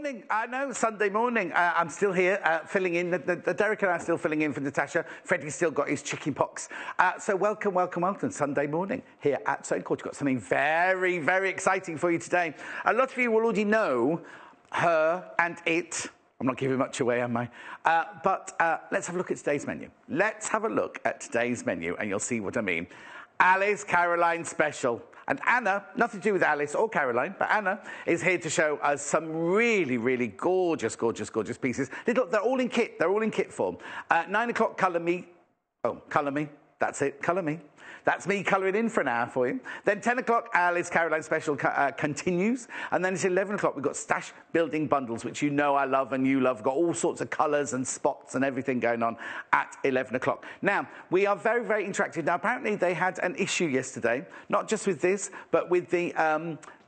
morning. I know, Sunday morning. I'm still here filling in. Derek and I are still filling in for Natasha. Freddie's still got his chicken pox. So welcome, welcome, welcome. Sunday morning here at So Court. We've got something very, very exciting for you today. A lot of you will already know her and it. I'm not giving much away, am I? But let's have a look at today's menu. Let's have a look at today's menu and you'll see what I mean. Alice Caroline special. And Anna, nothing to do with Alice or Caroline, but Anna is here to show us some really, really gorgeous, gorgeous, gorgeous pieces. They're all in kit. They're all in kit form. 9 o'clock, colour me. Oh, colour me. That's it. Colour me. That's me colouring in for an hour for you. Then 10 o'clock, Alice Caroline special continues. And then it's 11 o'clock, we've got stash building bundles, which you know I love and you love. We've got all sorts of colours and spots and everything going on at 11 o'clock. Now, we are very, very interactive. Now, apparently they had an issue yesterday, not just with this, but with the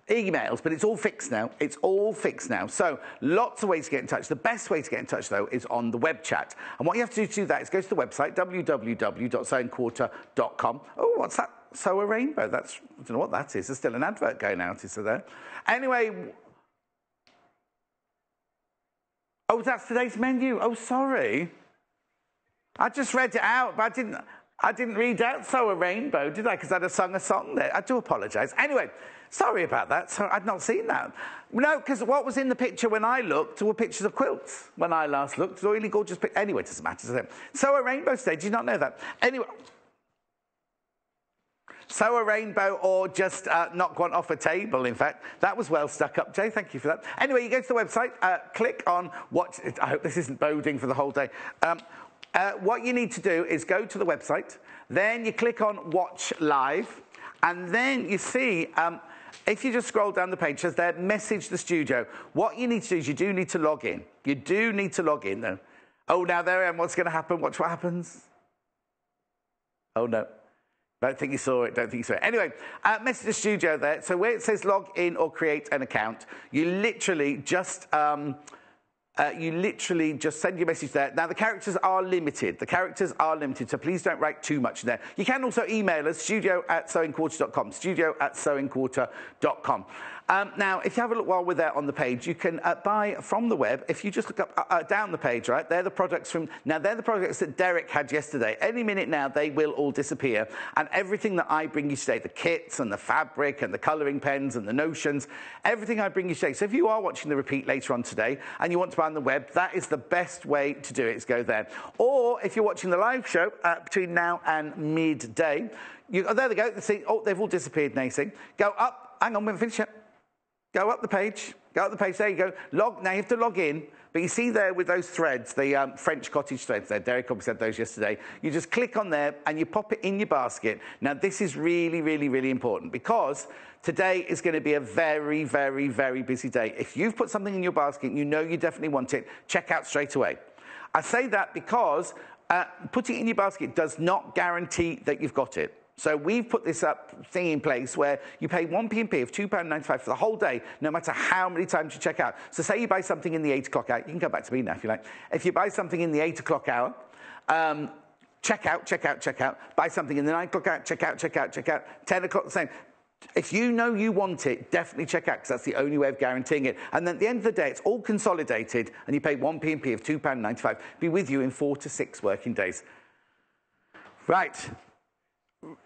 emails, but it's all fixed now. It's all fixed now. So lots of ways to get in touch. The best way to get in touch, though, is on the web chat. And what you have to do that is go to the website, www.sewingquarter.com. Oh, what's that? Sew a rainbow. I don't know what that is. There's still an advert going out, is there? Anyway. Oh, that's today's menu. Oh, sorry. I just read it out, but I didn't read out Sew a Rainbow, did I? Because I'd have sung a song there. I do apologise. Anyway, sorry about that. So I'd not seen that. No, because what was in the picture when I looked were pictures of quilts when I last looked. It's a really gorgeous picture. Anyway, it doesn't matter. Does it? Sew a Rainbow today. Did you not know that? Anyway. Sew a rainbow or just knock one off a table, in fact. That was well stuck up, Jay. Thank you for that. Anyway, you go to the website, click on watch. I hope this isn't boding for the whole day. What you need to do is go to the website, then you click on Watch Live, and then you see, if you just scroll down the page, it says there, Message the Studio. What you need to do is you do need to log in. You do need to log in, though. Oh, now there I am. What's going to happen? Watch what happens. Oh, no. Don't think you saw it. Don't think you saw it. Anyway, Message the Studio there. So where it says log in or create an account, you literally just send your message there. Now, the characters are limited. The characters are limited, so please don't write too much there. You can also email us, studio@sewingquarter.com, studio@sewingquarter.com. Now, if you have a look while we're there on the page, you can buy from the web. If you just look up down the page, right, they're the products they're the products that Derek had yesterday. Any minute now, they will all disappear. And everything that I bring you today, the kits and the fabric and the colouring pens and the notions, everything I bring you today. So if you are watching the repeat later on today and you want to buy on the web, that is the best way to do it, is go there. Or if you're watching the live show between now and midday, oh, there they go. See, oh, they've all disappeared, Nacy. Go up. Hang on, we'll finish it. Go up the page. Go up the page. There you go. Now you have to log in. But you see there with those threads, the French cottage threads there. Derek obviously had those yesterday. You just click on there and you pop it in your basket. Now, this is really, really, really important because today is going to be a very, very, very busy day. If you've put something in your basket and you know you definitely want it, check out straight away. I say that because putting it in your basket does not guarantee that you've got it. So we've put this thing in place where you pay 1 P&P of £2.95 for the whole day, no matter how many times you check out. So say you buy something in the 8 o'clock hour. You can go back to me now if you like. If you buy something in the 8 o'clock hour, check out. Buy something in the 9 o'clock hour, check out. 10 o'clock, the same. If you know you want it, definitely check out, because that's the only way of guaranteeing it. And then at the end of the day, it's all consolidated, and you pay 1 P&P of £2.95. Be with you in 4 to 6 working days. Right.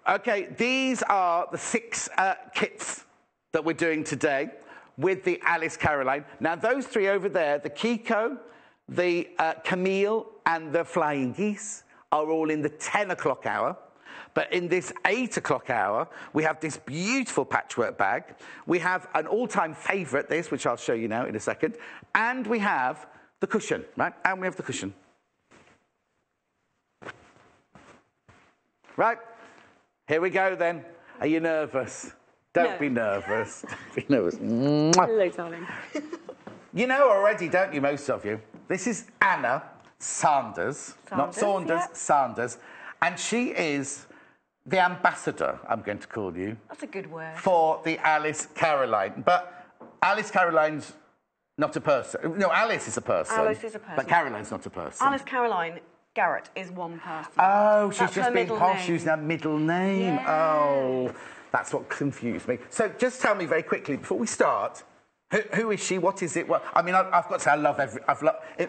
Okay, these are the 6 kits that we're doing today with the Alice Caroline. Now, those 3 over there, the Kiko, the Camille, and the Flying Geese, are all in the 10 o'clock hour. But in this 8 o'clock hour, we have this beautiful patchwork bag. We have an all-time favourite, this, which I'll show you now in a second. And we have the cushion, right? And we have the cushion. Right. Here we go, then. Are you nervous? Don't be nervous. Don't be nervous. Hello, darling. You know already, don't you, most of you? This is Anna Sanders. Not Saunders, yeah. Sanders. And she is the ambassador, I'm going to call you. That's a good word. For the Alice Caroline. But Alice Caroline's not a person. No, Alice is a person. Alice is a person. But Caroline's not a person. Alice Caroline Garrett is one person. Oh, she's just being posh. She's her middle name. Yeah. Oh, that's what confused me. So just tell me very quickly, before we start, Who is she? What is it? Well, I mean, I've got to say,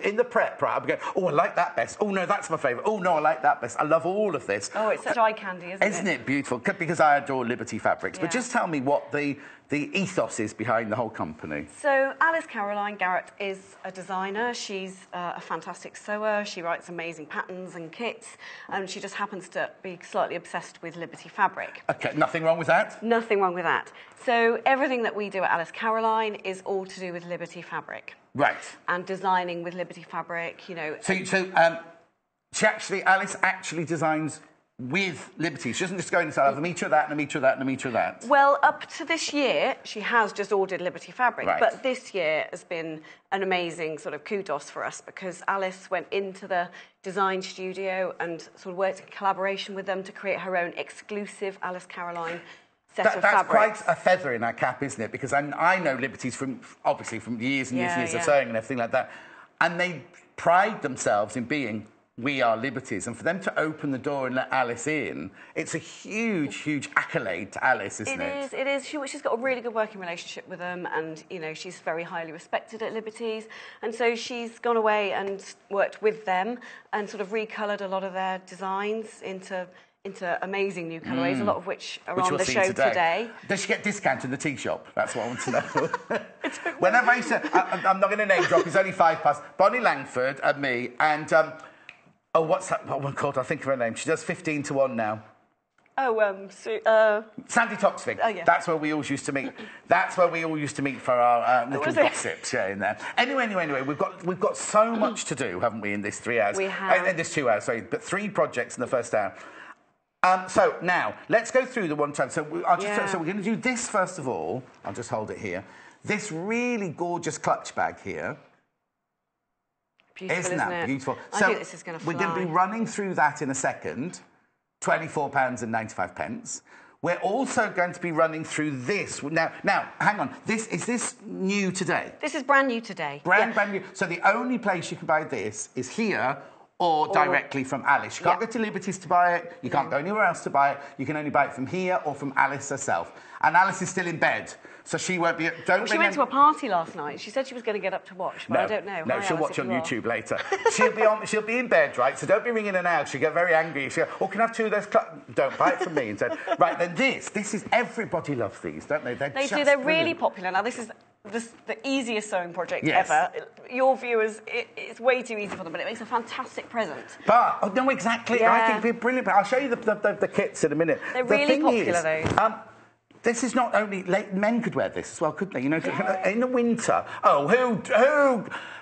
in the prep, right, I'm going, oh, I like that best. Oh, no, that's my favourite. Oh, no, I like that best. I love all of this. Oh, it's such eye candy, isn't it? Isn't it beautiful? Because I adore Liberty Fabrics. Yeah. But just tell me what the ethos is behind the whole company. So Alice Caroline Garrett is a designer. She's a fantastic sewer. She writes amazing patterns and kits. And she just happens to be slightly obsessed with Liberty fabric. OK, nothing wrong with that? Nothing wrong with that. So everything that we do at Alice Caroline is all to do with Liberty fabric. Right. And designing with Liberty fabric, you know. So Alice actually designs with Liberty. She doesn't just go in and say, I have a metre of that and a metre of that and a metre of that. Well, up to this year, she has just ordered Liberty fabric. Right. But this year has been an amazing sort of kudos for us because Alice went into the design studio and sort of worked in collaboration with them to create her own exclusive Alice Caroline set of fabrics. That's quite a feather in our cap, isn't it? Because I know Liberties from years and years of sewing and everything like that. And they pride themselves in being, we are Liberties. And for them to open the door and let Alice in, it's a huge, huge accolade to Alice, isn't it? It is. She's got a really good working relationship with them and, you know, she's very highly respected at Liberties. And so she's gone away and worked with them and sort of recoloured a lot of their designs into amazing new colourways, a lot of which are on the show today. Does she get discount in the tea shop? That's what I want to know. Whenever I used to... I'm not going to name drop, it's only 5 past. Bonnie Langford and me, and... what's that one called? I think of her name. She does 15 to 1 now. Sandy Toxvig. Oh, yeah. That's where we all used to meet. That's where we all used to meet for our little gossips, in there. Anyway, we've got so much to do, haven't we, in this 3 hours? We have. In this 2 hours, sorry, but 3 projects in the first hour. So now let's go through the one time. So we're going to do this first of all. I'll just hold it here. This really gorgeous clutch bag here. Beautiful, isn't that beautiful? I think this is going to fly. We're going to be running through that in a second. £24.95. We're also going to be running through this. Now, hang on. Is this new today? This is brand new today. Brand new. So the only place you can buy this is here or directly from Alice. You can't go to Liberties to buy it. You can't go anywhere else to buy it. You can only buy it from here or from Alice herself. And Alice is still in bed, so she won't be... She went to a party last night. She said she was going to get up to watch, but I don't know. No, she'll watch on YouTube later. She'll be in bed, right? So don't be ringing her now. She'll get very angry. She'll go, can I have 2 of those... Don't buy it from me. Instead. Right, then this is... Everybody loves these, don't they? They do. They're really popular. Now, this is the easiest sewing project ever. Your viewers, it's way too easy for them, but it makes a fantastic present. But, no, exactly. Yeah. I think it'd be brilliant. I'll show you the kits in a minute. They're really popular, though. This is not only... men could wear this as well, couldn't they? You know, in the winter. Oh,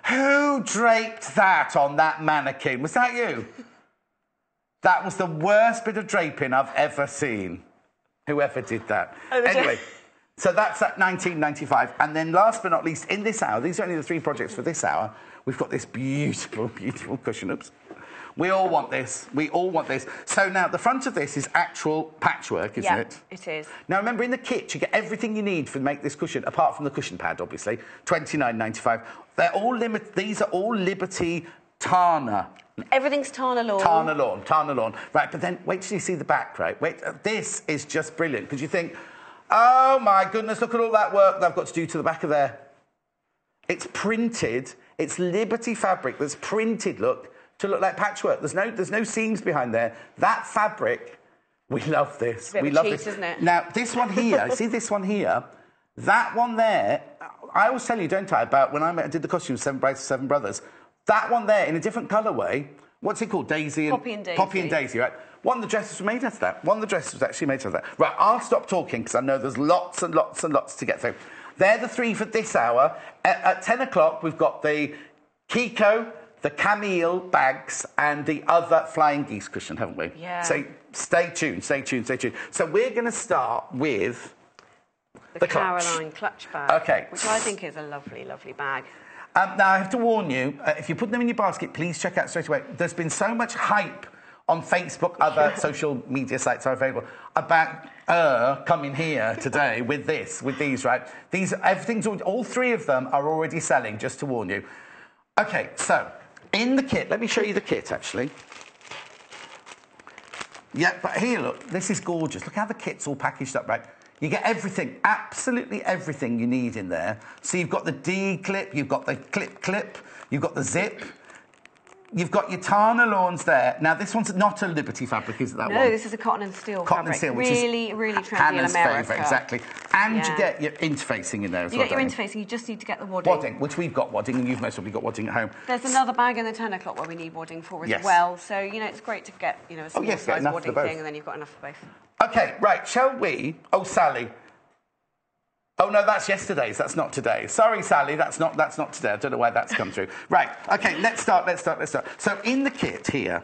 who draped that on that mannequin? Was that you? That was the worst bit of draping I've ever seen. Whoever did that. Anyway... So that's at £19.95. And then last but not least, in this hour, these are only the 3 projects for this hour, we've got this beautiful, beautiful cushion. Oops. We all want this. We all want this. So now the front of this is actual patchwork, isn't it? Yeah, it is. Now remember, in the kit, you get everything you need to make this cushion, apart from the cushion pad, obviously. £29.95. These are all Liberty Tana. Everything's Tana lawn. Tana lawn. Right, but then wait till you see the back, right? Wait, this is just brilliant, because you think... Oh, my goodness, look at all that work that I've got to do to the back of there. It's printed. It's Liberty fabric that's printed, look, to look like patchwork. There's no seams behind there. That fabric, we love this. It's a bit we of love cheat, this. isn't it? Now, this one here, see this one here? That one there, I always tell you, don't I, about when I did the costumes, 7 Brides, 7 Brothers. That one there, in a different colourway, what's it called? Daisy and... Poppy and Daisy, right? One of the dresses was made out of that. One of the dresses was actually made out of that. Right, I'll stop talking because I know there's lots and lots and lots to get through. They're the 3 for this hour. At 10 o'clock, we've got the Kiko, the Camille bags, and the other Flying Geese cushion, haven't we? Yeah. So stay tuned. So we're going to start with the Caroline clutch bag. Okay. Which I think is a lovely, lovely bag. Now, I have to warn you, if you put them in your basket, please check out straight away. There's been so much hype on Facebook, other social media sites are available, about coming here today with these, right? All 3 of them are already selling, just to warn you. Okay, so, in the kit, let me show you the kit, actually. Yeah, but here, look, this is gorgeous. Look how the kit's all packaged up, right? You get everything, absolutely everything you need in there. So you've got the D clip, you've got the clip, you've got the zip. You've got your Tana lawns there. Now, this one's not a Liberty fabric, is it, that one? No, this is a cotton and steel cotton fabric. And steel, which really, is really trendy Hannah's in America. favourite, exactly. And you get your interfacing in there as well. You get your interfacing, you just need to get the wadding. Wadding, which we've got wadding, and you've most probably got wadding at home. There's another bag in the 10 o'clock where we need wadding for as well. So, you know, it's great to get, you know, a small size wadding thing, and then you've got enough for both. OK, right, shall we... Oh, Sally. Oh, no, that's yesterday's. That's not today. Sorry, Sally, that's not today. I don't know why that's come through. Right, OK, let's start. So in the kit here,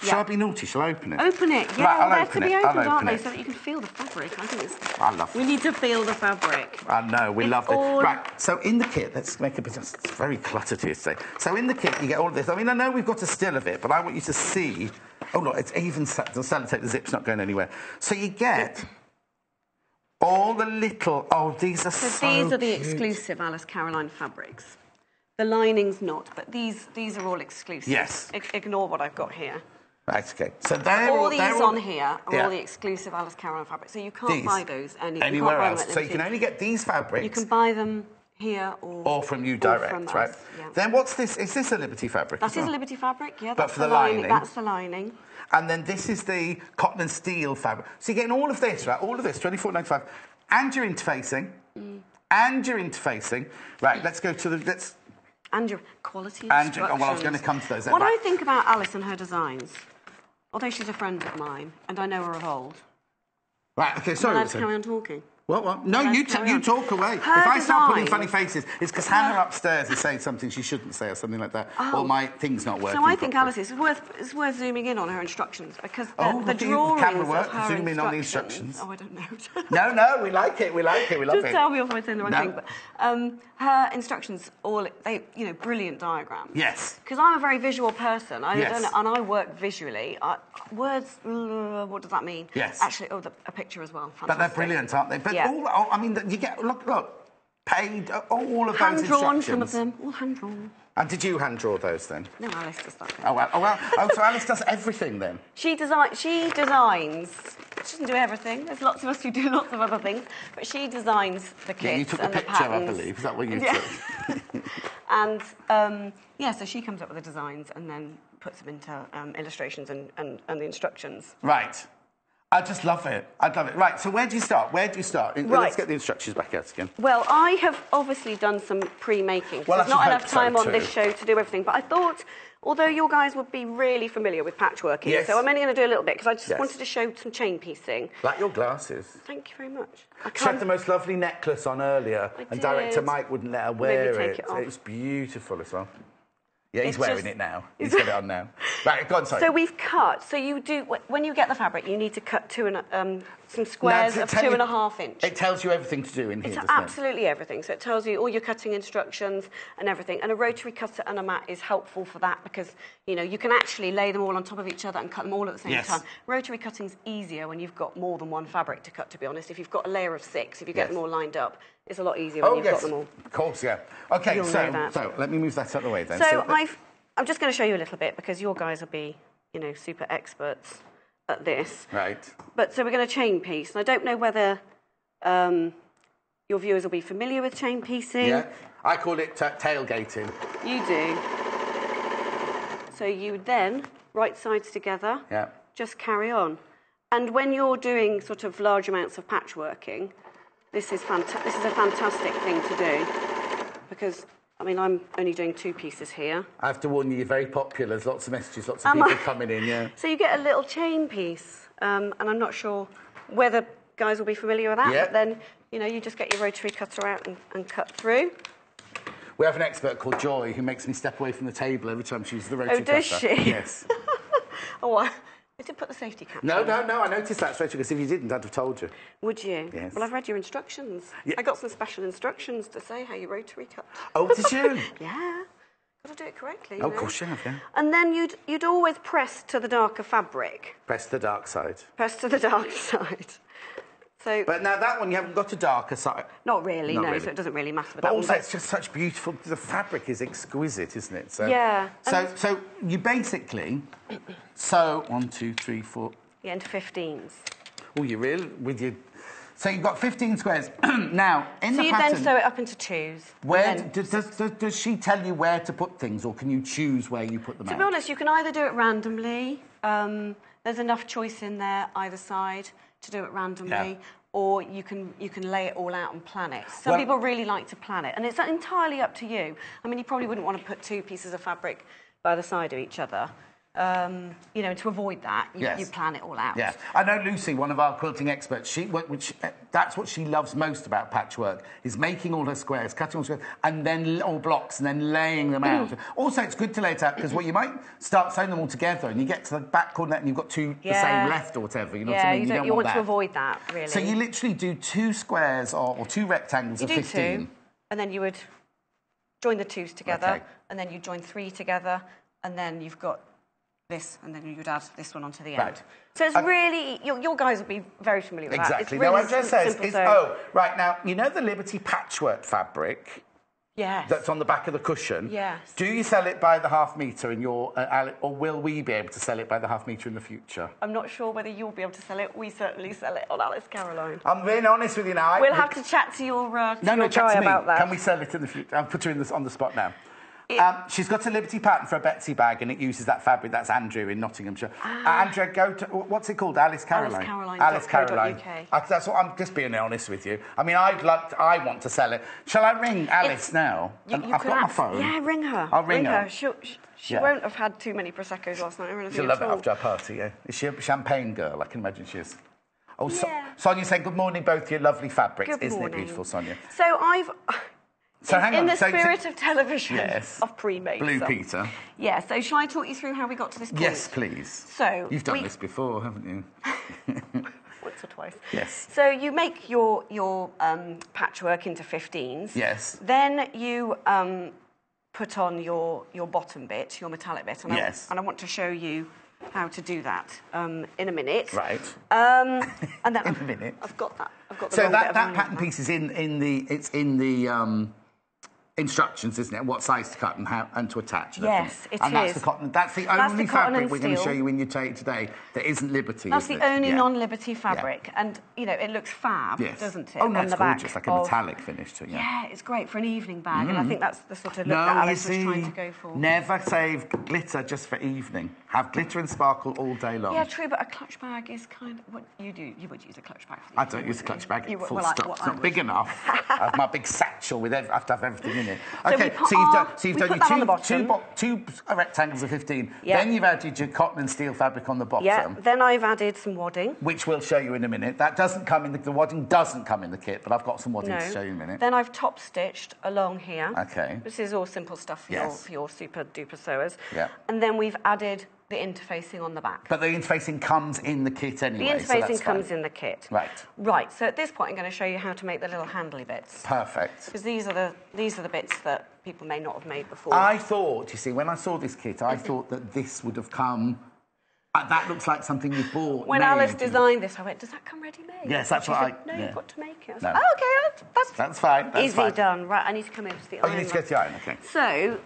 shall I be naughty? Shall I open it? Open it, yeah. Right, They're to be opened, aren't they? So that you can feel the fabric. I think it's... I love it. We need to feel the fabric. I know, we love it. Right, so in the kit, let's make a bit of... It's very cluttered here today. So in the kit, you get all of this. I mean, I know we've got a still of it, but I want you to see... Oh, look, it's even... The sellotape, the zip's not going anywhere. So you get... all the little... Oh, these are so these are the cute. exclusive Alice Caroline fabrics. The lining's not, but these are all exclusive. Yes. Ignore what I've got here. Right, OK. So they're all these on here are all the exclusive Alice Caroline fabrics. So you can't buy those anywhere else. So you can only get these fabrics. You can buy them here or from you direct, from right? Us, yeah. Then what's this? Is this a Liberty fabric? That is a Liberty fabric, yeah. But for the lining. That's the lining. And then this is the cotton and steel fabric. So you're getting all of this, right? All of this, $24.95. And you're interfacing. And you're interfacing. Right, let's go to the... And your quality instructions. Well, I was going to come to those. What I think about Alice and her designs, although she's a friend of mine, and I know her of old... Right, OK, sorry. Let's carry on talking. What? No, you talk away. If I start putting funny faces, it's because Hannah upstairs is saying something she shouldn't say or something like that. Or my thing's not working. So I think, Alice, it's worth zooming in on her instructions because the drawings camera work. of her Zoom in on the instructions. Oh, I don't know. No, we like it. We love it. Just tell me if I'm saying the right thing. But her instructions, brilliant diagrams. Yes. Because I'm a very visual person. And I work visually. Words, what does that mean? Yes. Actually, a picture as well. Fantastic. But they're brilliant, aren't they? But I mean, you get, look, paid all of those instructions. Hand-drawn, some of them, all hand-drawn. And did you hand-draw those then? No, Alice does that. So Alice does everything then? She designs. She doesn't do everything. There's lots of us who do lots of other things. But she designs the kits and the patterns. Yeah, you took the picture, I believe. Is that what you took? And, so she comes up with the designs and then puts them into illustrations and the instructions. Right. I just love it. I'd love it. Right, so where do you start? Right. Let's get the instructions back out again. Well, I have obviously done some pre-making. Well, there's not enough time on this show to do everything. But I thought, although you guys would be really familiar with patchworking, so I'm only going to do a little bit because I just wanted to show some chain piecing. Like your glasses. Thank you very much. She had the most lovely necklace on earlier, and director Mike wouldn't let her wear it. It's beautiful as well. Yeah, he's wearing it now. He's got it on now. Right, go on, sorry. So we've cut. So you do, when you get the fabric, you need to cut some squares of 2.5 inch. It tells you everything to do in here, doesn't it? Absolutely everything. So it tells you all your cutting instructions and everything. And a rotary cutter and a mat is helpful for that because, you can actually lay them all on top of each other and cut them all at the same time. Rotary cutting's easier when you've got more than one fabric to cut, to be honest. If you've got a layer of 6, if you get them all lined up, it's a lot easier when you've got them all. Of course, yeah. OK, so let me move that out of the way then. So I'm just going to show you a little bit because your guys will be, super experts at this. Right. But so we're going to chain piece. And I don't know whether your viewers will be familiar with chain piecing. Yeah. I call it tailgating. You do. So you would then, right sides together, just carry on. And when you're doing sort of large amounts of patchworking, this is a fantastic thing to do because... I'm only doing 2 pieces here. I have to warn you, you're very popular. There's lots of messages, lots of people coming in, yeah. So you get a little chain piece, and I'm not sure whether guys will be familiar with that, but then, you just get your rotary cutter out and cut through. We have an expert called Joy who makes me step away from the table every time she uses the rotary cutter. Oh, does she? Yes. I did put the safety cap No, on. I noticed that straight away, because if you didn't, I'd have told you. Would you? Yes. Well, I've read your instructions. Yeah. I got some special instructions to say how you rotary cut. Oh, did you? Yeah. Got to do it correctly. Of course you have, yeah. And then you'd always press to the darker fabric. Press the dark side. Press to the dark side. So, but now that one, you haven't got a darker side. Not really, no, so it doesn't really matter. But also, it's just such beautiful... The fabric is exquisite, isn't it? So, yeah. So you basically... So, 1, 2, 3, 4... Yeah, into 15s. Oh, you really... With your So you've got 15 squares. Now, in So the you pattern... then sew it up into twos. Where and then- does she tell you where to put things, or can you choose where you put them To out? be honest, you can either do it randomly. There's enough choice in there either side to do it randomly, Yeah. or you can lay it all out and plan it. Some people really like to plan it, and it's entirely up to you. I mean, you probably wouldn't want to put two pieces of fabric by the side of each other. You know, to avoid that, you plan it all out. Yeah, I know Lucy, one of our quilting experts. That's what she loves most about patchwork, is making all her squares, cutting all squares, and then all blocks, and then laying them out. Also, it's good to lay it out because you might start sewing them all together, and you get to the back corner and you've got two the same left or whatever. You know what I mean? You want that. to avoid that, really. So you literally do two squares or two rectangles of 15. Two, and then you would join the twos together, Okay. and then you join three together, and then you've got this, and then you'd add this one onto the end. Right. So it's really, your guys will be very familiar with that. It's Exactly. really Now, what I says is, simple right, now, you know the Liberty patchwork fabric yes. that's on the back of the cushion? Yes. Do you sell it by the half metre in your, or will we be able to sell it by the half metre in the future? I'm not sure whether you'll be able to sell it. We certainly sell it on Alice Caroline. I'm being honest with you now. We'll have to chat to your, chat guy to me. about that. Can we sell it in the future? I'll put her on the spot now. She's got a Liberty pattern for a Betsy bag, and it uses that fabric. That's Andrew in Nottinghamshire. Andrew, go to what's it called? Alice Caroline. Alice Caroline. That's what I'm just being honest with you. I mean, I want to sell it. Shall I ring Alice now? I've got my phone. Yeah, ring her. I'll ring her. She won't have had too many Prosecco's last night or anything. She'll love it after our party. Yeah, is she a champagne girl? I can imagine she is. Oh, yeah. Sonia saying good morning, both your lovely fabrics. Good Isn't morning. it beautiful, Sonia? So hang on. In the spirit of television, yes. of pre-made Blue stuff. Peter. Yeah, so shall I talk you through how we got to this point? Yes, please. So you've done this before, haven't you? Once or twice. Yes. So you make your patchwork into 15s. Yes. Then you put on your bottom bit, your metallic bit. And I want to show you how to do that in a minute. Right. And then in a minute. I've got that. So that pattern piece is in the instructions, isn't it? What size to cut and how and to attach. Yes, it is. And that's the cotton. That's the only fabric we're going to show you in your tape today that isn't Liberty. That's the only non-Liberty fabric, and it looks fab, doesn't it? Oh no, on it's the gorgeous, back like a metallic finish to it. Yeah, it's great for an evening bag, and I think that's the sort of look that Alice was trying to go for. Never save glitter just for evening. Have glitter and sparkle all day long. Yeah, true, but a clutch bag is kind of what you do. You would use a clutch bag. I don't use a clutch bag. Full stop. It's not big enough. I have my big satchel with. I have to have everything in it. Okay, so you've done your two rectangles of 15. Yeah. Then you've added your cotton and steel fabric on the bottom. Yeah. Then I've added some wadding, which we'll show you in a minute. That doesn't come in the wadding doesn't come in the kit, but I've got some wadding to show you in a minute. Then I've top stitched along here. Okay. This is all simple stuff for your super duper sewers. Yeah. And then we've added the interfacing on the back. But the interfacing comes in the kit anyway. The interfacing comes in the kit. Right. Right. So at this point, I'm going to show you how to make the little handly bits. Perfect. Because these are the bits that people may not have made before. I thought, you see, when I saw this kit, I thought that this would have come. That looks like something you bought. When Alice designed this, I went, "Does that come ready-made?" Yes, that's what No, you've got to make it. No. Oh, okay, that's fine. That's easy fine. done. Right, I need to come over to the iron. You need to go to the iron, okay. So,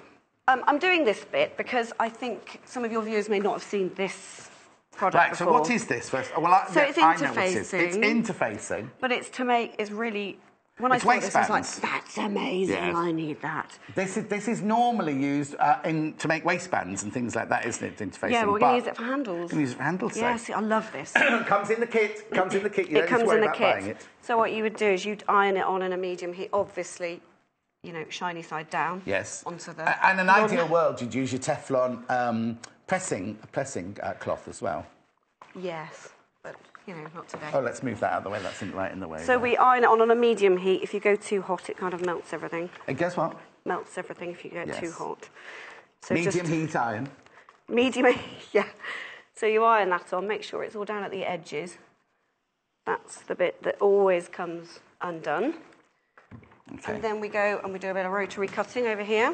I'm doing this bit because I think some of your viewers may not have seen this product before. So what is this first? Well, it's interfacing. I know what it is. It's interfacing. But it's to make, it's really... When It's I saw this, I was waistbands. like, that's amazing, Yes. I need that. This is normally used to make waistbands and things like that, isn't it? Interfacing. Yeah, but we're going to use it for handles. We're going to use it for handles. Yeah, see, I love this. Comes in the kit. You don't need to worry about buying it. So what you would do is you'd iron it on in a medium heat, obviously, shiny side down. Yes. Onto the... And in an ideal world, you'd use your Teflon pressing cloth as well. Yes, but, not today. Oh, let's move that out of the way. That's right in the way. So we iron it on a medium heat. If you go too hot, it kind of melts everything. And guess what? Melts everything if you go too hot. So medium heat iron. Medium heat, yeah. So you iron that on, make sure it's all down at the edges. That's the bit that always comes undone. Okay. And then we go and we do a bit of rotary cutting over here.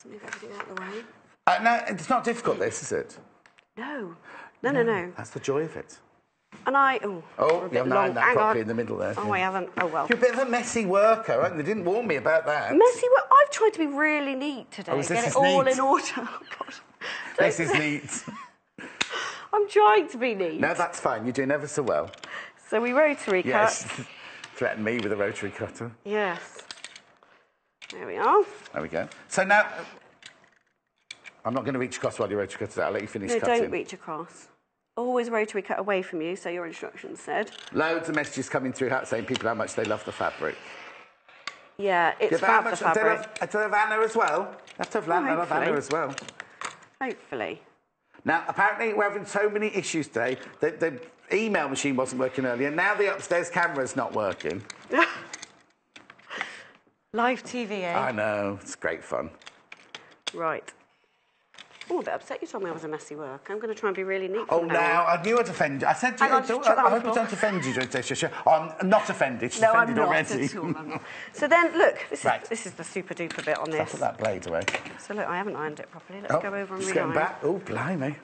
So move everything out of the way. No, it's not difficult, this, is it? No. That's the joy of it. And you haven't ironed that properly in the middle there. Oh, I haven't. Oh, well. You're a bit of a messy worker, aren't you? They didn't warn me about that. Messy work? I've tried to be really neat today. Oh, get it all neat? in order. Oh, God. This is neat. I'm trying to be neat. No, that's fine. You're doing ever so well. So we rotary cut. Yes. Threaten me with a rotary cutter. Yes. There we are. There we go. So now, I'm not going to reach across while you rotary cut it. I'll let you finish No, cutting. don't reach across. Always rotary cut away from you, so your instructions said. Loads of messages coming through saying people how much they love the fabric. Yeah, it's how fab, the much fabric. I love Anna as well. I love Anna as well. Hopefully. Now, apparently we're having so many issues today. The email machine wasn't working earlier. Now the upstairs camera's not working. Live TV, eh? I know. It's great fun. Right. Oh, I'm a bit upset you told me I was a messy work. I'm going to try and be really neat. Oh, now, I knew I'd offend you. I said to you, I hope I don't offend you during today's show. I'm not offended. She's offended already. At all, I'm not. So then, look, this is the super duper bit on this. Put that blade away. So look, I haven't ironed it properly. Let's go over and just going re-iron. back. Oh, blimey.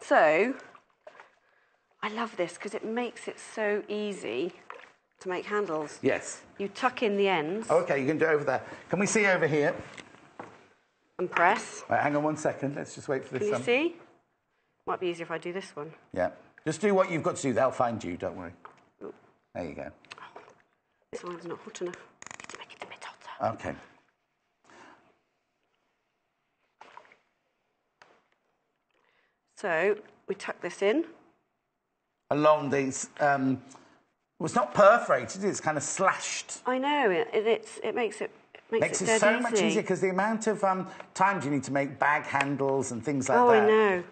So, I love this because it makes it so easy to make handles. Yes. You tuck in the ends. Oh, okay, you can do it over there. Can we see over here? And press. Right, hang on 1 second. Let's just wait for this. Can you see? Might be easier if I do this one. Yeah. Just do what you've got to do. They'll find you. Don't worry. Ooh. There you go. This one's not hot enough. Need to make it a bit hotter. Okay. So we tuck this in. Along these, well, it's not perforated. It's kind of slashed. I know it makes it Makes it dead so easy. much easier because the amount of times you need to make bag handles and things like that. Oh, I know.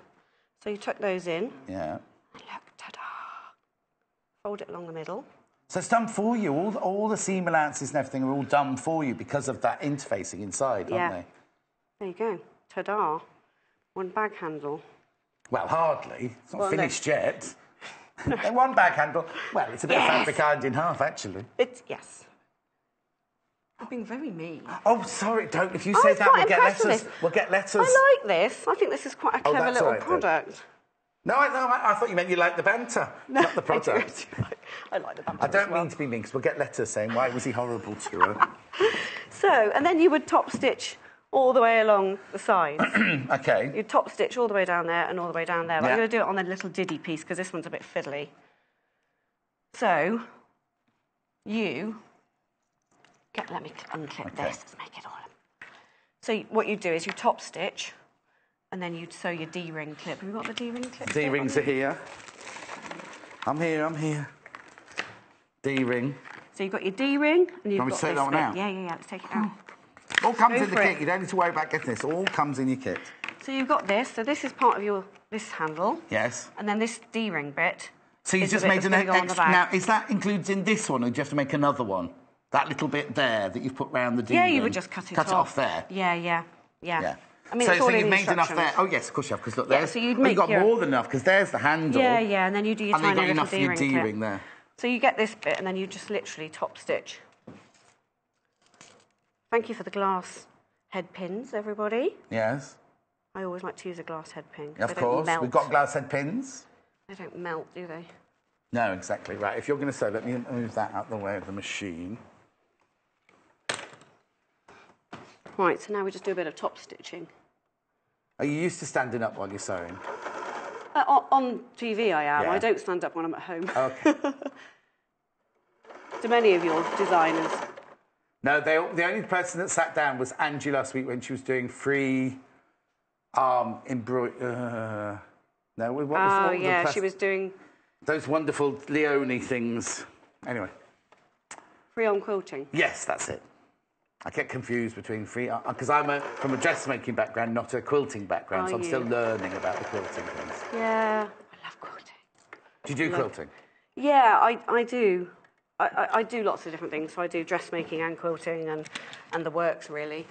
So you tuck those in. Yeah. Look, ta-da! Fold it along the middle. So it's done for you. All the seam allowances and everything are all done for you because of that interfacing inside, aren't they? There you go. Ta-da! One bag handle. Well, hardly. It's not finished yet. One bag handle. Well, it's a bit of fabric ironed in half, actually. Yes. You're being very mean. Oh, sorry, don't. If you say that, we'll get letters. We'll get letters. I like this. I think this is quite a clever little product. Then. No, I thought you meant you liked the banter, not the product. I like the banter. I don't mean to be mean, because we'll get letters saying, why was he horrible to her? So, and then you would top stitch all the way along the sides. Okay. You'd top stitch all the way down there and all the way down there. But Yeah. I'm going to do it on the little diddy piece because this one's a bit fiddly. So, let me unclip this to make it all. So what you do is you top stitch, and then you'd sew your D-ring clip. Have you got the D-ring clip? D-rings are here. I'm here. D-ring. So you've got your D-ring, and you've got Want me to this take that one bit. out? Yeah. Let's take it out. All comes Go in the for kit. it. You don't need to worry about getting this. All comes in your kit. So you've got this. So this is part of this handle. Yes. And then this D-ring bit. So you just made an extra. Now, is that included in this one, or do you have to make another one? That little bit there that you've put round the D-ring? Yeah, you would just cut it off. Cut it off there? Yeah. I mean, so you've made enough there. Oh, yes, of course you have, because look, there's... so you'd you've got more than enough, because there's the handle. Yeah, and then you do your tiny little D-ring enough for your D-ring there. So you get this bit, and then you just literally top stitch. Thank you for the glass head pins, everybody. Yes. I always like to use a glass head pin. Of course. We've got glass head pins. They don't melt, do they? No, exactly. Right, if you're going to sew, let me move that out of the way of the machine. Right, so now we just do a bit of top stitching. Are you used to standing up while you're sewing? On TV I am. Yeah. I don't stand up when I'm at home. Okay. Do many of your designers? No, the only person that sat down was Angie last week when she was doing free embroidery. No, what was she was doing those wonderful Leone things. Anyway. free on quilting. Yes, that's it. I get confused between free because I'm from a dressmaking background, not a quilting background, so I'm still learning about the quilting things. Yeah, I love quilting. Do you do quilting? Yeah, I do. I do lots of different things. So I do dressmaking and quilting and the works, really.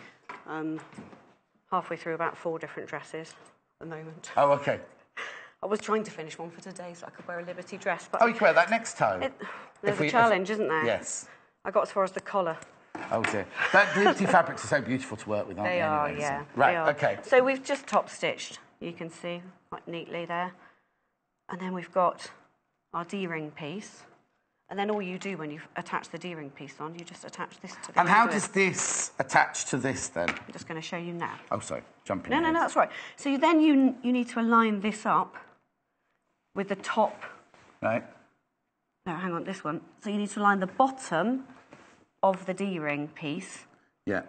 Halfway through about 4 different dresses at the moment. Oh, OK. I was trying to finish one for today so I could wear a Liberty dress. But you can wear that next time. There's a challenge, isn't there? Yes. I got as far as the collar. Oh, dear. That Liberty fabrics are so beautiful to work with, aren't they? They are, anyway, yeah. So. Right, they are. OK. So we've just top-stitched, you can see, quite neatly there. And then we've got our D-ring piece. And then all you do when you attach the D-ring piece on, you just attach this to the And how does this attach to this then? I'm just going to show you now. Oh, sorry, jumping No, that's right. So you need to align this up with the top. Right. No, hang on, this one. So you need to align the bottom of the D-ring piece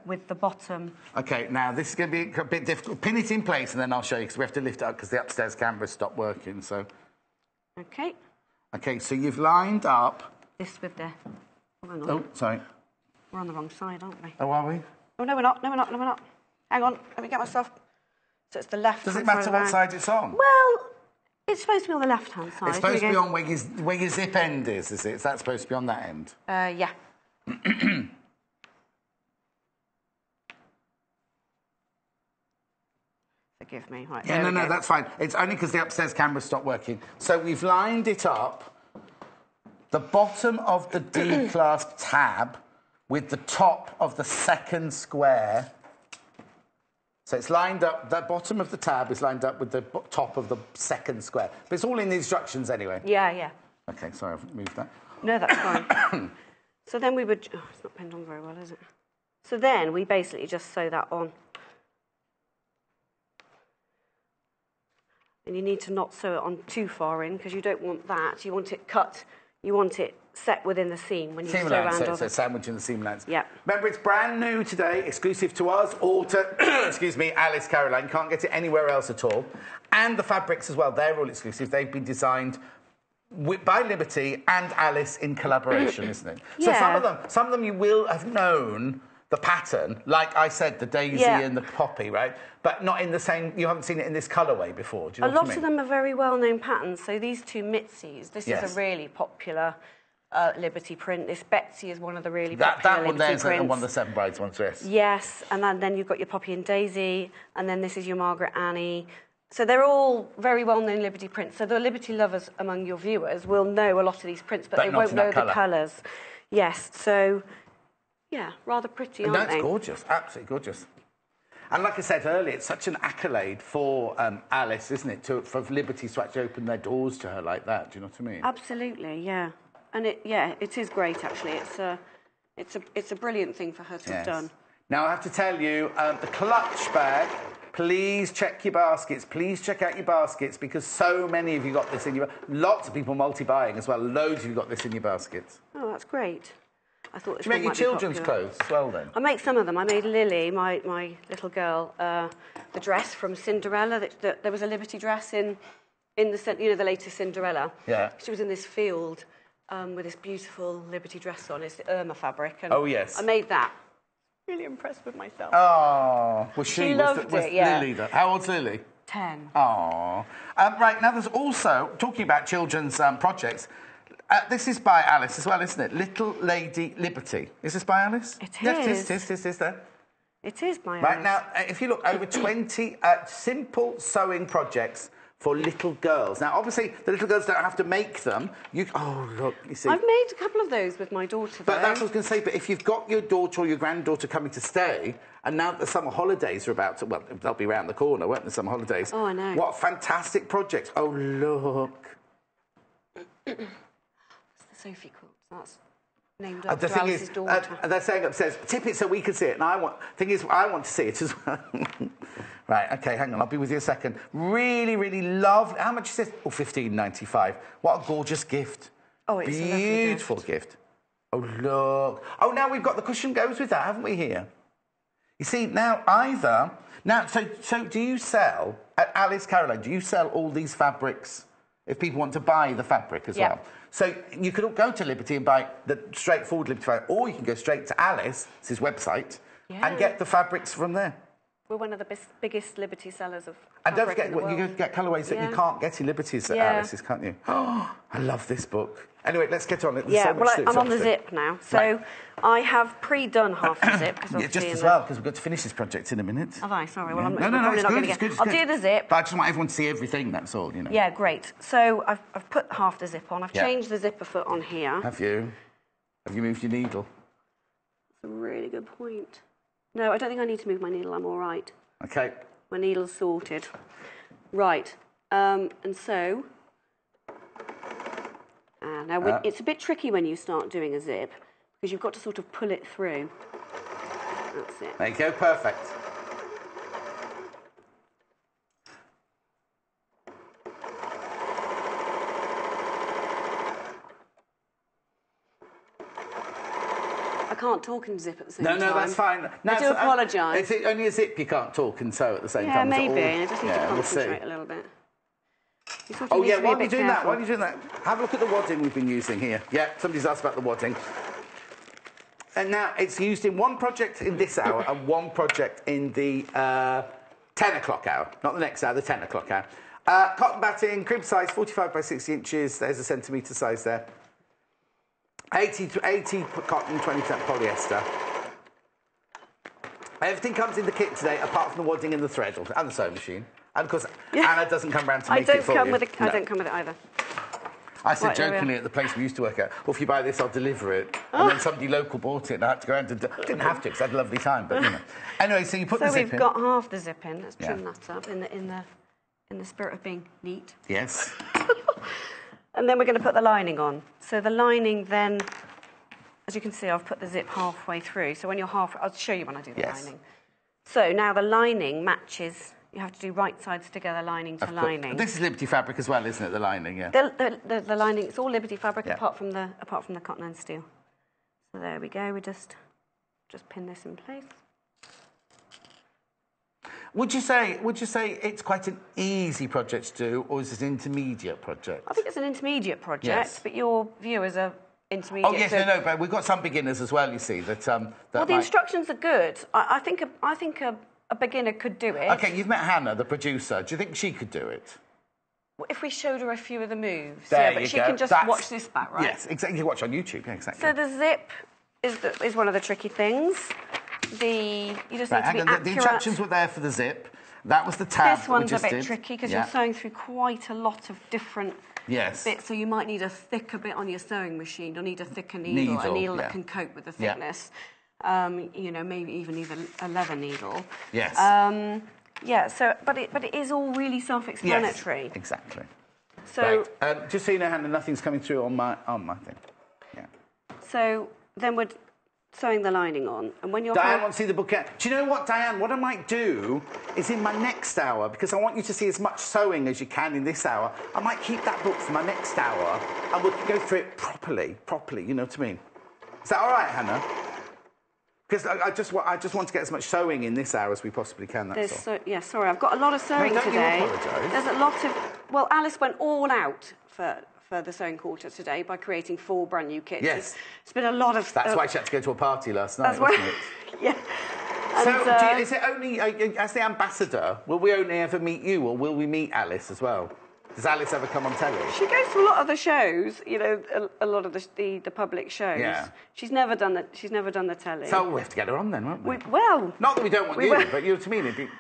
with the bottom. OK, now this is going to be a bit difficult. Pin it in place and then I'll show you, because we have to lift it up because the upstairs camera stopped working, so... OK. OK, so you've lined up... This with the... Oh, hang on. Oh, sorry. We're on the wrong side, aren't we? Oh, are we? Oh, no, we're not. No, we're not. Hang on, let me get myself... So it's the left. Does it matter what side it's on? Well, it's supposed to be on the left-hand side. It's supposed to be on where your zip end is it? Is that supposed to be on that end? Yeah. Forgive me. Right, yeah, no, that's fine. It's only because the upstairs camera stopped working. So we've lined it up, the bottom of the D-clasp tab with the top of the second square. So it's lined up, the bottom of the tab is lined up with the top of the second square. But it's all in the instructions anyway. Yeah. OK, sorry, I've moved that. No, that's fine. So then we would... Oh, it's not pinned on very well, is it? So then we basically just sew that on. And you need to not sew it on too far in, because you don't want that. You want it cut. You want it set within the seam when you sew around. So sandwich in the seam lines. Yeah. Remember, it's brand new today, exclusive to us, or to, excuse me, Alice Caroline. You can't get it anywhere else at all. And the fabrics as well, they're all exclusive. They've been designed by Liberty and Alice in collaboration, isn't it? So some of them you will have known the pattern, like I said, the daisy and the poppy, right? But not in the same... You haven't seen it in this colourway before, do you know what I mean? A lot of them are very well-known patterns. So these two Mitzies, this is a really popular Liberty print. This Betsy is one of the really popular Liberty prints. That one there's one of the Seven Brides ones, yes. Yes, and then you've got your Poppy and Daisy, and then this is your Margaret Annie. So they're all very well-known Liberty prints. So the Liberty lovers among your viewers will know a lot of these prints, but they won't know the colours. Yes, so... Yeah, rather pretty, aren't they? That's gorgeous, absolutely gorgeous. And like I said earlier, it's such an accolade for Alice, isn't it, for Liberty to actually open their doors to her like that. Do you know what I mean? Absolutely, yeah. And it is great actually. It's a brilliant thing for her to have done. Now I have to tell you, the clutch bag. Please check your baskets. Please check out your baskets, because so many of you got this in your... Lots of people multi-buying as well. Loads of you got this in your baskets. Oh, that's great. I thought this Do you make your children's clothes as well, then? I make some of them. I made Lily, my little girl, the dress from Cinderella. There was a Liberty dress in the latest Cinderella. Yeah. She was in this field with this beautiful Liberty dress on. It's the Irma fabric. And oh, yes. I made that. Really impressed with myself. Oh, she loved it, yeah. Lily, though? How old's Lily? 10. Oh. Right, now there's also, talking about children's projects, this is by Alice as well, isn't it? Little Lady Liberty. Is this by Alice? It is. Yes, it is there. It is by Alice. Right, now, if you look, over 20 simple sewing projects for little girls. Now, obviously, the little girls don't have to make them. Oh, look, you see. I've made a couple of those with my daughter, though. But that's what I was going to say. But if you've got your daughter or your granddaughter coming to stay, and now the summer holidays are about to... Well, they'll be around the corner, won't they, summer holidays? Oh, I know. What fantastic projects. Oh, look. It's the Sophie quilt. That's named after Alice's daughter. They're saying upstairs, tip it so we can see it. And I want to see it as well. Right, OK, hang on. I'll be with you a second. Really, really lovely. How much is this? Oh, $15.95. What a gorgeous gift. Oh, it's a lovely beautiful gift. Oh, look. Oh, now we've got the cushion goes with that, haven't we, here? You see, now so do you sell, at Alice Caroline, do you sell all these fabrics if people want to buy the fabric as well? So you could go to Liberty and buy the straightforward Liberty fabric, or you can go straight to Alice's website and get the fabrics from there. We're one of the biggest Liberty sellers of fabric. And don't forget, in the world. you can get colourways that you can't get in Liberty's at Alice's, can't you? Oh, I love this book. Anyway, let's get on it. I'm on the zip now. So I have pre-done half the zip. Just as well, because we've got to finish this project in a minute. Have I? Sorry. Well, I'm probably not going to get... I'll do the zip. But I just want everyone to see everything, that's all, you know. Yeah, great. So I've put half the zip on. I've changed the zipper foot on here. Have you? Have you moved your needle? That's a really good point. No, I don't think I need to move my needle. I'm all right. OK. My needle's sorted. Right. And so... Yeah, now it's a bit tricky when you start doing a zip because you've got to sort of pull it through. That's it. There you go, perfect. I can't talk and zip at the same time. No, that's fine. No, I do apologise. Is it only a zip you can't talk and sew at the same time? Yeah, maybe. I just need to concentrate a little bit. Oh, yeah, while you're doing that, have a look at the wadding we've been using here. Yeah, somebody's asked about the wadding. And now it's used in one project in this hour and one project in the 10 o'clock hour. Not the next hour, the 10 o'clock hour. Cotton batting, crib size, 45 by 60 inches. There's a centimetre size there. 80 cotton, 20% polyester. Everything comes in the kit today, apart from the wadding and the thread, and the sewing machine. And of course, Anna doesn't come round to make it for you. I don't come with it either. I said jokingly at the place we used to work at, well, if you buy this, I'll deliver it. And then somebody local bought it, and I had to go around and... Didn't have to, because I had a lovely time, but, you know. Anyway, so you put the zip in. So we've got half the zip in. Let's trim that up in the spirit of being neat. Yes. And then we're going to put the lining on. So the lining then, as you can see, I've put the zip halfway through. So when you're halfway... I'll show you when I do the lining. So now the lining matches... You have to do right sides together, lining to lining. This is Liberty fabric as well, isn't it? The lining, yeah. The lining, it's all Liberty fabric apart from the cotton and steel. So there we go. We just pin this in place. Would you say it's quite an easy project to do, or is it an intermediate project? I think it's an intermediate project, but your viewers are intermediate. Oh yes, so but we've got some beginners as well. You see that. Well, the instructions are good. I think a beginner could do it. Okay, you've met Hannah, the producer. Do you think she could do it? If we showed her a few of the moves, but she can just watch this back, right? Yes, exactly. You can watch on YouTube, yeah, exactly. So the zip is one of the tricky things. You just need to be accurate. The instructions were there for the zip. That was the tab. This one's a bit tricky because you're sewing through quite a lot of different bits, so you might need a thicker bit on your sewing machine. You'll need a thicker needle, a needle that can cope with the thickness. You know, maybe even a leather needle. Yes. So, but it is all really self-explanatory. Yes, exactly. So, just so you know, Hannah, nothing's coming through on my thing. Yeah. So then we're sewing the lining on, and when you're... Diane wants to see the book. Do you know what, Diane? What I might do is in my next hour, because I want you to see as much sewing as you can in this hour, I might keep that book for my next hour, and we'll go through it properly, you know what I mean? Is that all right, Hannah? Because I just want to get as much sewing in this hour as we possibly can, that's all. Sorry, I've got a lot of sewing today. You apologise. There's a lot of... Well, Alice went all out for the sewing quarter today by creating 4 brand new kits. Yes. It's been a lot of... That's why she had to go to a party last night, wasn't it? Yeah. So, is it only, as the ambassador, will we only ever meet you, or will we meet Alice as well? Does Alice ever come on telly? She goes to a lot of the shows, you know, a lot of the public shows. Yeah. She's never done the telly. So we have to get her on then, won't we? Well... Not that we don't want you, but you know what I mean?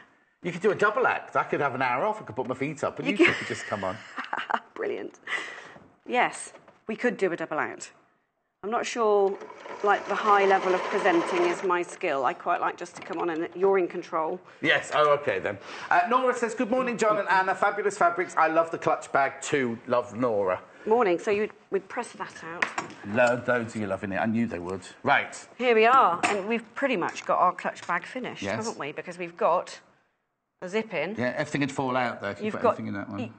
You could do a double act. I could have an hour off, I could put my feet up, and you could just come on. Brilliant. Yes, we could do a double act. I'm not sure, like, the high level of presenting is my skill. I quite like just to come on and you're in control. Yes, okay then. Nora says, good morning, John and Anna. Fabulous fabrics. I love the clutch bag too. Love, Nora. Morning. So we'd press that out. Loads of you loving it. I knew they would. Right. Here we are. And we've pretty much got our clutch bag finished, haven't we? Because we've got a zip in. Yeah, everything would fall out there if you put anything in that one.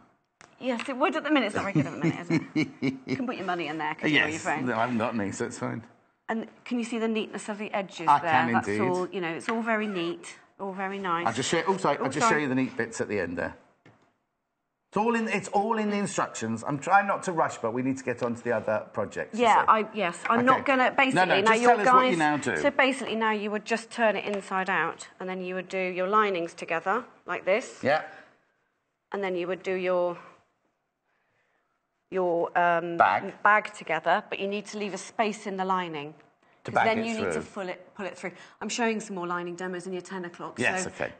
Yes, it would at the minute. It's not very good at the minute, is it? You can put your money in there, can you, or your phone? No, I haven't got any, so it's fine. And can you see the neatness of the edges I there? can That's indeed. all, you know, it's all very neat, all very nice. I'll just show you the neat bits at the end there. It's all in the instructions. I'm trying not to rush, but we need to get on to the other projects. Yeah, I'm not going to... Basically, no, just tell us what you now do. So basically now you would just turn it inside out, and then you would do your linings together, like this. Yeah. And then you would do your bag together, but you need to leave a space in the lining. Because then you need to pull it through. I'm showing some more lining demos in your 10 o'clock. Yes, so, okay.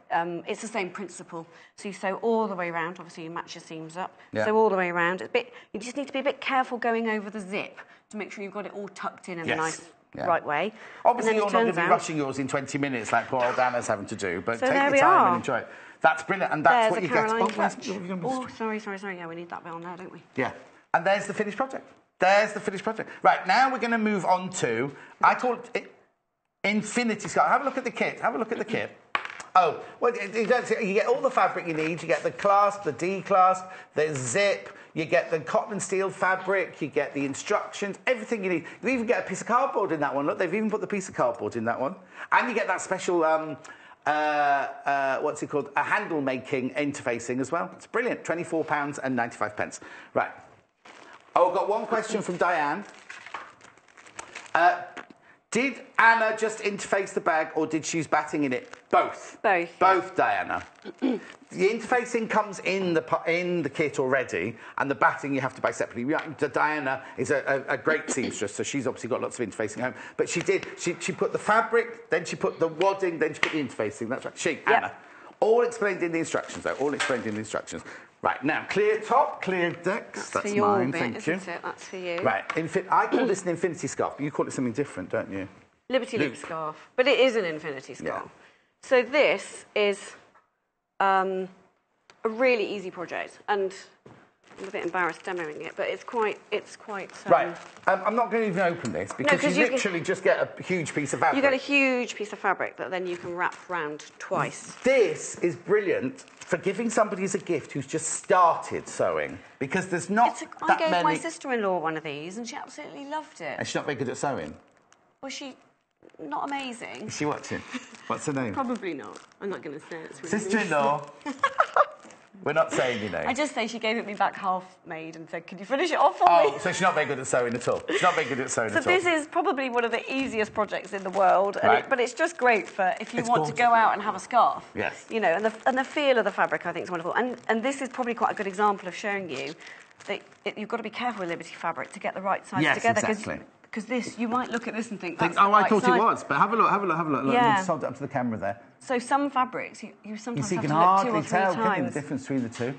It's the same principle. So you sew all the way around. Obviously, you match your seams up. Yeah. Sew all the way around. You just need to be a bit careful going over the zip to make sure you've got it all tucked in the nice right way. Obviously, you're not going to be rushing yours in 20 minutes like poor old Anna's having to do, but so take your time and enjoy it. That's brilliant, and that's what you get. Oh, sorry. Yeah, we need that bit on there, don't we? Yeah. And there's the finished project. There's the finished project. Right, now we're going to move on to, I call it Infinity Scarf. Have a look at the kit. Have a look at the kit. Oh, well, you get all the fabric you need. You get the clasp, the D-clasp, the zip. You get the cotton and steel fabric. You get the instructions, everything you need. You even get a piece of cardboard in that one. Look, they've even put the piece of cardboard in that one. And you get that special, what's it called? A handle making interfacing as well. It's brilliant. £24.95. Right. Oh, I've got one question from Diane. Did Anna just interface the bag or did she use batting in it? Both. Both. Both, Diana. The interfacing comes in the kit already, and the batting you have to buy separately. Diana is a great seamstress, so she's obviously got lots of interfacing at home. But she put the fabric, then she put the wadding, then she put the interfacing. That's right. Anna. All explained in the instructions, though. All explained in the instructions. Right, now, clear top, clear decks. That's for your mine, bit, thank you. Isn't it? That's for you. Right, I call this an infinity scarf, but you call it something different, don't you? Liberty Loop scarf. But it is an infinity scarf. Yeah. So this is a really easy project, and I'm a bit embarrassed demoing it, but it's quite. Right. I'm not going to even open this because you literally just get a huge piece of fabric. You get a huge piece of fabric that then you can wrap round twice. This is brilliant for giving somebody as a gift who's just started sewing, because there's not I gave my sister-in-law one of these, and she absolutely loved it. And she's not very good at sewing. Was she not amazing? Is she watching? What's her name? Probably not. I'm not going to say it. It's really Sister-in-law. We're not saying your name. I just say she gave it me back half-made and said, "Can you finish it off for me?" Oh, so she's not very good at sewing at all. She's not very good at sewing at all. So this is probably one of the easiest projects in the world, right. But it's just great for if you want to go out and have a scarf. Yes. You know, and the feel of the fabric I think is wonderful. And this is probably quite a good example of showing you that you've got to be careful with Liberty fabric to get the right size together. Yes, exactly. Because this, you might look at this and think, that's oh, the right I thought size. it was. But have a look. Look, Yeah. you just hold it up to the camera there. So some fabrics, you sometimes You have can to look 2 hardly or 3 tell, times. can you, the difference between the two?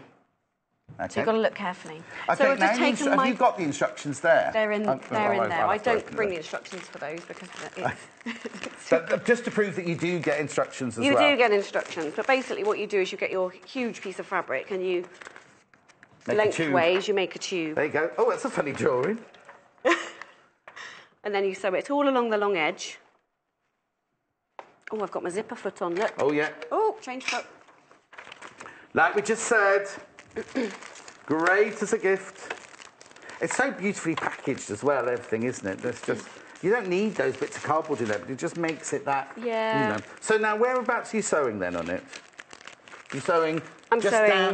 Okay. So you've got to look carefully. Okay, so I've just taken have you got the instructions there? They're in there. I don't bring the them. instructions for those because it's... But just to prove that you do get instructions as well. You do get instructions, but basically what you do is you get your huge piece of fabric and you, lengthways, you make a tube. There you go. Oh, that's a funny drawing. And then you sew it all along the long edge. Oh, I've got my zipper foot on, look. Oh, yeah. Oh, change foot. Like we just said, great as a gift. It's so beautifully packaged as well, everything, isn't it? There's just... You don't need those bits of cardboard in there, but it just makes it that... Yeah. You know. So now, whereabouts are you sewing then on it? You're sewing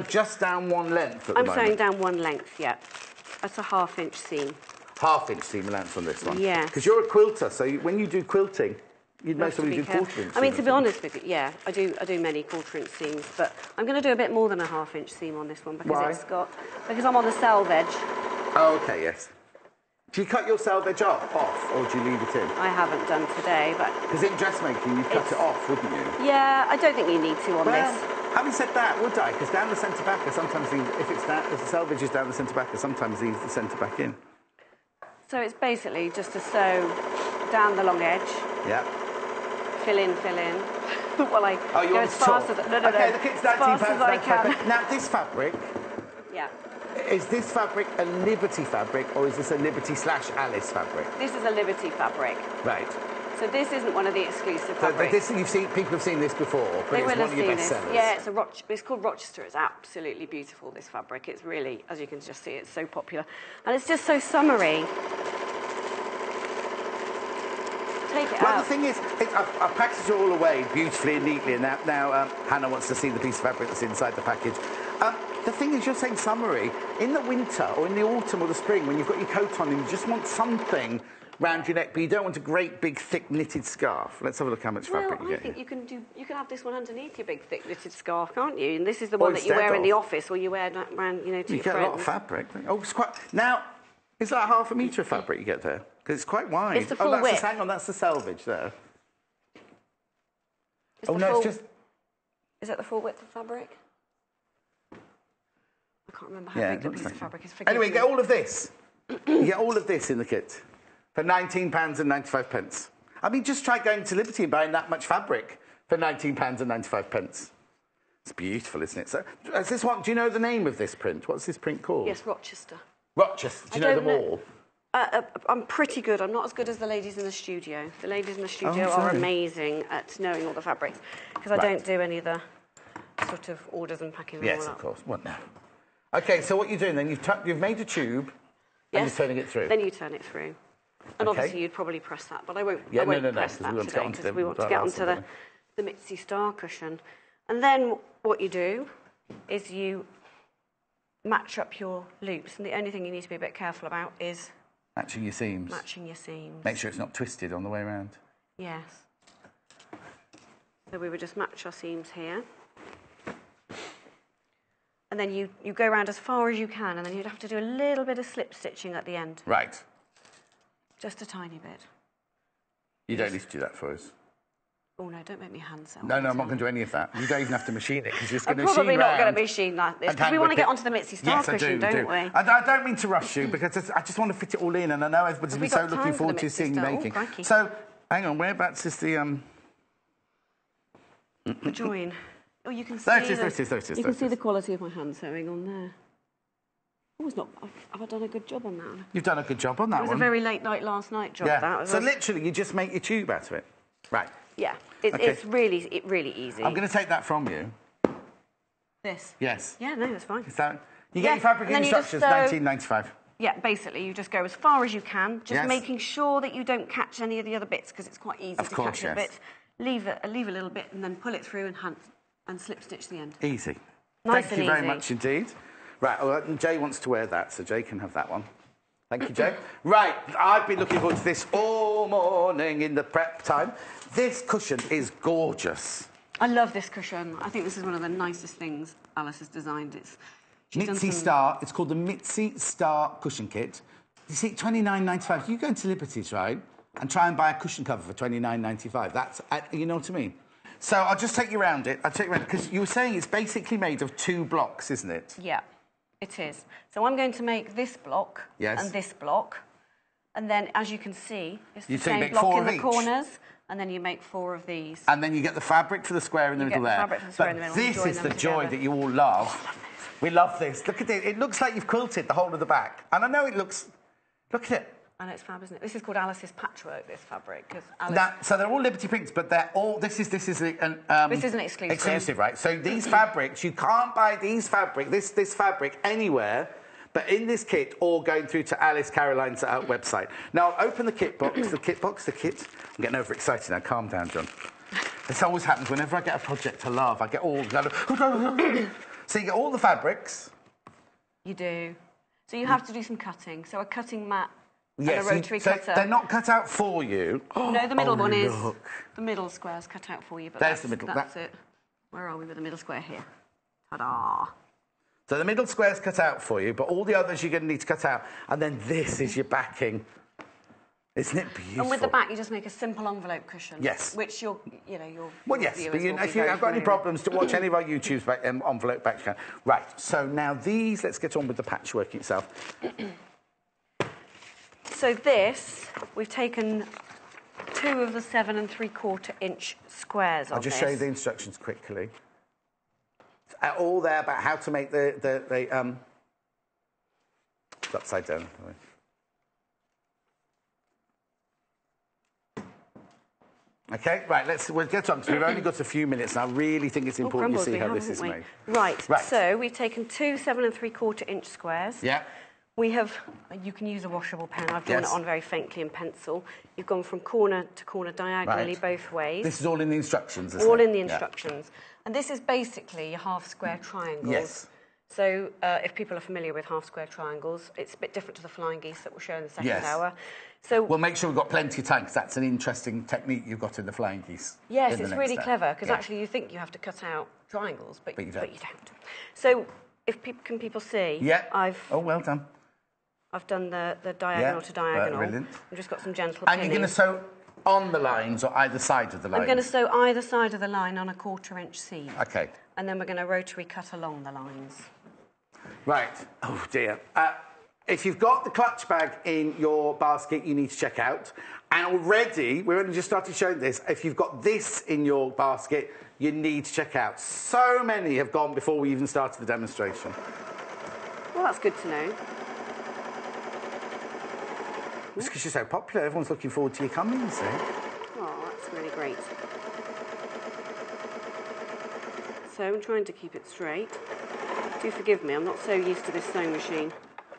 just down one length at the moment? I'm sewing down one length, yeah. That's a 1/2-inch seam. 1/2-inch seam length on this one? Yeah. Because you're a quilter, so when you do quilting, you'd know somebody do 1/4-inch. I mean, to be honest with you, yeah, I do many 1/4-inch seams, but I'm going to do a bit more than a 1/2-inch seam on this one because because I'm on the selvage. Oh, okay, yes. Do you cut your selvage off, or do you leave it in? I haven't done today, but... Because in dressmaking, you'd cut it off, wouldn't you? Yeah, I don't think you need to on this. Having said that, would I? Because down the centre back, sometimes if the selvage is down the centre back, sometimes leaves the centre back in. So it's basically just to sew down the long edge. Yeah. Fill in. Well, I go as fast as... Okay, the kit's £19. Now, this fabric... Yeah. Is this fabric a Liberty fabric, or is this a Liberty/Alice fabric? This is a Liberty fabric. Right. So this isn't one of the exclusive fabrics. People have seen this before, but it's one of your best sellers. Yeah, it's called Rochester. It's absolutely beautiful, this fabric. It's really, as you can just see, it's so popular. And it's just so summery. Take it out. Well, the thing is, I've packaged it all away beautifully and neatly, and now Hannah wants to see the piece of fabric that's inside the package. The thing is, you're saying summery. In the winter or in the autumn or the spring, when you've got your coat on and you just want something round your neck, but you don't want a great big thick knitted scarf. Let's have a look how much fabric you get. I think you can have this one underneath your big thick knitted scarf, can't you? And this is the one that you wear in the office or you wear around, to your friends. You get a lot of fabric. Oh, it's quite... Now, is that 1/2 metre of fabric you get there? Because it's quite wide. It's the full width. Hang on, that's the selvage there. It's just... Is that the full width of fabric? I can't remember how big the piece of fabric is. Anyway, you get all of this. You get all of this in the kit for £19.95. I mean, just try going to Liberty and buying that much fabric for £19.95. It's beautiful, isn't it? So, is this one? Do you know the name of this print? What's this print called? Yes, Rochester. Rochester. Do you know them all? I'm pretty good. I'm not as good as the ladies in the studio. The ladies in the studio are sorry. amazing at knowing all the fabrics because I don't do any of the sort of orders and packing them all up. Yes, of course. What now? Okay, so what you're doing then, you've made a tube and you're turning it through. Then you turn it through. And obviously you'd probably press that, but I won't, Yeah, I won't no, press that today because we want to the get last onto one, the Mitzi Star cushion. And then what you do is you match up your loops, and the only thing you need to be a bit careful about is matching your seams. matching your seams. Make sure it's not twisted on the way around. Yes. So we would just match our seams here. And then you go around as far as you can, and then you'd have to do a little bit of slip stitching at the end. Right. Just a tiny bit. You don't need to do that for us. Oh, no, don't make me hand sew. No, I'm not going to do any of that. You don't even have to machine it, because you're just going to machine probably not going to round machine like this, because we want to get onto the Mitzi Star cushion, don't we? I don't mean to rush you, because I just want to fit it all in, and I know everybody's been so looking forward to seeing you making. So, hang on, whereabouts is the... The join. Oh, you can see there it is. You can see the quality of my hand sewing on there. Oh, it's not... Have I done a good job on that one? You've done a good job on that one. It was a very late night last night job, that. So literally, you just make your tube out of it? Right. Yeah. It's really easy. I'm going to take that from you. This? Yes. Yeah, no, that's fine. You get your fabric instructions, 1995. Yeah, basically, you just go as far as you can, just making sure that you don't catch any of the other bits, because it's quite easy to catch a bit. Leave a little bit, and then pull it through and slip stitch the end. Easy. Nice and easy. Thank you very much indeed. Right, well, Jay wants to wear that, so Jay can have that one. Thank you, Jay. Right, I've been looking forward to this all morning in the prep time. This cushion is gorgeous. I love this cushion. I think this is one of the nicest things Alice has designed. Mitzi Star. It's called the Mitzi Star Cushion Kit. You see, $29.95. You go into Liberty's, right, and try and buy a cushion cover for $29.95. That's, you know what I mean? So I'll just take you around it. I'll take you around it, because you were saying it's basically made of 2 blocks, isn't it? Yeah, it is. So I'm going to make this block and this block. And then, as you can see, it's the same block in the corners. And then you make 4 of these. And then you get the fabric for the square in the middle there. But this is the joy that you all love. We love this. Look at it. It looks like you've quilted the whole of the back. And I know it looks... Look at it. And it's fab, isn't it? This is called Alice's patchwork, this fabric. So they're all Liberty Pinks, but they're all... This is an exclusive. Exclusive, right? So these fabrics, you can't buy these fabric, this fabric anywhere, but in this kit, or going through to Alice Caroline's website. Now, I'll open the kit box, the kit. I'm getting overexcited now. Calm down, John. This always happens whenever I get a project to love. I get all... So you get all the fabrics. You do. So you have to do some cutting. So a cutting mat and a rotary cutter. They're not cut out for you. No, the middle one is. The middle square's cut out for you. But there's the middle. That's it. Where are we with the middle square here? Ta-da! So the middle square's cut out for you, but all the others you're going to need to cut out. And then this is your backing. Isn't it beautiful? And with the back, you just make a simple envelope cushion. Yes. Which your well, yes, but if you've got any problems, to watch any of our YouTube's envelope back. Right, so now these, let's get on with the patchwork itself. So this, we've taken 2 of the 7 3/4 inch squares. I'll just show you the instructions quickly. It's all there about how to make the it's upside down. Okay, right, we'll get on, because we've only got a few minutes, and I really think it's important you see how this is made. Right, so we've taken 2 7 3/4 inch squares. Yeah. You can use a washable pen. I've drawn it on very faintly in pencil. You've gone from corner to corner diagonally both ways. This is all in the instructions, isn't it? All in the instructions. Yeah. And this is basically your half-square triangles. Yes. So if people are familiar with half-square triangles, it's a bit different to the flying geese that we'll show in the second hour. So we'll make sure we've got plenty of time, because that's an interesting technique you've got in the flying geese. Yes, it's really clever, because actually you think you have to cut out triangles, but you don't. So can people see? Yeah. Oh, well done. I've done the diagonal to diagonal. Brilliant. I've just got some gentle pinning. And you're going to sew on the lines or either side of the line? I'm going to sew either side of the line on a 1/4 inch seam. OK. And then we're going to rotary cut along the lines. Right. Oh, dear. If you've got the clutch bag in your basket, you need to check out. And already, we've only just started showing this, if you've got this in your basket, you need to check out. So many have gone before we even started the demonstration. Well, that's good to know. It's because you're so popular. Everyone's looking forward to you coming, you see. Oh, that's really great. So I'm trying to keep it straight. Do forgive me, I'm not so used to this sewing machine.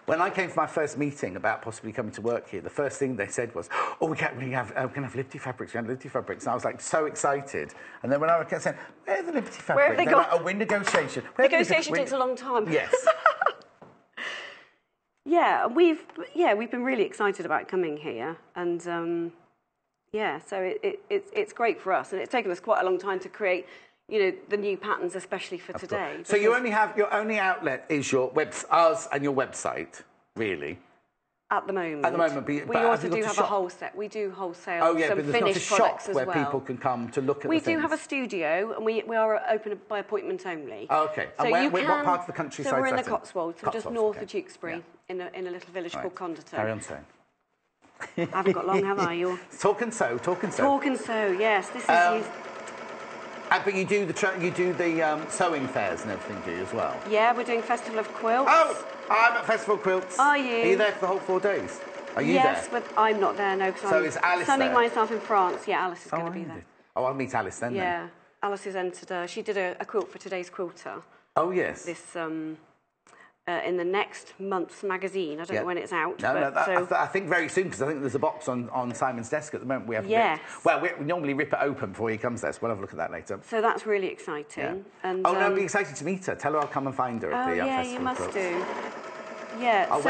When I came for my first meeting about possibly coming to work here, the first thing they said was, "Oh, we're going to have Liberty Fabrics. We're going to have Liberty Fabrics." And I was like so excited. And then when I kept saying, "Where are the Liberty Fabrics?" Where have they gone? Like, "Oh, we're in negotiation." Negotiation takes a long time. Yes. Yeah, we've been really excited about coming here, and so it's great for us, and it's taken us quite a long time to create, the new patterns, especially for today. So you only have your only outlet is ours and your website, really. At the moment. At the moment, we also do have a wholesale. We do wholesale. Oh yeah, some but there's finished not a products shop as where well. people can come to look at. We the things. do have a studio, and we are open by appointment only. Oh, okay. So and what part of the countryside? So we're in the is that Cotswolds, so just north of Tewkesbury, in a little village called Conderton. Carry on saying. I haven't got long, have I? Talk and sew. Talk and sew. Yes, this is. But you do the sewing fairs and everything, do you as well? Yeah, we're doing Festival of Quilts. Oh, I'm at Festival of Quilts. Are you? Are you there for the whole 4 days? Are you yes, there? but I'm not there, no, because So is Alice sunning there? myself in France. Yeah, Alice is going to be there. Oh, I'll meet Alice then. Yeah, Alice has entered. She did a quilt for today's quilter. Oh yes. This in the next month's magazine. I don't know when it's out. I think very soon, because I think there's a box on Simon's desk at the moment. We have. Yes. We normally rip it open before he comes there, so we'll have a look at that later. So that's really exciting. Yeah. And, no, I'll be excited to meet her. Tell her I'll come and find her at the yeah, Festival you must of do. Yeah. I'll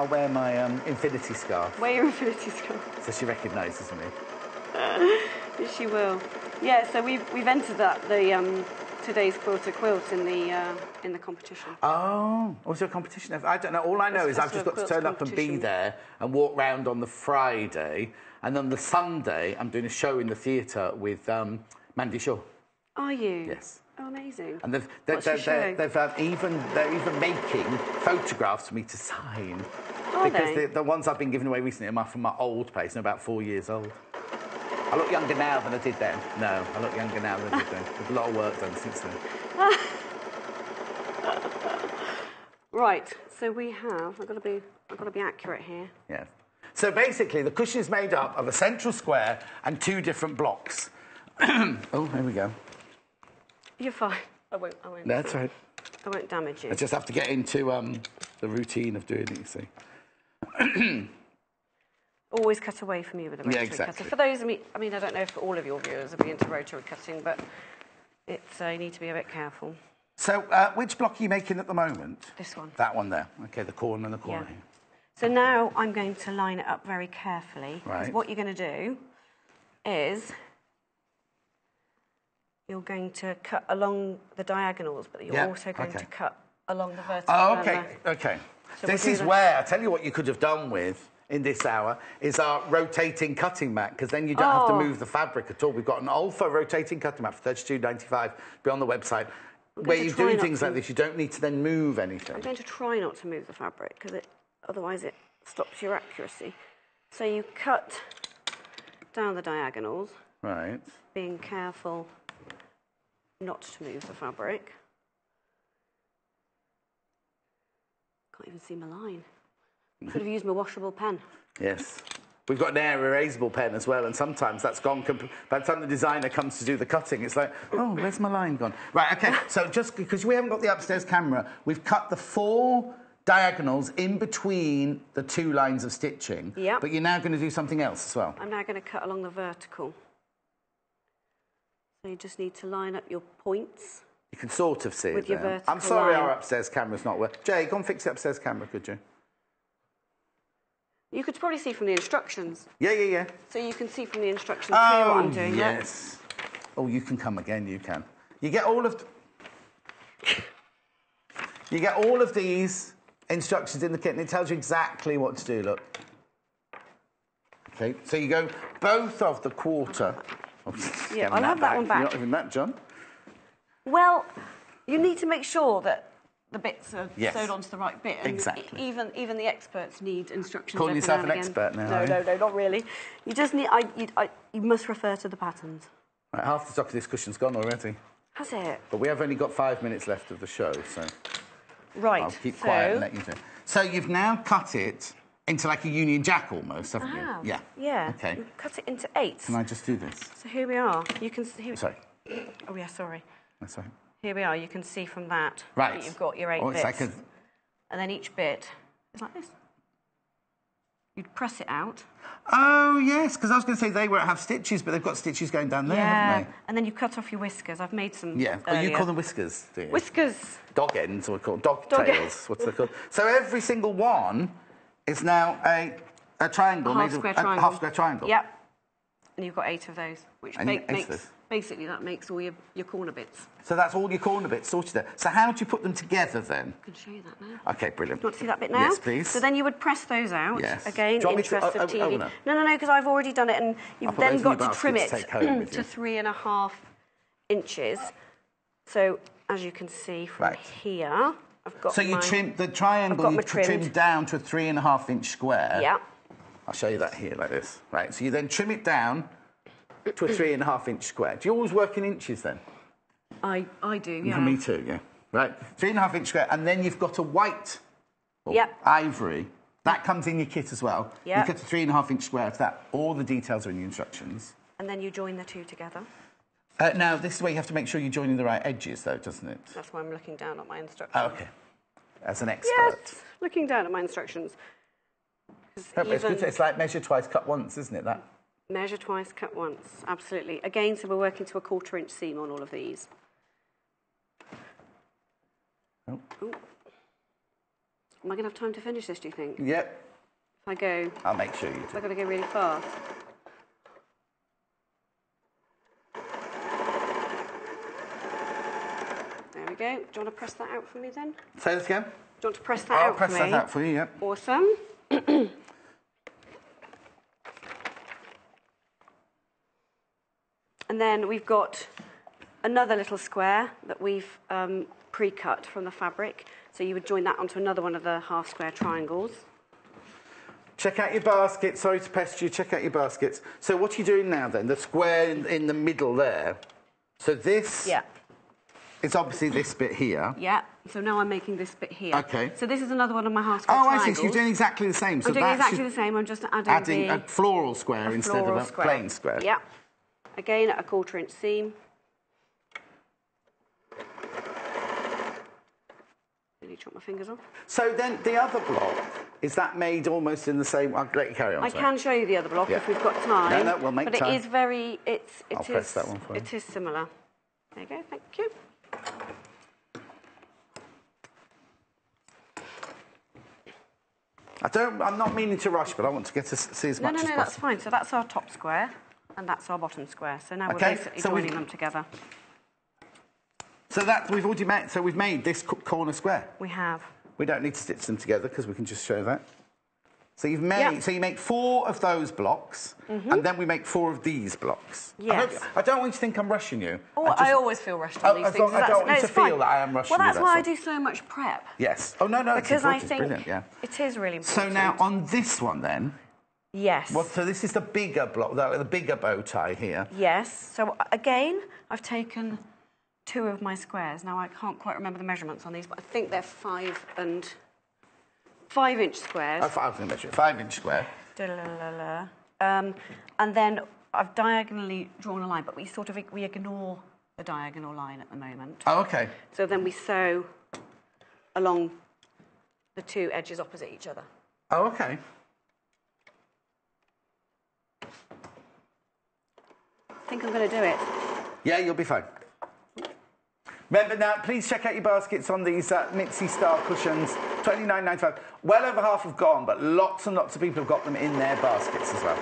wear my infinity scarf. Wear your infinity scarf. So she recognises me. She will. Yeah. So we've entered the today's quilter quilt in the competition. Oh, was there a competition? I don't know. All I know is I've just got to turn up and be there and walk round on the Friday, and on the Sunday I'm doing a show in the theatre with Mandy Shaw. Are you? Yes. Oh, amazing. And they're even making photographs for me to sign. Because the ones I've been giving away recently are from my old place, and about 4 years old. I look younger now than I did then. No, I look younger now than I did then. There's a lot of work done since then. Right, so we have. I've got to be accurate here. Yeah. So basically, the cushion is made up of a central square and 2 different blocks. Oh, here we go. You're fine. I won't. That's right. I won't damage you. I just have to get into the routine of doing it, you see. Always cut away from you with a rotary cutter. For those, I don't know if all of your viewers will be into rotary cutting, but you need to be a bit careful. So, which block are you making at the moment? This one. That one there. Okay, the corner and the corner. Yeah. So now I'm going to line it up very carefully. Right. Because what you're going to do is you're going to cut along the diagonals, but you're also going to cut along the vertical. Oh, okay, okay. So this is where, I tell you what you could have done with in this hour is our rotating cutting mat, because then you don't have to move the fabric at all. We've got an Alpha rotating cutting mat for $32.95. Be on the website. Where you do things like this, you don't need to then move anything. I'm going to try not to move the fabric, because otherwise it stops your accuracy. So you cut down the diagonals. Right. Being careful not to move the fabric. Can't even see my line. Could have used my washable pen. Yes. We've got an air erasable pen as well, and sometimes that's gone. By the time the designer comes to do the cutting, it's like, oh, where's my line gone? Right, okay, so just because we haven't got the upstairs camera, we've cut the 4 diagonals in between the 2 lines of stitching. Yep. But you're now going to do something else as well. I'm now going to cut along the vertical. So you just need to line up your points. You can sort of see with it your there. vertical I'm sorry line. our upstairs camera's not working. Jay, go and fix the upstairs camera, could you? You could probably see from the instructions. Yeah. So you can see from the instructions what I'm doing. Yes. Oh, you can come again, you can. You get all of... You get all of these instructions in the kit, and it tells you exactly what to do, look. Okay, so you go both of the quarter... Yeah, I'll have that one back. You're not even that, John. Well, you need to make sure that the bits are sewed onto the right bit. And exactly. Even the experts need instructions. Calling yourself an expert now? No, not really. You just need. You must refer to the patterns. Right, half the stock of this cushion's gone already. Has it? But we have only got 5 minutes left of the show, so... Right. I'll keep quiet and let you do it. So you've now cut it into like a Union Jack almost, haven't you? Yeah. Yeah. Okay. You cut it into 8. Can I just do this? So here we are. You can see. Sorry. Oh yeah, sorry. That's right. Here we are. You can see from that Right. that you've got your 8 Oh, it's bits. like a... And then each bit is like this. You'd press it out. Oh, yes, because I was going to say they won't have stitches, but they've got stitches going down there, haven't they? And then you cut off your whiskers. I've made some. Yeah. Oh, you call them whiskers, do you? Whiskers. Dog ends, or we call them dog tails. What's they called? So every single one is now a triangle. Half square triangle. Half square triangle. Yep. And you've got 8 of those, which And you- 8 of makes those. basically that makes all your corner bits. So that's all your corner bits sorted there. So how do you put them together then? I can show you that now. Okay, brilliant. Do you want to see that bit now? Yes, please. So then you would press those out. Yes. Again, Do you want me to- interest of TV. no. No, because I've already done it, and you've put then those in got your to trim it basket to take home with to you. 3.5 inches. So as you can see from here, I've got. So you trim the triangle. You trim down to a 3.5 inch square. Yeah. I'll show you that here, like this. Right. So you then trim it down to a 3.5 inch square. Do you always work in inches then? I do. Yeah. For me too. Yeah. Right. 3.5 inch square, and then you've got a white. Or Yep. Ivory. That comes in your kit as well. Yep. You cut a 3.5 inch square of that. All the details are in your instructions. And then you join the two together. Now, this is where you have to make sure you're joining the right edges, though, doesn't it? That's why I'm looking down at my instructions. Oh, okay. As an expert. Yes, looking down at my instructions. It's good. It's like measure twice, cut once, isn't it? That. Measure twice, cut once. Absolutely. Again, so we're working to a 1/4 inch seam on all of these. Oh. Ooh. Am I going to have time to finish this, do you think? Yep. If I go... I'll make sure you do. I've got to go really fast. There we go. Do you want to press that out for me then? Say this again? Do you want to press that I'll out press for me? that out for you, yep. Awesome. And then we've got another little square that we've pre-cut from the fabric. So you would join that onto another one of the half square triangles. Check out your baskets. Sorry to pester you. Check out your baskets. So what are you doing now then? The square in the middle there. So this is obviously this bit here. Yeah. So now I'm making this bit here. Okay. So this is another one of my half square Oh, triangles. I see. So you're doing exactly the same. So I'm doing exactly the same. I'm just adding a floral square instead of a plain square. Yeah. Again, at a 1/4 inch seam. Nearly chopped my fingers off. So then the other block, is that made almost in the same... I'll let you carry on. I can show you the other block if we've got time. No, we'll make time. But it is very... I'll press that one for you. It is similar. There you go, thank you. I'm not meaning to rush, but I want to get to see as much as possible. No, that's fine. So that's our top square, and that's our bottom square. So now we're basically joining them together. So we've already made. So we've made this corner square. We have. We don't need to stitch them together because we can just show that. So you've made. Yep. So you make 4 of those blocks, and then we make 4 of these blocks. Yes. I don't want you to think I'm rushing you. Oh, I always feel rushed on these things. I don't want you to feel that I am rushing you. Well, that's why I do so much prep. Yes. Oh no, because I think brilliant, yeah. it is really important. So now on this one then. Yes. Well, so this is the bigger block, the bigger bow tie here. Yes. So again, I've taken 2 of my squares. Now I can't quite remember the measurements on these, but I think they're 5 inch squares. Oh, I was going to measure it. 5 inch square. And then I've diagonally drawn a line, but we ignore the diagonal line at the moment. Oh, okay. So then we sew along the 2 edges opposite each other. Oh, okay. I think I'm going to do it. Yeah, you'll be fine. Remember now, please check out your baskets on these Mitzi Star cushions, $29.95. Well over half have gone, but lots and lots of people have got them in their baskets as well.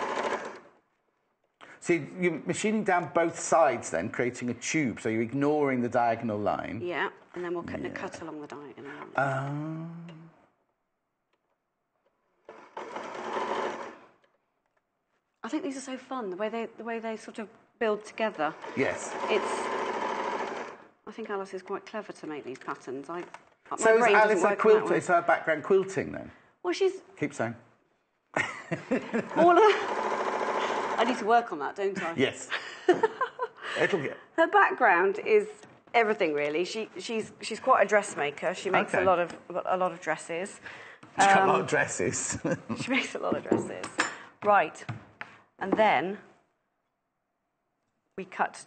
So you're machining down both sides then, creating a tube, so you're ignoring the diagonal line. Yeah, and then we'll cut along the diagonal line. I think these are so fun, the way they sort of build together. Yes. I think Alice is quite clever to make these patterns. So is Alice a quilter? Is her background quilting then? Well, she's... Keep saying. I need to work on that, don't I? Yes. It'll get... Her background is everything, really. She's quite a dressmaker. She makes a lot of dresses. She's got a lot of dresses. She makes a lot of dresses. Right. And then we cut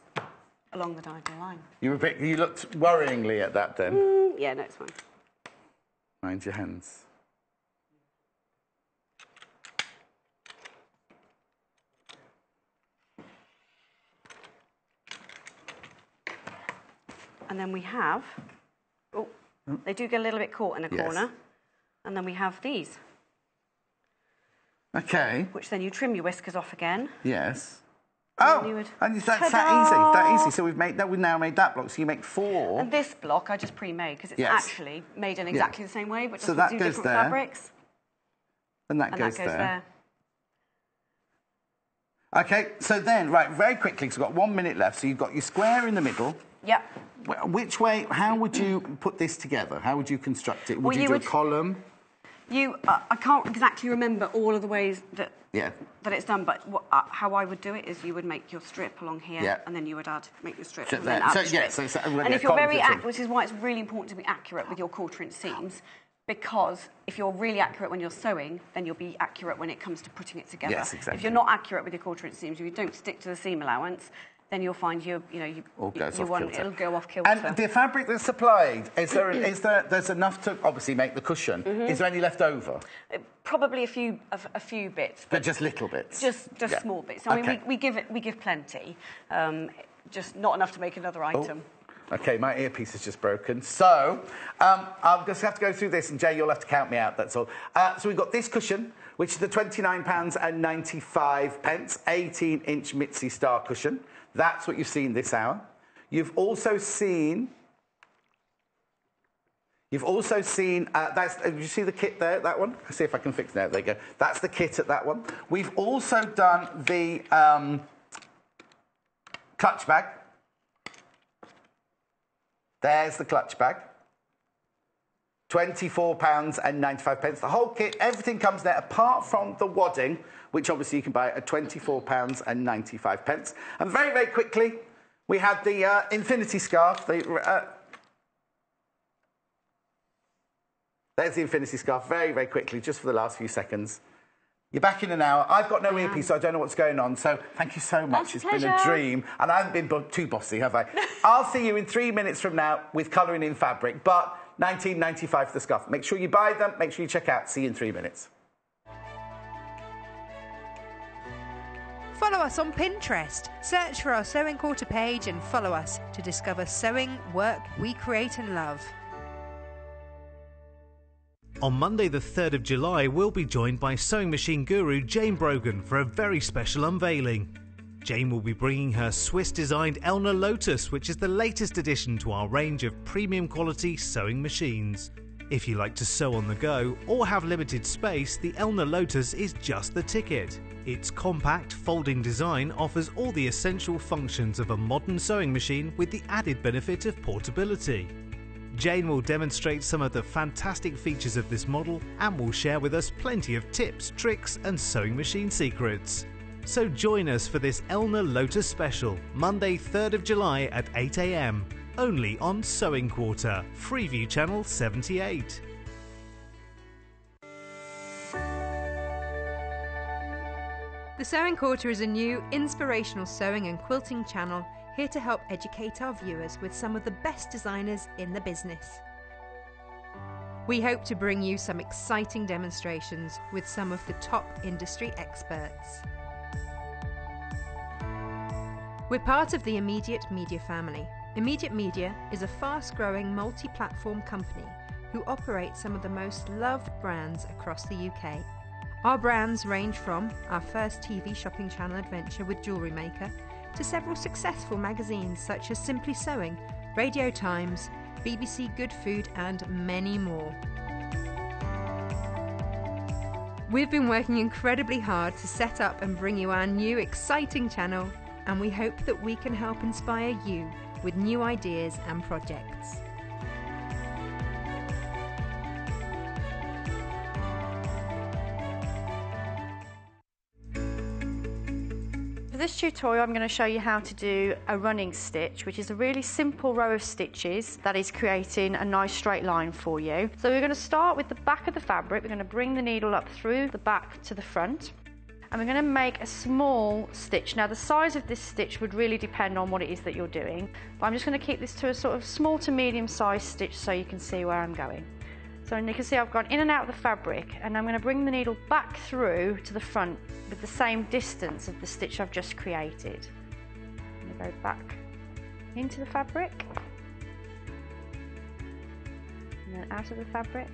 along the diagonal line. You looked worryingly at that then. Yeah, no, it's fine. Mind your hands. And then we have, they do get a little bit caught in a corner. And then we have these. Okay. Which then you trim your whiskers off again. Yes. And that's that easy. So we've now made that block. So you make 4. And this block I just pre-made because it's actually made in exactly the same way, but just that with goes different there. fabrics. And that goes there. Okay, so then, right, very quickly, because we've got 1 minute left. So you've got your square in the middle. Yep. Which way, how would you put this together? How would you construct it? Would you do a column? I can't exactly remember all of the ways that it's done, but how I would do it is you would make your strip along here, and then you would make your strip. And then add the strip. And if you're which is why it's really important to be accurate with your quarter-inch seams, because if you're really accurate when you're sewing, then you'll be accurate when it comes to putting it together. Yes, exactly. If you're not accurate with your quarter-inch seams, if you don't stick to the seam allowance, then you'll find it'll go off kilter. And the fabric that's supplied, there's enough to obviously make the cushion. Is there any left over? Probably a few bits, but just little bits. Just small bits. I mean, we give plenty, just not enough to make another item. Okay, my earpiece is just broken. So I'll just have to go through this, and Jay, you'll have to count me out. That's all. So we've got this cushion, which is the £29.95, 18-inch Mitzi Star cushion. That's what you've seen this hour. You've also seen. Did you see the kit there? That one. Let's see if I can fix that. There you go. That's the kit at that one. We've also done the clutch bag. There's the clutch bag. £24.95. The whole kit, everything comes there apart from the wadding, which obviously you can buy at £24.95. And very, very quickly, we had the infinity scarf. There's the infinity scarf, very, very quickly, just for the last few seconds. You're back in an hour. I've got no earpiece, so I don't know what's going on. So thank you so much. It's been a dream. And I haven't been too bossy, have I? I'll see you in 3 minutes from now with colouring in fabric. But £19.95 for the scarf. Make sure you buy them. Make sure you check out. See you in 3 minutes. Follow us on Pinterest. Search for our Sewing Quarter page and follow us to discover sewing work we create and love. On Monday the 3rd of July, we'll be joined by sewing machine guru Jane Brogan for a very special unveiling. Jane will be bringing her Swiss-designed Elna Lotus, which is the latest addition to our range of premium quality sewing machines. If you like to sew on the go or have limited space, the Elna Lotus is just the ticket. Its compact, folding design offers all the essential functions of a modern sewing machine with the added benefit of portability. Jane will demonstrate some of the fantastic features of this model and will share with us plenty of tips, tricks and sewing machine secrets. So join us for this Elna Lotus special, Monday 3rd of July at 8 AM, only on Sewing Quarter, Freeview Channel 78. The Sewing Quarter is a new, inspirational sewing and quilting channel here to help educate our viewers with some of the best designers in the business. We hope to bring you some exciting demonstrations with some of the top industry experts. We're part of the Immediate Media family. Immediate Media is a fast-growing multi-platform company who operate some of the most loved brands across the UK. Our brands range from our first TV shopping channel adventure with Jewellery Maker to several successful magazines such as Simply Sewing, Radio Times, BBC Good Food and many more. We've been working incredibly hard to set up and bring you our new exciting channel, and we hope that we can help inspire you with new ideas and projects. For this tutorial I'm going to show you how to do a running stitch, which is a really simple row of stitches that is creating a nice straight line for you. So we're going to start with the back of the fabric. We're going to bring the needle up through the back to the front, and we're going to make a small stitch. Now the size of this stitch would really depend on what it is that you're doing, but I'm just going to keep this to a sort of small to medium sized stitch so you can see where I'm going. So you can see I've gone in and out of the fabric, and I'm going to bring the needle back through to the front with the same distance of the stitch I've just created. I'm going to go back into the fabric and then out of the fabric.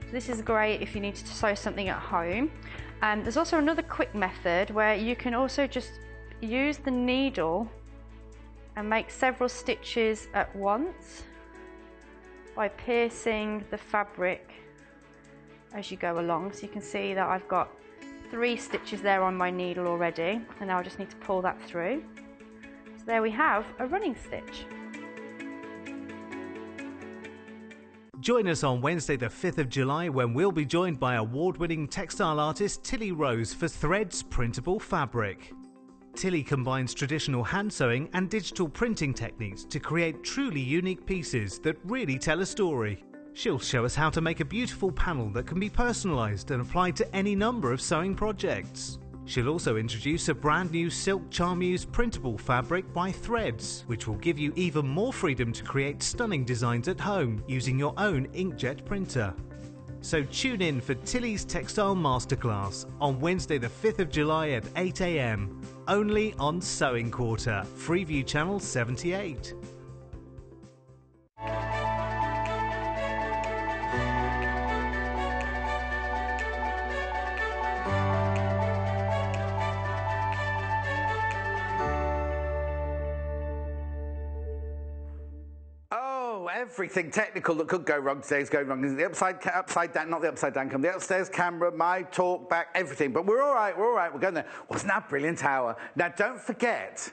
So this is great if you need to sew something at home. There's also another quick method where you can also just use the needle and make several stitches at once by piercing the fabric as you go along. So you can see that I've got 3 stitches there on my needle already, and now I just need to pull that through. So there we have a running stitch. Join us on Wednesday the 5th of July when we'll be joined by award-winning textile artist Tilly Rose for Threads Printable Fabric. Tilly combines traditional hand sewing and digital printing techniques to create truly unique pieces that really tell a story. She'll show us how to make a beautiful panel that can be personalised and applied to any number of sewing projects. She'll also introduce a brand new Silk Charmeuse printable fabric by Threads, which will give you even more freedom to create stunning designs at home using your own inkjet printer. So tune in for Tilly's Textile Masterclass on Wednesday the 5th of July at 8 AM, only on Sewing Quarter, Freeview Channel 78. Everything technical that could go wrong today is going wrong. The upside down, not the upside down camera, the upstairs camera, my talk back, everything. But we're all right, we're going there. Wasn't that a brilliant hour? Now, don't forget,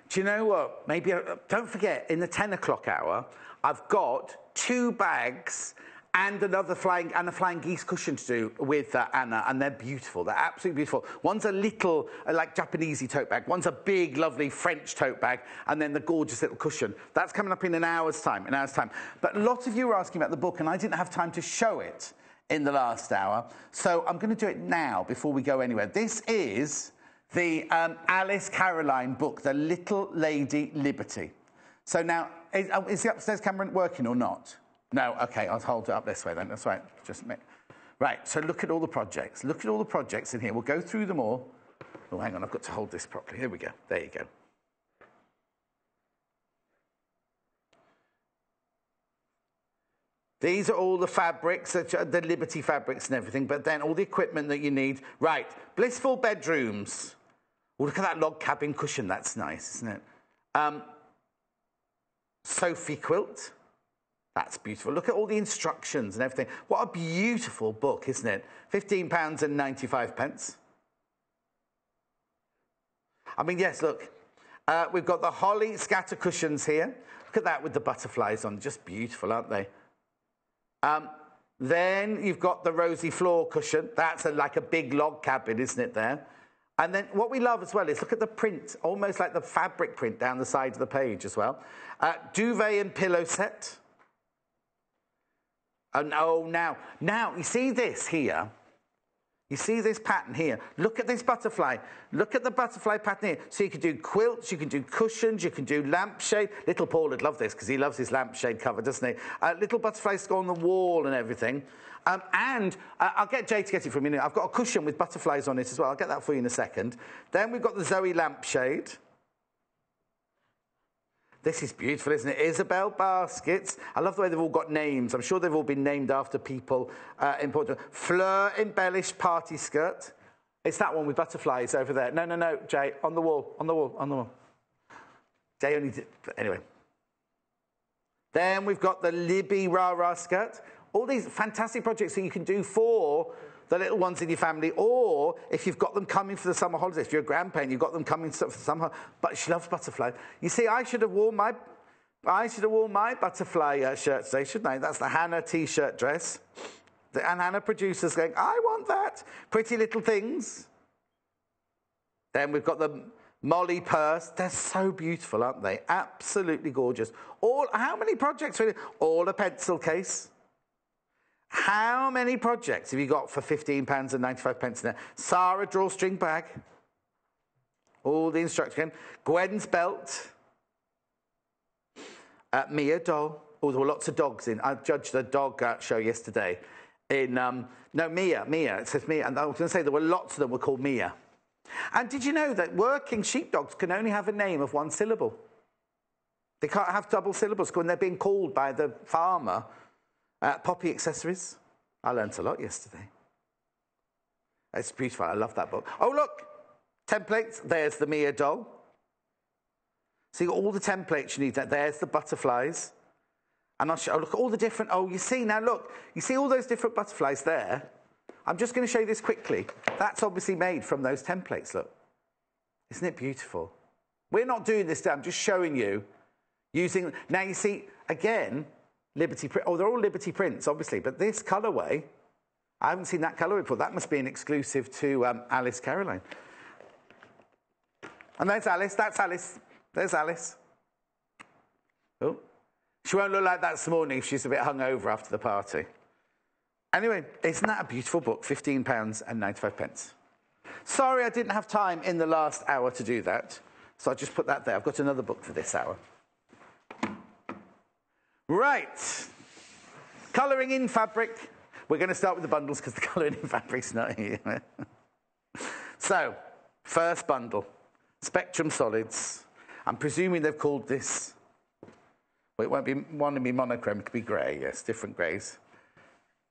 do you know what? Maybe, don't forget, in the 10 o'clock hour, I've got 2 bags and a flying geese cushion to do with Anna, and they're beautiful. They're absolutely beautiful. One's a little, like Japanesey tote bag. One's a big, lovely French tote bag, and then the gorgeous little cushion. That's coming up in an hour's time. But a lot of you were asking about the book, and I didn't have time to show it in the last hour, so I'm going to do it now before we go anywhere. This is the Alice Caroline book, The Little Lady Liberty. So now, is the upstairs camera working or not? No, okay, I'll hold it up this way then. That's right. Right, so look at all the projects. Look at all the projects in here. We'll go through them all. Oh, hang on, I've got to hold this properly. Here we go. There you go. These are all the fabrics, the Liberty fabrics and everything, but then all the equipment that you need. Right, blissful bedrooms. Oh, look at that log cabin cushion. That's nice, isn't it? Sophie quilt. That's beautiful. Look at all the instructions and everything. What a beautiful book, isn't it? £15.95. I mean, yes, look. We've got the holly scatter cushions here. Look at that with the butterflies on. Just beautiful, aren't they? Then you've got the rosy floor cushion. That's like a big log cabin, isn't it, there? And then what we love as well is look at the print, almost like the fabric print down the side of the page as well. Duvet and pillow set. And oh, now, you see this here? You see this pattern here? Look at this butterfly. Look at the butterfly pattern here. So you can do quilts, you can do cushions, you can do lampshade. Little Paul would love this because he loves his lampshade cover, doesn't he? Little butterflies go on the wall and everything. And I'll get Jay to get it for a minute. I've got a cushion with butterflies on it as well. I'll get that for you in a second. Then we've got the Zoe lampshade. This is beautiful, isn't it? Isabel baskets. I love the way they've all got names. I'm sure they've all been named after people important. Fleur embellished party skirt. It's that one with butterflies over there. No, Jay, on the wall. Jay only did, anyway. Then we've got the Libby Rah-Rah skirt. All these fantastic projects that you can do for the little ones in your family, or if you've got them coming for the summer holidays, if you're a grandparent, you've got them coming for the summer. But she loves butterflies. You see, I should have worn my butterfly shirt today, shouldn't I? That's the Hannah T-shirt dress. And Hannah producer's going, I want that. Pretty little things. Then we've got the Molly purse. They're so beautiful, aren't they? Absolutely gorgeous. How many projects really? All a pencil case. How many projects have you got for £15.95 in there? Sarah drawstring bag. All the instructions. Gwen's belt. Mia doll. Oh, there were lots of dogs in. I judged the dog show yesterday. Mia. It says Mia. And I was going to say there were lots of them were called Mia. And did you know that working sheepdogs can only have a name of one syllable? They can't have double syllables when they're being called by the farmer. Poppy accessories. I learnt a lot yesterday. It's beautiful. I love that book. Oh, look. Templates. There's the Mia doll. So you got all the templates you need. There's the butterflies. And I'll show, look at all the different, you see, now look, you see all those different butterflies there? I'm just going to show you this quickly. That's obviously made from those templates, look. Isn't it beautiful? We're not doing this today, I'm just showing you using, now you see, again, Liberty print, they're all Liberty prints, obviously, but this colourway, I haven't seen that colourway before. That must be an exclusive to Alice Caroline. And there's Alice, that's Alice. There's Alice. Oh. She won't look like that this morning if she's a bit hungover after the party. Anyway, isn't that a beautiful book? £15.95. Sorry I didn't have time in the last hour to do that, so I'll just put that there. I've got another book for this hour. Right. Colouring in fabric. We're going to start with the bundles because the colouring in fabric's not here. So, first bundle. Spectrum Solids. I'm presuming they've called this... Well, it won't be monochrome, it could be grey, yes, different greys.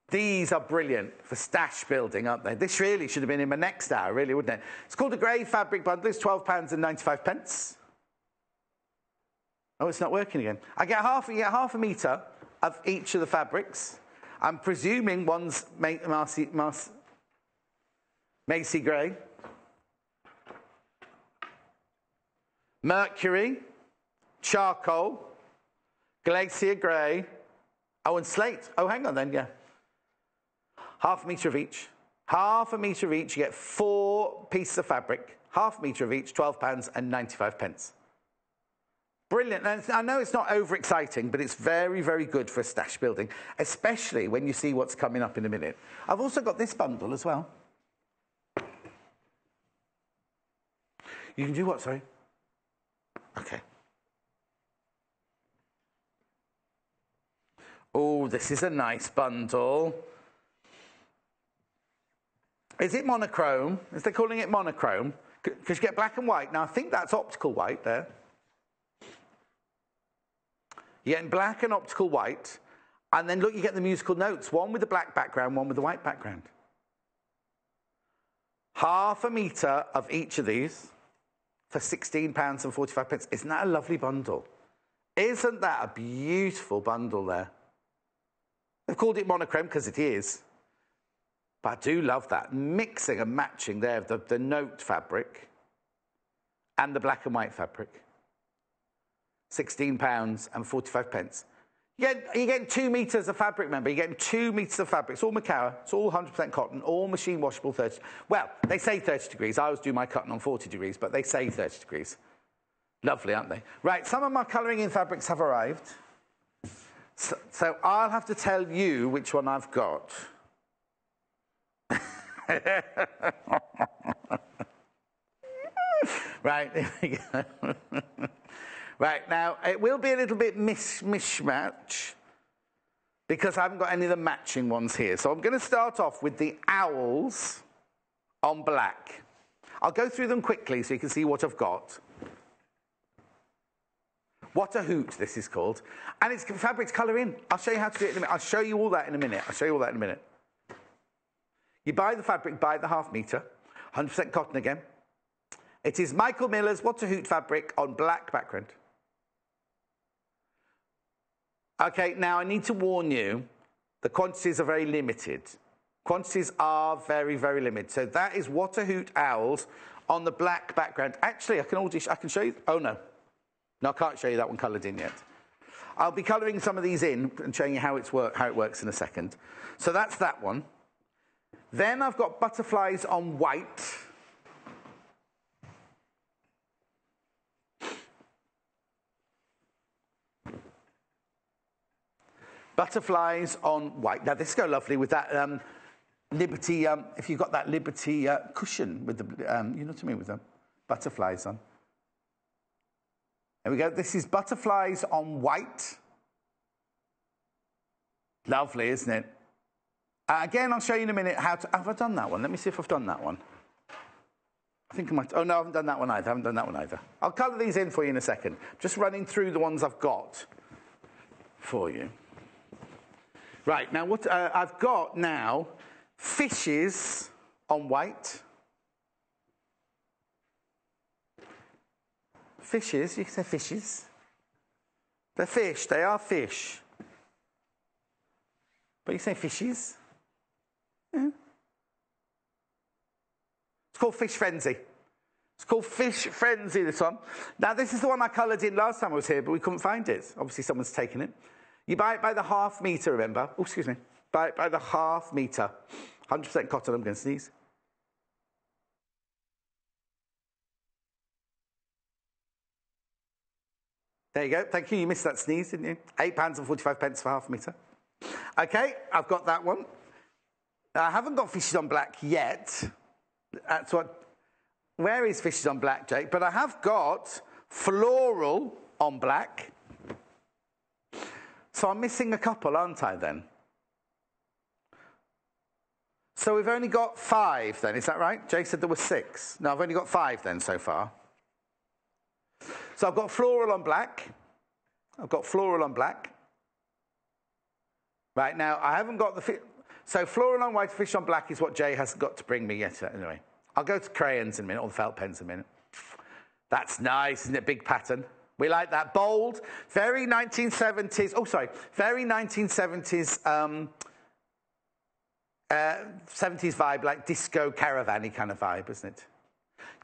These are brilliant for stash building, aren't they? This really should have been in my next hour, really, wouldn't it? It's called a grey fabric bundle. It's £12.95. Oh, it's not working again. You get half a metre of each of the fabrics. I'm presuming one's Macy Grey. Mercury. Charcoal. Glacier Grey. Oh, and slate. Oh, hang on then, yeah. Half a metre of each. Half a metre of each. You get 4 pieces of fabric. Half a metre of each, £12.95. Brilliant. And I know it's not overexciting, but it's very, very good for stash building, especially when you see what's coming up in a minute. I've also got this bundle as well. You can do what, sorry? Okay. Oh, this is a nice bundle. Is it monochrome? Is they calling it monochrome? Because you get black and white. Now, I think that's optical white there. You're getting black and optical white. And then, look, you get the musical notes. One with the black background, one with the white background. Half a metre of each of these for £16.45. Isn't that a lovely bundle? Isn't that a beautiful bundle there? They've called it monochrome because it is. But I do love that. Mixing and matching there, the note fabric and the black and white fabric. £16.45. You're getting 2 metres of fabric, remember. You're getting 2 metres of fabric. It's all Macara. It's all 100% cotton, all machine washable 30. Well, they say 30 degrees. I always do my cotton on 40 degrees, but they say 30 degrees. Lovely, aren't they? Right, some of my colouring in fabrics have arrived. So I'll have to tell you which one I've got. Right, there we go. Right, now, it will be a little bit mishmatch because I haven't got any of the matching ones here. So I'm going to start off with the owls on black. I'll go through them quickly so you can see what I've got. What a Hoot, this is called. And it's fabric colour in. I'll show you how to do it in a minute. I'll show you all that in a minute. You buy the fabric by the half metre, 100% cotton again. It is Michael Miller's What a Hoot fabric on black background. Okay, now I need to warn you, the quantities are very limited. Quantities are very, very limited. So that is What a Hoot owls on the black background. Actually, I can show you. Oh, no. No, I can't show you that one coloured in yet. I'll be colouring some of these in and showing you how it works in a second. So that's that one. Then I've got butterflies on white. Butterflies on white. Now, this go lovely with that Liberty, if you've got that Liberty cushion with the, you know what I mean, with the butterflies on. There we go. This is butterflies on white. Lovely, isn't it? Again, I'll show you in a minute how to... Have I done that one? Let me see if I've done that one. I think I might... Oh, no, I haven't done that one either. I'll colour these in for you in a second. Just running through the ones I've got for you. Right, now what I've got now, fishes on white. Fishes, you can say fishes. They're fish, they are fish. But you say fishes. Yeah. It's called Fish Frenzy. It's called Fish Frenzy, this one. Now, this is the one I coloured in last time I was here, but we couldn't find it. Obviously, someone's taken it. You buy it by the half metre, remember? Oh, excuse me. Buy it by the half metre. 100% cotton, I'm going to sneeze. There you go. Thank you. You missed that sneeze, didn't you? £8.45 for half a metre. OK, I've got that one. I haven't got fishes on black yet. That's what... Where is fishes on black, Jake? But I have got floral on black. So I'm missing a couple, aren't I, then? So we've only got 5, then. Is that right? Jake said there were 6. No, I've only got 5, then, so far. So I've got floral on black. Right, now, I haven't got the... So floral on white, fish on black is what Jay has got to bring me yet. Anyway, I'll go to crayons in a minute, or the felt pens in a minute. That's nice, isn't it? Big pattern. We like that. Bold, very 1970s... Oh, sorry. Very 1970s... 70s vibe, like disco caravan-y kind of vibe, isn't it?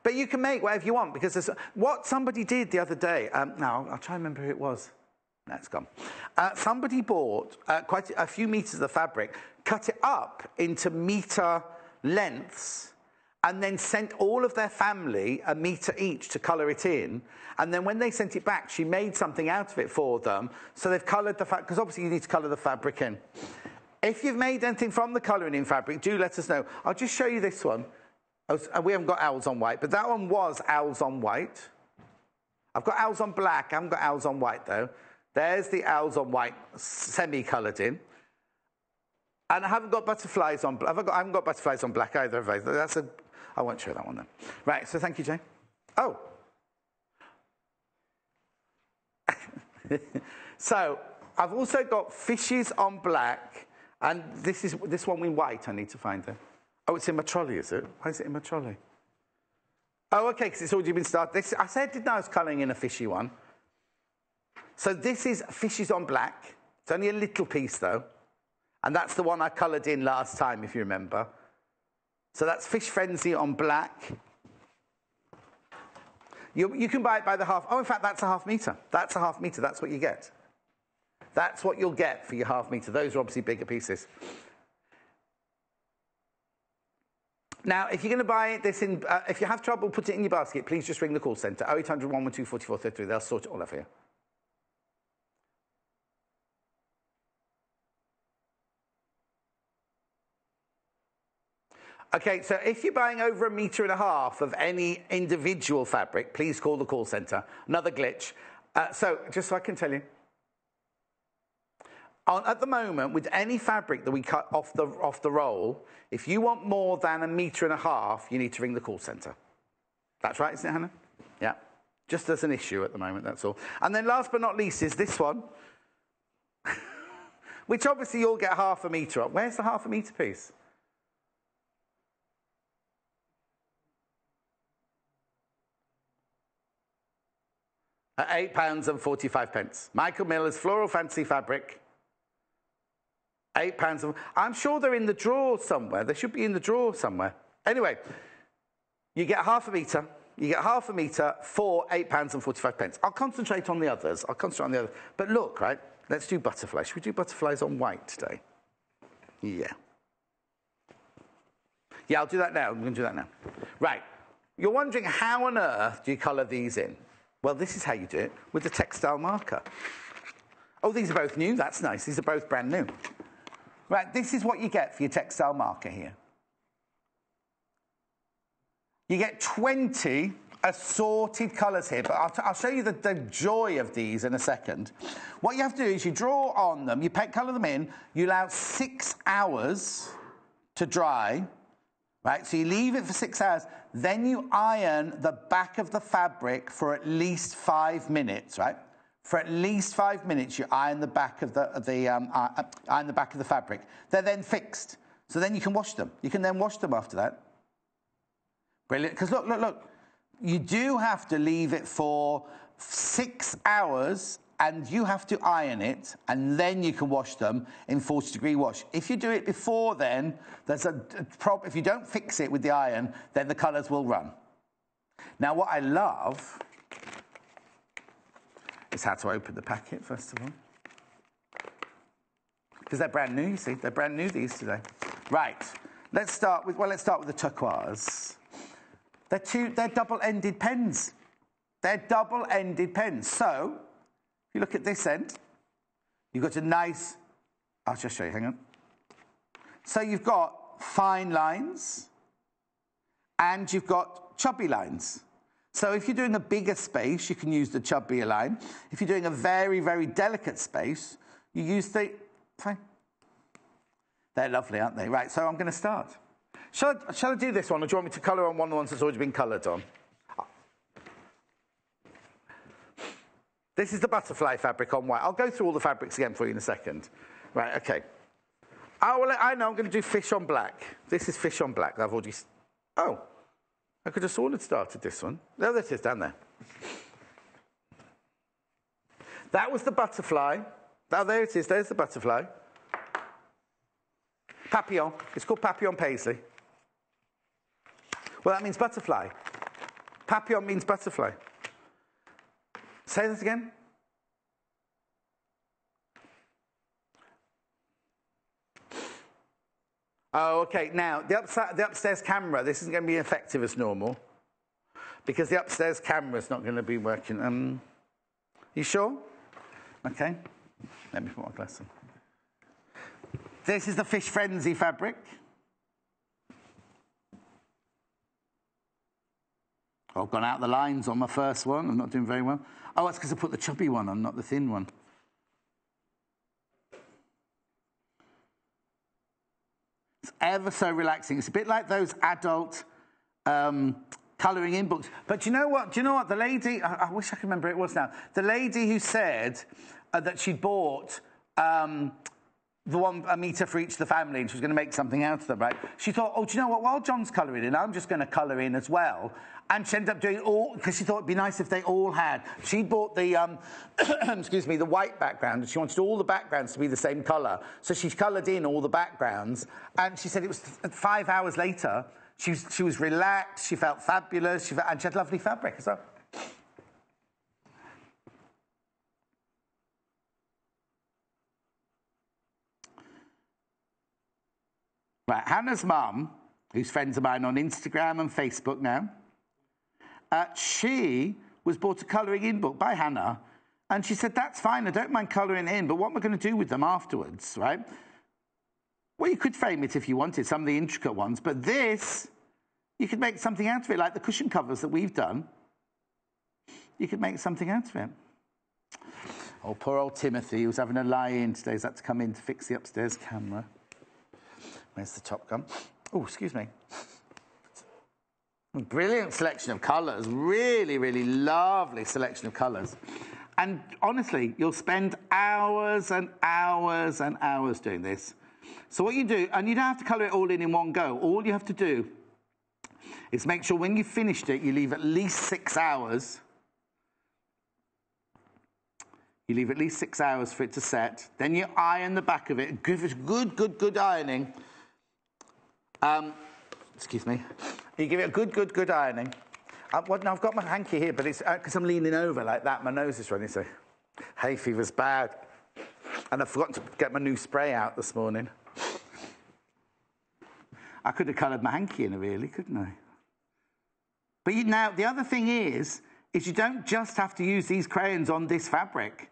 But you can make whatever you want, because there's... What somebody did the other day... now, I'll try and remember who it was. That's gone. Somebody bought quite a few metres of fabric, cut it up into metre lengths, and then sent all of their family a metre each to colour it in. And then when they sent it back, she made something out of it for them. So they've coloured the fabric, because obviously you need to colour the fabric in. If you've made anything from the colouring in fabric, do let us know. I'll just show you this one. We haven't got owls on white, but that one was owls on white. I've got owls on black. I haven't got owls on white, though. There's the owls on white, semi-coloured in. And I haven't got butterflies on... I haven't got butterflies on black either. I won't show that one then. Right, so thank you, Jane. Oh. So, I've also got fishes on black, and this one in white I need to find. Oh, it's in my trolley, is it? Why is it in my trolley? Oh, OK, because it's already been started. I said, didn't I was colouring in a fishy one. So this is fishes on black. It's only a little piece, though. And that's the one I coloured in last time, if you remember. So that's Fish Frenzy on black. You can buy it by the half... Oh, in fact, that's a half metre. That's a half metre. That's what you get. That's what you'll get for your half metre. Those are obviously bigger pieces. Now, if you're going to buy this in... if you have trouble putting it in your basket, please just ring the call centre. 0800 112 4433. They'll sort it all out for you. OK, so if you're buying over 1.5 meters of any individual fabric, please call the call centre. Another glitch. So, just so I can tell you, at the moment, with any fabric that we cut off the roll, if you want more than 1.5 meters, you need to ring the call centre. That's right, isn't it, Hannah? Yeah. Just as an issue at the moment, that's all. And then last but not least is this one, which obviously you'll get 0.5 metre of. Where's the 0.5 metre piece? At £8.45. Michael Miller's Floral Fancy Fabric. £8. I'm sure they're in the drawer somewhere. They should be in the drawer somewhere. Anyway, you get 0.5 metre. You get 0.5 metre for £8.45. I'll concentrate on the others. But look, right, let's do butterflies. Should we do butterflies on white today? Yeah. Yeah, I'll do that now. I'm going to do that now. Right. You're wondering how on earth do you colour these in? Well, this is how you do it, with the textile marker. Oh, these are both new. That's nice. These are both brand new. Right, this is what you get for your textile marker here. You get 20 assorted colours here, but I'll show you the joy of these in a second. What you have to do is you draw on them, you colour them in, you allow 6 hours to dry, right? So you leave it for 6 hours, then you iron the back of the fabric for at least 5 minutes, right? For at least 5 minutes, you iron the back of the fabric. They're then fixed, so then you can wash them. You can then wash them after that. Brilliant, because look. You do have to leave it for 6 hours, and you have to iron it, and then you can wash them in 40-degree wash. If you do it before then, there's a problem. If you don't fix it with the iron, then the colours will run. Now, what I love is how to open the packet, first of all. Because they're brand new, you see. They're brand new, these today. Right. Let's start with the turquoise. They're double-ended pens. They're double-ended pens. So, if you look at this end, you've got a nice... I'll just show you, hang on. So you've got fine lines, and you've got chubby lines. So if you're doing a bigger space, you can use the chubbier line. If you're doing a very, very delicate space, you use the... Fine. They're lovely, aren't they? Right, so I'm going to start. Shall I do this one, or do you want me to colour on one of the ones that's already been coloured on? This is the butterfly fabric on white. I'll go through all the fabrics again for you in a second. Right, OK. I know I'm going to do fish on black. This is fish on black. I've already... Oh, I could have sworn I'd started this one. No, there it is, down there. That was the butterfly. Oh, there it is. There's the butterfly. Papillon. It's called Papillon Paisley. Well, that means butterfly. Papillon means butterfly. Say that again. Oh, OK. Now, the upstairs camera, this isn't going to be effective as normal, because the upstairs camera is not going to be working. You sure? OK. Let me put my glass on. This is the Fish Frenzy fabric. I've gone out the lines on my first one. I'm not doing very well. Oh, that's because I put the chubby one on, not the thin one. It's ever so relaxing. It's a bit like those adult colouring in books. But do you know what? The lady, I wish I could remember who it was now. The lady who said that she bought a metre for each of the family, and she was going to make something out of them, right? She thought, oh, do you know what? While John's colouring in, I'm just going to colour in as well. And she ended up doing all, because she thought it'd be nice if they all had. She bought the, excuse me, the white background, and she wanted all the backgrounds to be the same colour. So she coloured in all the backgrounds, and she said it was 5 hours later, she was relaxed, she felt fabulous, and she had lovely fabric as well. Right, Hannah's mum, who's friends of mine on Instagram and Facebook now, she was bought a colouring in book by Hannah, and she said, that's fine, I don't mind colouring in, but what am I going to do with them afterwards, right? Well, you could frame it if you wanted, some of the intricate ones, but this, you could make something out of it, like the cushion covers that we've done. You could make something out of it. Oh, poor old Timothy, who's having a lie-in today. He's had to come in to fix the upstairs camera. Where's the top gun? Oh, excuse me. Brilliant selection of colours. Really, really lovely selection of colours. And honestly, you'll spend hours and hours and hours doing this. So what you do, and you don't have to colour it all in one go. All you have to do is make sure when you've finished it, you leave at least 6 hours. You leave at least 6 hours for it to set. Then you iron the back of it. Give it good ironing. Excuse me. You give it a good ironing. Well, no, I've got my hanky here, but it's because I'm leaning over like that. My nose is running, so hay fever's bad. And I've forgotten to get my new spray out this morning. I could have coloured my hanky in, really, couldn't I? But now, the other thing is you don't just have to use these crayons on this fabric.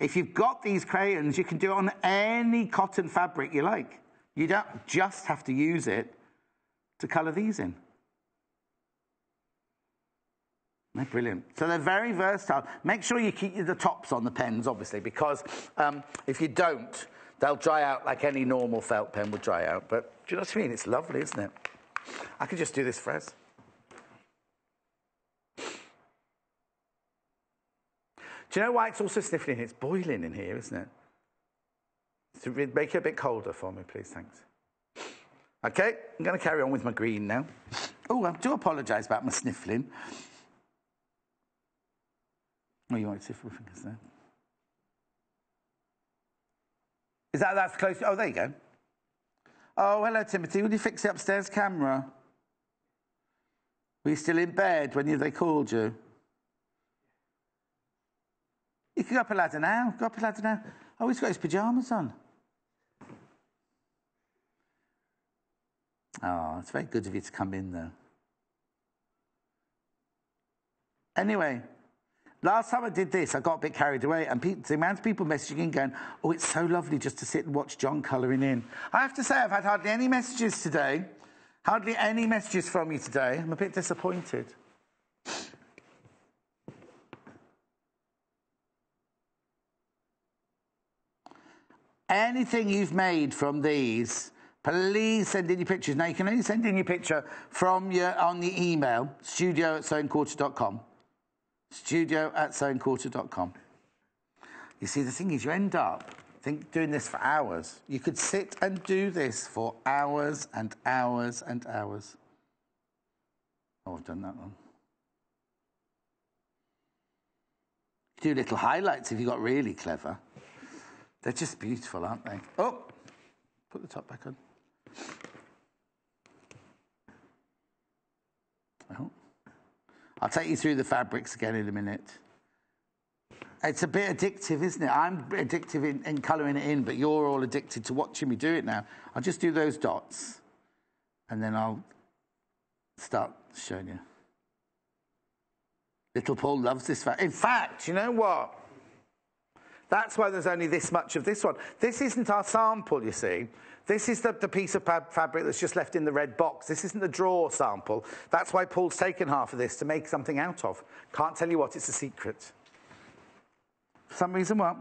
If you've got these crayons, you can do it on any cotton fabric you like. You don't just have to use it to colour these in. They're brilliant. So they're very versatile. Make sure you keep the tops on the pens, obviously, because if you don't, they'll dry out like any normal felt pen would dry out. But do you know what I mean? It's lovely, isn't it? I could just do this for us. Do you know why it's also sniffling? It's boiling in here, isn't it? So make it a bit colder for me, please, thanks. Okay, I'm going to carry on with my green now. Oh, I do apologise about my sniffling. Oh, you want to sniff with fingers there? That's close? Oh, there you go. Oh, hello, Timothy. Will you fix the upstairs camera? Were you still in bed when they called you? You can go up a ladder now. Go up a ladder now. Oh, he's got his pyjamas on. Oh, it's very good of you to come in, though. Anyway, last time I did this, I got a bit carried away, and the amount of people messaging in going, oh, it's so lovely just to sit and watch John colouring in. I have to say, I've had hardly any messages today. Hardly any messages from you today. I'm a bit disappointed. Anything you've made from these, please send in your pictures. Now, you can only send in your picture on the email, studio@sewingquarter.com. studio@sewingquarter.com. You see, the thing is, you end up doing this for hours. You could sit and do this for hours and hours and hours. Oh, I've done that one. Do little highlights if you got really clever. They're just beautiful, aren't they? Oh, put the top back on. Oh. I'll take you through the fabrics again in a minute. It's a bit addictive, isn't it? I'm addictive in colouring it in, but you're all addicted to watching me do it now. I'll just do those dots, and then I'll start showing you. Little Paul loves this fabric. In fact, you know what? That's why there's only this much of this one. This isn't our sample, you see. This is the piece of fabric that's just left in the red box. This isn't the draw sample. That's why Paul's taken half of this to make something out of. Can't tell you what, it's a secret. For some reason, what?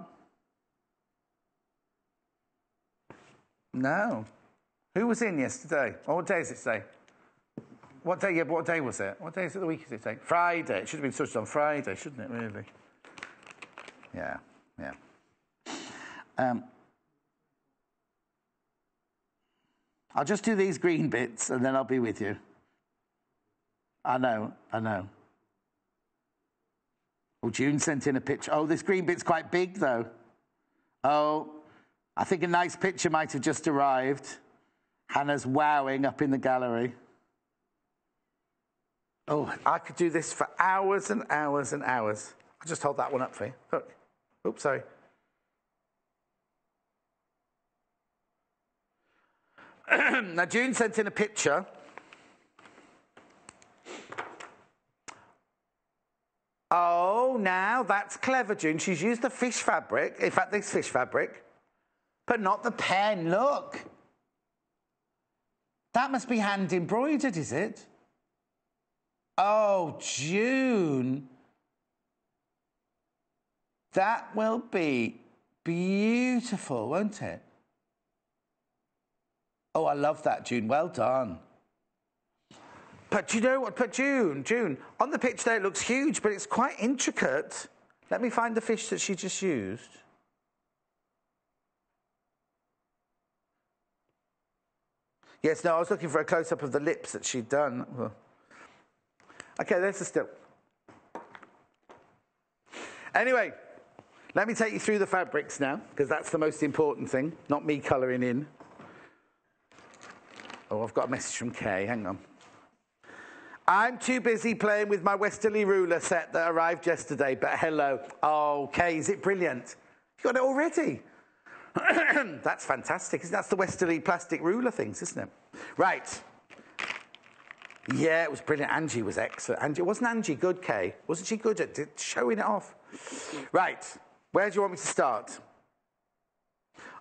No. Who was in yesterday? Oh, what day is it today? What day? Yeah, but what day was it? What day is it? The week is it today? Friday. It should have been touched on Friday, shouldn't it? Really? Yeah. Yeah. I'll just do these green bits and then I'll be with you. I know. Oh, June sent in a picture. Oh, this green bit's quite big, though. Oh, I think a nice picture might have just arrived. Hannah's wowing up in the gallery. Oh, I could do this for hours and hours and hours. I'll just hold that one up for you. Look. Oops, sorry. Now, June sent in a picture. Oh, now that's clever, June. She's used the fish fabric. In fact, this fish fabric, but not the pen. Look. That must be hand embroidered, is it? Oh, June. That will be beautiful, won't it? Oh, I love that, June. Well done. But you know what? But June, on the picture there it looks huge, but it's quite intricate. Let me find the fish that she just used. Yes, no, I was looking for a close-up of the lips that she'd done. Okay, there's the still. Anyway, let me take you through the fabrics now, because that's the most important thing, not me colouring in. Oh, I've got a message from Kay. Hang on. I'm too busy playing with my Westerly ruler set that arrived yesterday, but hello. Oh, Kay, is it brilliant? You got it already? That's fantastic. That's the Westerly plastic ruler things, isn't it? Right. Yeah, it was brilliant. Angie was excellent. Wasn't Angie good, Kay? Wasn't she good at showing it off? Right. Where do you want me to start?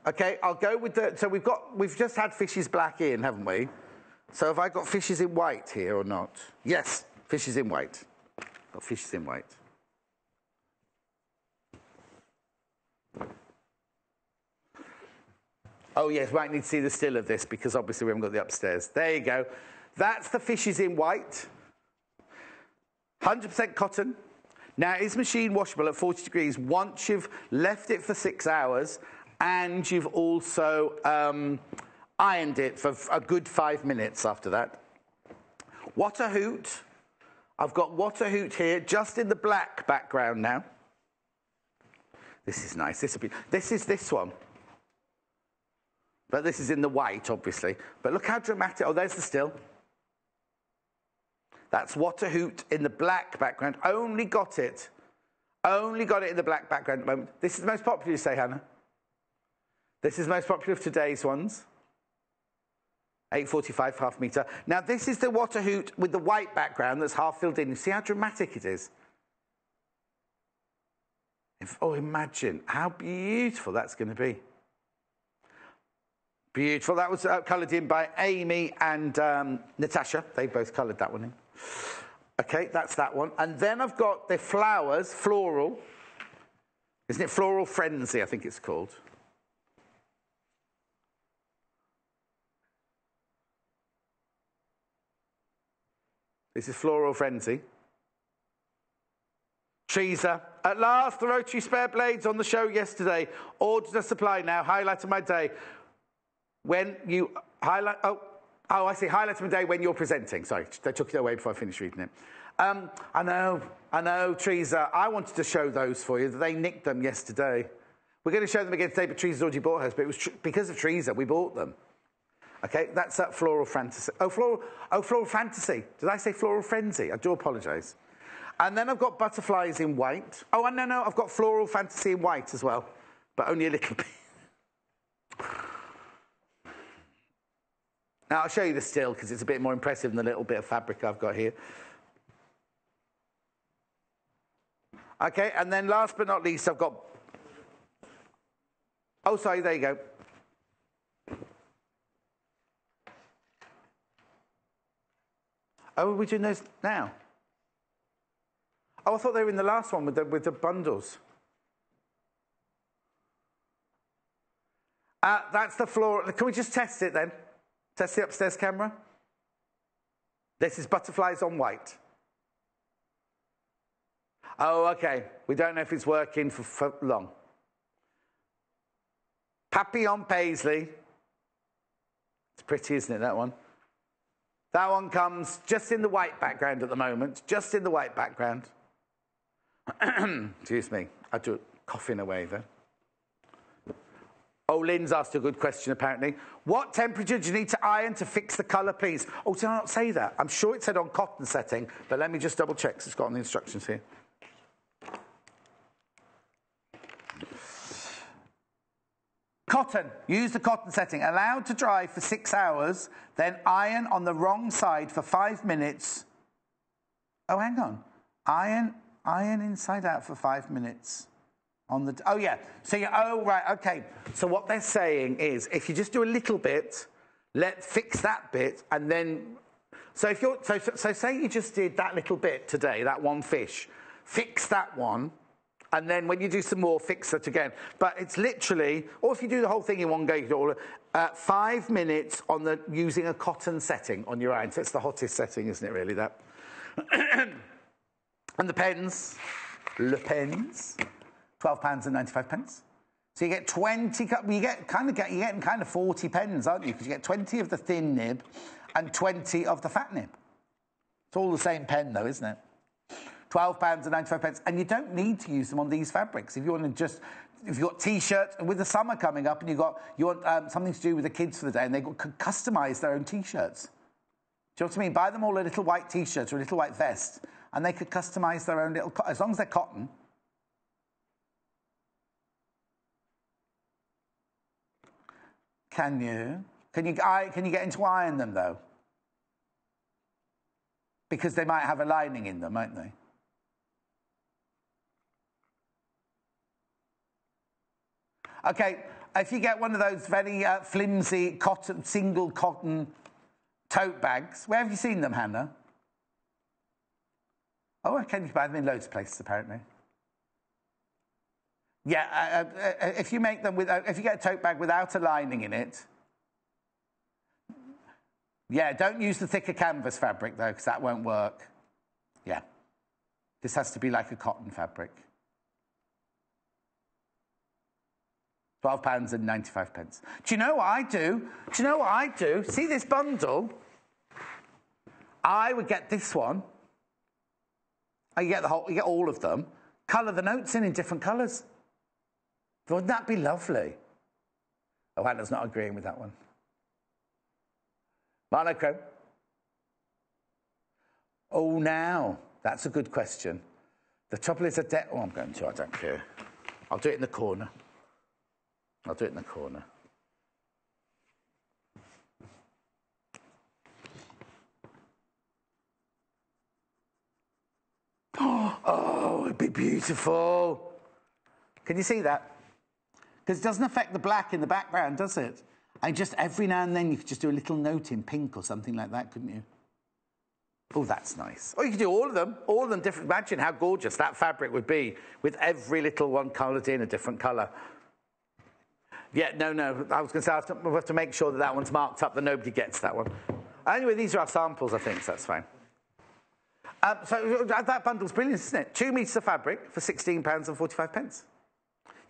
Okay, I'll go with the, so we've just had fishes black in, haven't we? So have I got fishes in white here or not? Yes, fishes in white. Got fishes in white. Oh yes, might need to see the still of this because obviously we haven't got the upstairs. There you go. That's the fishes in white. 100% cotton. Now it's machine washable at 40 degrees once you've left it for 6 hours and you've also ironed it for a good 5 minutes after that. What a hoot. I've got What a Hoot here, just in the black background now. This is nice. This is this one. But this is in the white, obviously. But look how dramatic. Oh, there's the still. That's What a Hoot in the black background. Only got it in the black background at the moment. This is the most popular, you say, Hannah? This is the most popular of today's ones. 845, half metre. Now, this is the What a Hoot with the white background that's half filled in. You see how dramatic it is? Oh, imagine how beautiful that's going to be. Beautiful. That was coloured in by Amy and Natasha. They both coloured that one in. Okay, that's that one. And then I've got the flowers, floral. Isn't it Floral Frenzy, I think it's called? This is Floral Frenzy. Treaser. At last, the rotary spare blades on the show yesterday. Ordered a supply now. Highlight of my day. When you highlight... Oh, I see. Highlight of my day when you're presenting. Sorry, they took it away before I finished reading it. I know, Treaser. I wanted to show those for you. They nicked them yesterday. We're going to show them again today, but Treaser's already bought hers. But it was because of Treaser, we bought them. Okay, that's that Floral Fantasy. Floral Fantasy. Did I say Floral Frenzy? I do apologise. And then I've got butterflies in white. Oh, and no, I've got Floral Fantasy in white as well, but only a little bit. Now, I'll show you the still because it's a bit more impressive than the little bit of fabric I've got here. Okay, and then last but not least, I've got... Oh, sorry, there you go. Oh, are we doing those now? Oh, I thought they were in the last one with the bundles. That's the floor. Can we just test it then? Test the upstairs camera. This is butterflies on white. Oh, okay. We don't know if it's working for long. Papillon Paisley. It's pretty, isn't it, that one? That one comes just in the white background at the moment. Just in the white background. Excuse me. I do coughing away there. Oh, Lynn's asked a good question, apparently. What temperature do you need to iron to fix the colour, please? Oh, did I not say that? I'm sure it said on cotton setting, but let me just double check, 'cause it's got on the instructions here. Cotton. Use the cotton setting. Allowed to dry for 6 hours, then iron on the wrong side for 5 minutes. Oh, hang on. Iron inside out for 5 minutes. Oh, yeah. So, right, okay. So what they're saying is, if you just do a little bit, fix that bit, and then... So say you just did that little bit today, that one fish. Fix that one, and then when you do some more, fix it again. But it's literally... Or if you do the whole thing in one go, you do all 5 minutes on using a cotton setting on your iron. So it's the hottest setting, isn't it, really, that? And the pens. Le pens. £12.95. So you get 20, you're getting kind of 40 pens, aren't you? Because you get 20 of the thin nib and 20 of the fat nib. It's all the same pen, though, isn't it? £12.95. And you don't need to use them on these fabrics. If you want to just, if you've got T-shirts, with the summer coming up and you want something to do with the kids for the day, and they could customise their own T-shirts. Do you know what I mean? Buy them all a little white T-shirt or a little white vest, and they could customise their own little, as long as they're cotton. Can you get into iron them, though? Because they might have a lining in them, won't they? Okay, if you get one of those very flimsy single cotton tote bags, where have you seen them, Hannah? Oh, okay, you can buy them in loads of places, apparently. Yeah, if you make them if you get a tote bag without a lining in it, yeah, don't use the thicker canvas fabric, though, because that won't work. Yeah. This has to be like a cotton fabric. £12.95. Do you know what I do? Do you know what I do? See this bundle? I would get this one. You get all of them. Colour the notes in different colours. Wouldn't that be lovely? Oh, Hannah's not agreeing with that one. Monochrome. Oh, now, that's a good question. The trouble is, I'm going to, I don't care. I'll do it in the corner. I'll do it in the corner. Oh, it'd be beautiful. Can you see that? Because it doesn't affect the black in the background, does it? And just every now and then you could just do a little note in pink or something like that, couldn't you? Oh, that's nice. Or you could do all of them different. Imagine how gorgeous that fabric would be with every little one coloured in a different colour. Yeah, no, I was going to say we have to make sure that one's marked up, that nobody gets that one. Anyway, these are our samples, I think, so that's fine. So that bundle's brilliant, isn't it? 2 metres of fabric for £16.45.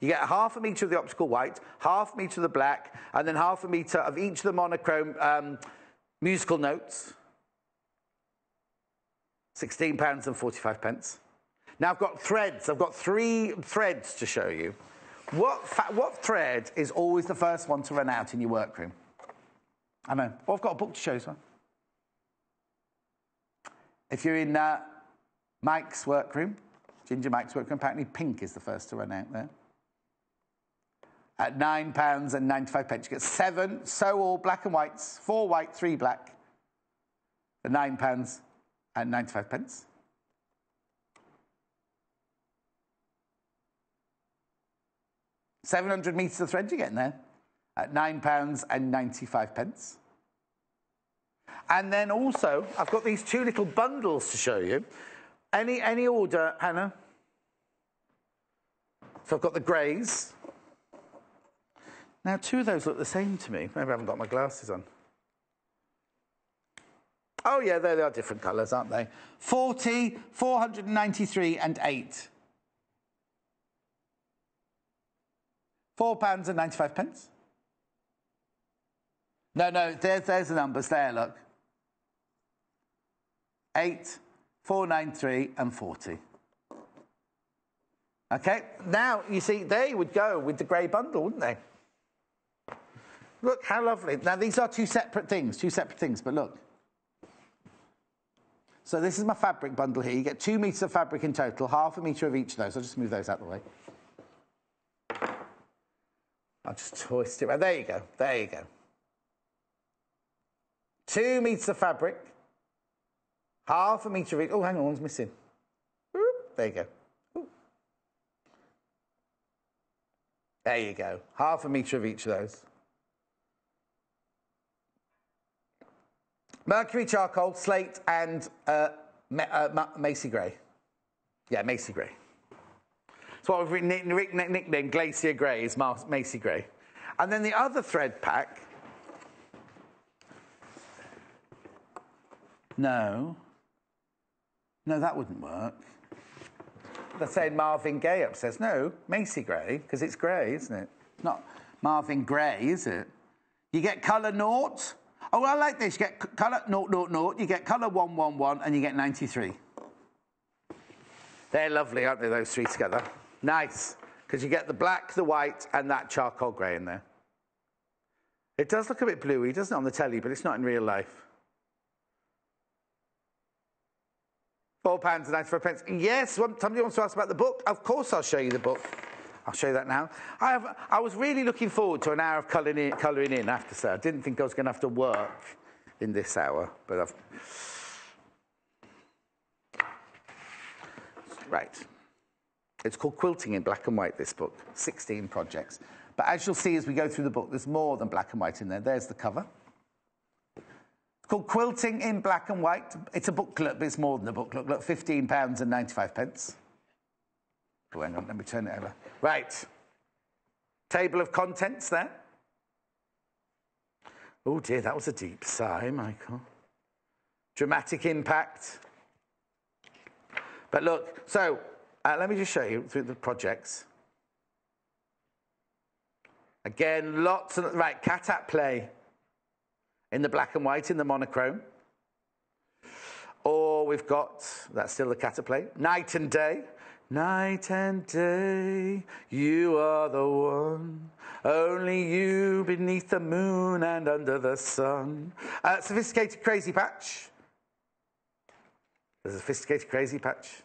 You get half a metre of the optical white, half a metre of the black, and then half a metre of each of the monochrome musical notes. £16.45. Now I've got threads. I've got 3 threads to show you. What thread is always the first one to run out in your workroom? I know. Well, I've got a book to show you. If you're in Mike's workroom, Ginger Mike's workroom, apparently pink is the first to run out there. At £9.95. You get 7 all black and whites, 4 white, 3 black, for £9.95. 700 metres of thread you're getting there at £9.95. And then also, I've got these 2 little bundles to show you. Any order, Hannah? So I've got the greys. Now, 2 of those look the same to me. Maybe I haven't got my glasses on. Oh, yeah, they are different colours, aren't they? 40, 493 and 8. £4.95. No, there's the numbers there, look. 8, 493 and 40. Okay, now, you see, they would go with the grey bundle, wouldn't they? Look, how lovely. Now, these are 2 separate things, but look. So this is my fabric bundle here. You get 2 metres of fabric in total, half a metre of each of those. I'll just move those out of the way. I'll just twist it around. There you go. 2 metres of fabric, half a metre of each. Oh, hang on, one's missing. There you go. There you go. Half a metre of each of those. Mercury charcoal, slate, and Macy grey. Yeah, Macy grey. So what we've nicknamed Glacier Grey is Macy Grey. And then the other thread pack. No, that wouldn't work. They're saying Marvin Gaye upstairs. No, Macy Grey, because it's grey, isn't it? Not Marvin Grey, is it? You get colour 0. Oh, I like this. You get colour 000, you get colour 111, and you get 93. They're lovely, aren't they, those 3 together? Nice, because you get the black, the white, and that charcoal grey in there. It does look a bit bluey, doesn't it, on the telly, but it's not in real life. £4.95. Yes, somebody wants to ask about the book. Of course I'll show you the book. I'll show you that now. I was really looking forward to an hour of colouring in, I have to say. I didn't think I was going to have to work in this hour, but Right. It's called Quilting in Black and White, this book. 16 projects. But as you'll see as we go through the book, there's more than black and white in there. There's the cover. It's called Quilting in Black and White. It's a booklet, but it's more than a booklet. Look, £15.95. Oh, hang on, let me turn it over. Right. Table of contents there. Oh dear, that was a deep sigh, Michael. Dramatic impact. But look, so let me just show you through the projects. Again, lots of, right, cat at play in the black and white in the monochrome. Or we've got, that's still the cat at play, night and day. Night and day, you are the one. Only you beneath the moon and under the sun. Sophisticated crazy patch. There's a sophisticated crazy patch.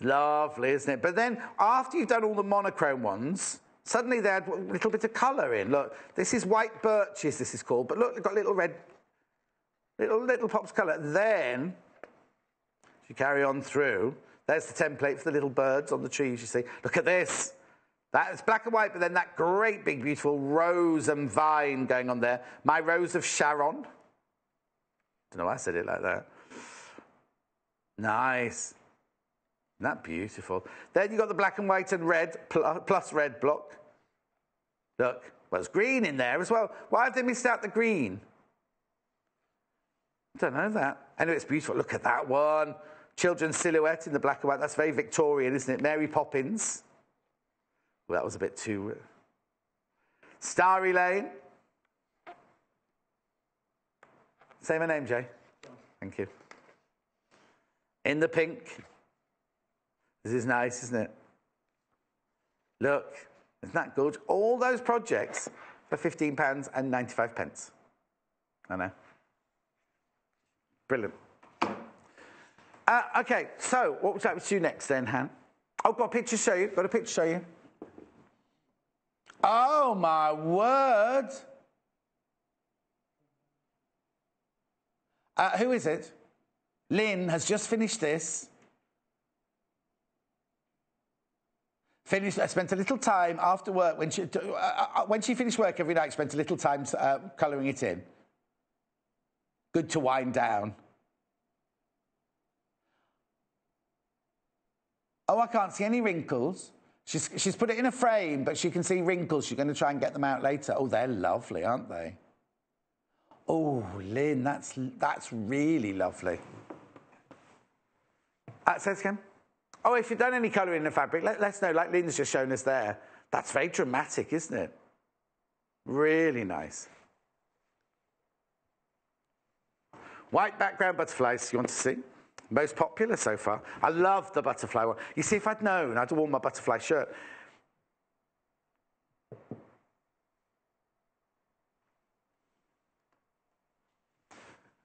Lovely, isn't it? But then, after you've done all the monochrome ones, suddenly they add a little bit of colour in. Look, this is white birches, this is called. But look, they've got little red, little pops of colour. Then, if you carry on through, there's the template for the little birds on the trees, you see. Look at this. That's black and white, but then that great big beautiful rose and vine going on there. My Rose of Sharon. Don't know why I said it like that. Nice. Isn't that beautiful? Then you've got the black and white and red plus red block. Look, well, there's green in there as well. Why have they missed out the green? I don't know that. Anyway, it's beautiful. Look at that one. Children's silhouette in the black and white. That's very Victorian, isn't it? Mary Poppins. Well, that was a bit too... Starry Lane. Say my name, Jay. Thank you. In the pink. This is nice, isn't it? Look, isn't that good? All those projects for £15.95. I know. Brilliant. Okay, so what would you like me to do next then, Han? Oh, got a picture to show you. Got a picture to show you. Oh, my word. Who is it? Lynn has just finished this. Spent a little time after work, when she finished work every night, spent a little time colouring it in. Good to wind down. Oh, I can't see any wrinkles. She's put it in a frame, but she can see wrinkles. She's going to try and get them out later. Oh, they're lovely, aren't they? Oh, Lynn, that's really lovely. Say it again. Oh, if you've done any colouring in the fabric, let us know, like Lynn's just shown us there. That's very dramatic, isn't it? Really nice. White background butterflies, you want to see? Most popular so far. I love the butterfly one. You see, if I'd known, I'd have worn my butterfly shirt.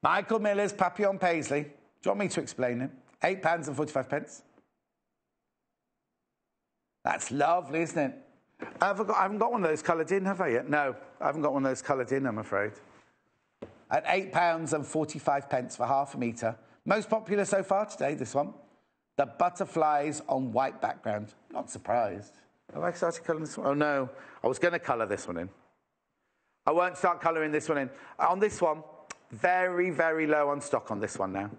Michael Miller's Papillon Paisley. Do you want me to explain it? £8.45. That's lovely, isn't it? I haven't got one of those coloured in, have I yet? No, I haven't got one of those coloured in, I'm afraid. At £8.45 for half a metre. Most popular so far today, this one. The butterflies on white background. Not surprised. Have I started colouring this one? Oh, no. I was going to colour this one in. I won't start colouring this one in. On this one, very, very low on stock on this one now.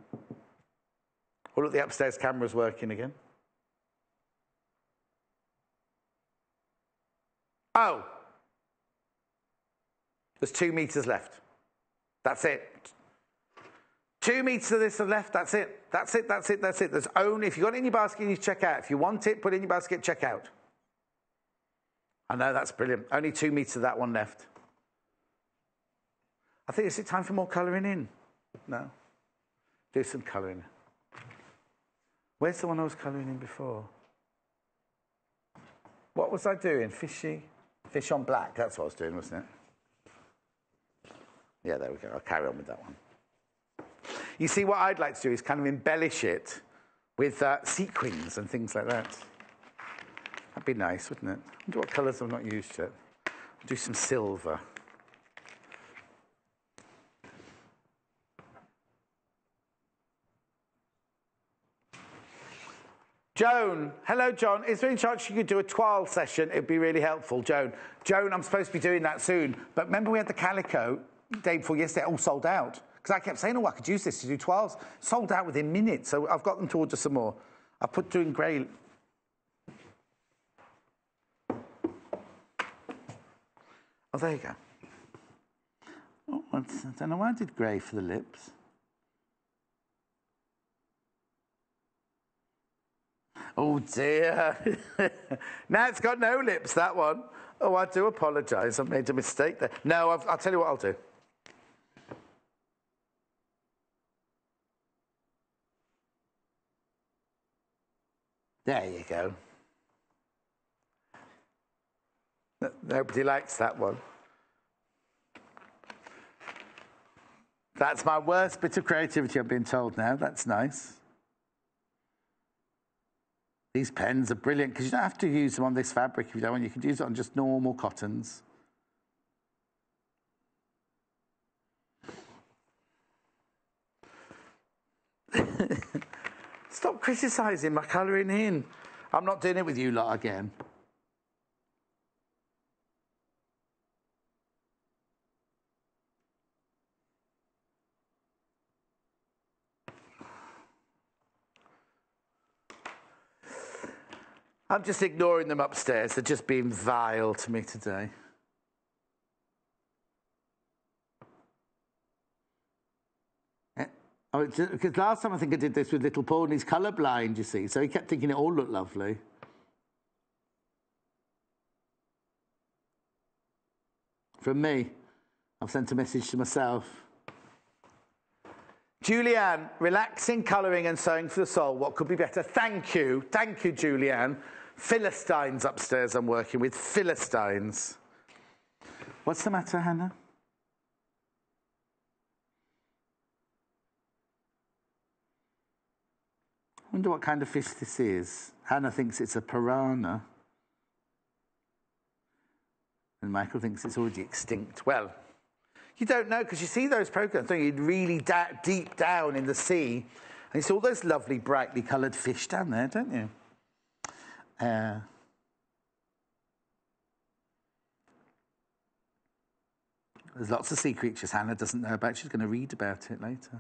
Oh, look, the upstairs camera's working again. Oh. There's 2 metres left. That's it. 2 meters of this are left. That's it. That's it. That's it. That's it. There's only, if you've got it in your basket, you check out. If you want it, put it in your basket, check out. I know, that's brilliant. Only 2 meters of that one left. I think it's time for more colouring in. No. Do some colouring. Where's the one I was colouring in before? What was I doing? Fishy? Fish on black. That's what I was doing, wasn't it? Yeah, there we go. I'll carry on with that one. You see, what I'd like to do is kind of embellish it with sequins and things like that. That'd be nice, wouldn't it? I wonder what colours I've not used yet. I'll do some silver. Joan, hello, John. Is there any chance you could do a toile session? It'd be really helpful, Joan. Joan, I'm supposed to be doing that soon. But remember we had the calico day before yesterday, all sold out. Because I kept saying, oh, I could use this to do toiles. Sold out within minutes, so I've got them to order some more. I put doing grey. Oh, there you go. Oh, I don't know why I did grey for the lips. Oh, dear. Now it's got no lips, that one. Oh, I do apologise. I've made a mistake there. No, I'll tell you what I'll do. There you go. Nobody likes that one. That's my worst bit of creativity, I'm being told now. That's nice. These pens are brilliant because you don't have to use them on this fabric if you don't want. You can use it on just normal cottons. Stop criticising my colouring in. I'm not doing it with you lot again. I'm just ignoring them upstairs. They're just being vile to me today. Oh, because last time I think I did this with little Paul, and he's colourblind, you see, so he kept thinking it all looked lovely. From me, I've sent a message to myself. Julianne, relaxing, colouring and sewing for the soul. What could be better? Thank you, Julianne. Philistines upstairs I'm working with, Philistines. What's the matter, Hannah? I wonder what kind of fish this is. Hannah thinks it's a piranha. And Michael thinks it's already extinct. Well, you don't know, because you see those programs, don't you? Really deep down in the sea. And you see all those lovely, brightly coloured fish down there, don't you? There's lots of sea creatures Hannah doesn't know about. She's going to read about it later.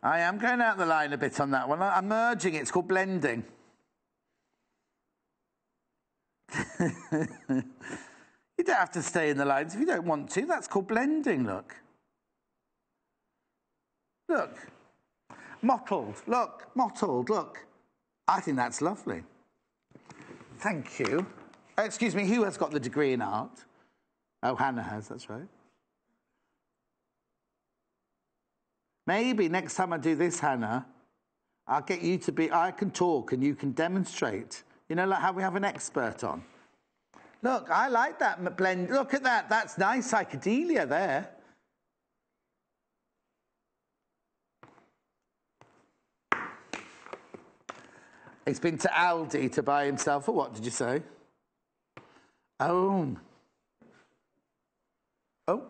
I am going out the line a bit on that one. I'm merging it. It's called blending. You don't have to stay in the lines if you don't want to. That's called blending, look. Look. Mottled. Look. Mottled. Look. I think that's lovely. Thank you. Excuse me, who has got the degree in art? Oh, Hannah has, that's right. Maybe next time I do this, Hannah, I'll get you to be... I can talk and you can demonstrate. You know, like how we have an expert on. Look, I like that blend. Look at that. That's nice psychedelia there. He's been to Aldi to buy himself a what, did you say? Oh. Oh.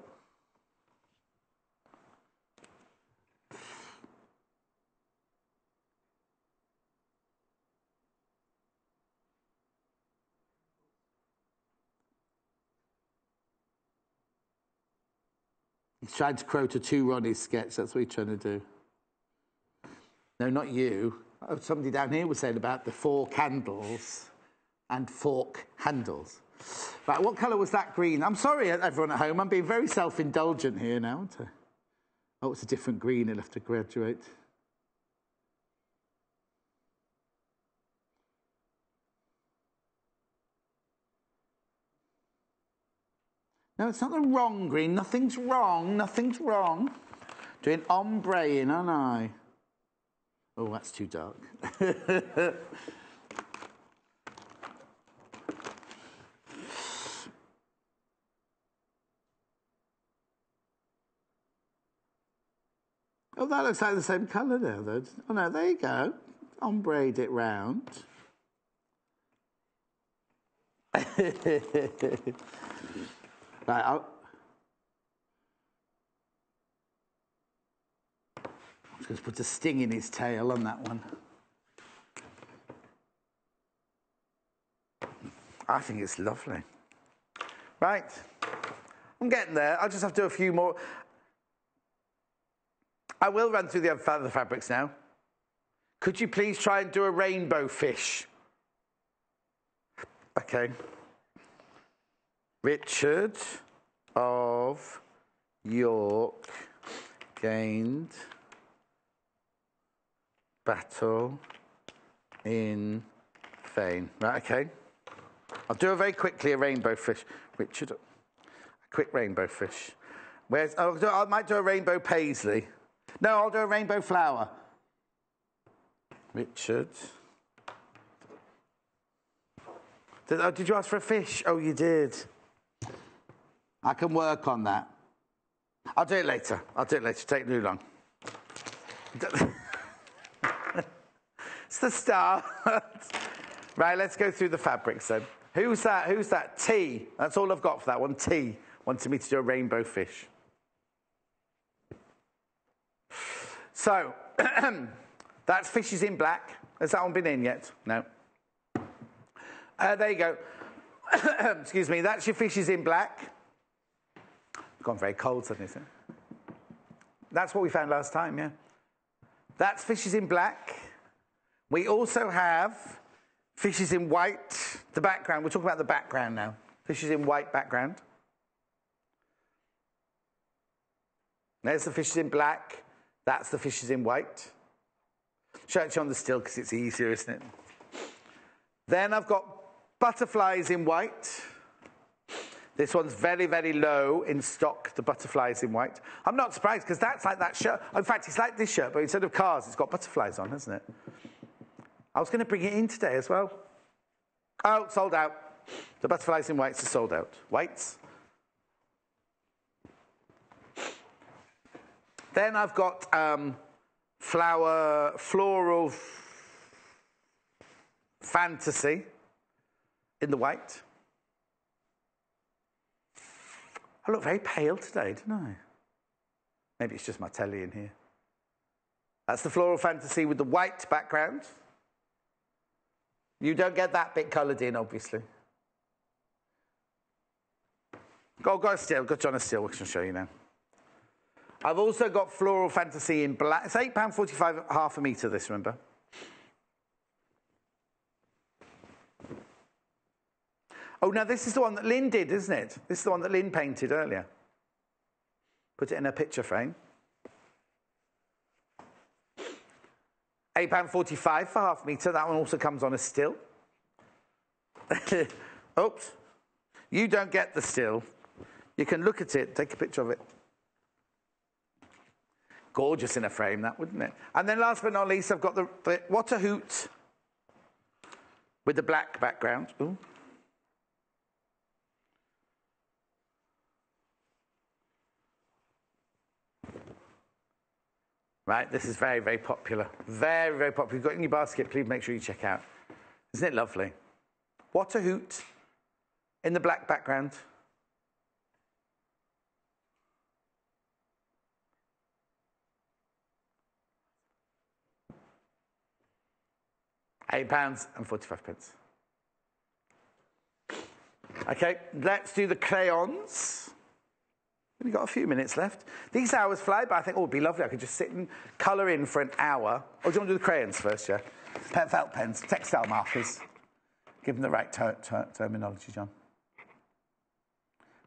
He's trying to quote a Two Ronnies sketch. That's what he's trying to do. No, not you. Oh, somebody down here was saying about the fork handles and fork handles. Right, what colour was that green? I'm sorry, everyone at home. I'm being very self-indulgent here now, aren't I? Oh, it's a different green. He'll have to graduate. No, it's not the wrong green. Nothing's wrong. Nothing's wrong. Doing ombre in, aren't I? Oh, that's too dark. Oh, that looks like the same colour now, though. Oh, no, there you go. Ombre'd it round. Right, Just put a sting in his tail on that one. I think it's lovely. Right. I'm getting there. I'll just have to do a few more. I will run through the other fabrics now. Could you please try and do a rainbow fish? Okay. Richard of York gained battle in vain. Right, okay. I'll do it very quickly, a rainbow fish. Richard, a quick rainbow fish. I might do a rainbow paisley. No, I'll do a rainbow flower. Richard. Did you ask for a fish? Oh, you did. I can work on that. I'll do it later. Take too long. It's the start. Right, let's go through the fabrics then. Who's that? T. That's all I've got for that one. T wanted me to do a rainbow fish. So, that's Fishes in Black. Has that one been in yet? No. There you go. Excuse me, that's your Fishes in Black. It's gone very cold suddenly, isn't it? That's what we found last time, yeah. That's Fishes in Black. We also have Fishes in White, the background. We're talking about the background now. Fishes in white background. There's the Fishes in Black. That's the Fishes in White. Show it to you on the still because it's easier, isn't it? Then I've got Butterflies in White. This one's very, very low in stock, the Butterflies in White. I'm not surprised because that's like that shirt. In fact, it's like this shirt, but instead of cars, it's got butterflies on, hasn't it? I was going to bring it in today as well. Oh, sold out. The Butterflies in Whites are sold out. Whites. Then I've got floral fantasy in the white. I look very pale today, don't I? Maybe it's just my telly in here. That's the floral fantasy with the white background. You don't get that bit coloured in, obviously. Go still. Got you on a still. We can show you now. I've also got floral fantasy in black. It's £8.45, half a metre, this, remember? Oh, now this is the one that Lynn did, isn't it? This is the one that Lynn painted earlier. Put it in a picture frame. £8.45 for half metre. That one also comes on a still. Oops. You don't get the still. You can look at it, take a picture of it. Gorgeous in a frame, that, wouldn't it? And then last but not least, I've got the What a Hoot with the black background. Ooh. Right, this is very, very popular. Very, very popular. If you've got it in your basket, please make sure you check out. Isn't it lovely? What a Hoot in the black background. £8.45. Okay, let's do the crayons. We've got a few minutes left. These hours fly, but I think, oh, it'd be lovely. I could just sit and colour in for an hour. Oh, do you want to do the crayons first, yeah? Felt pens, textile markers. Give them the right terminology, John.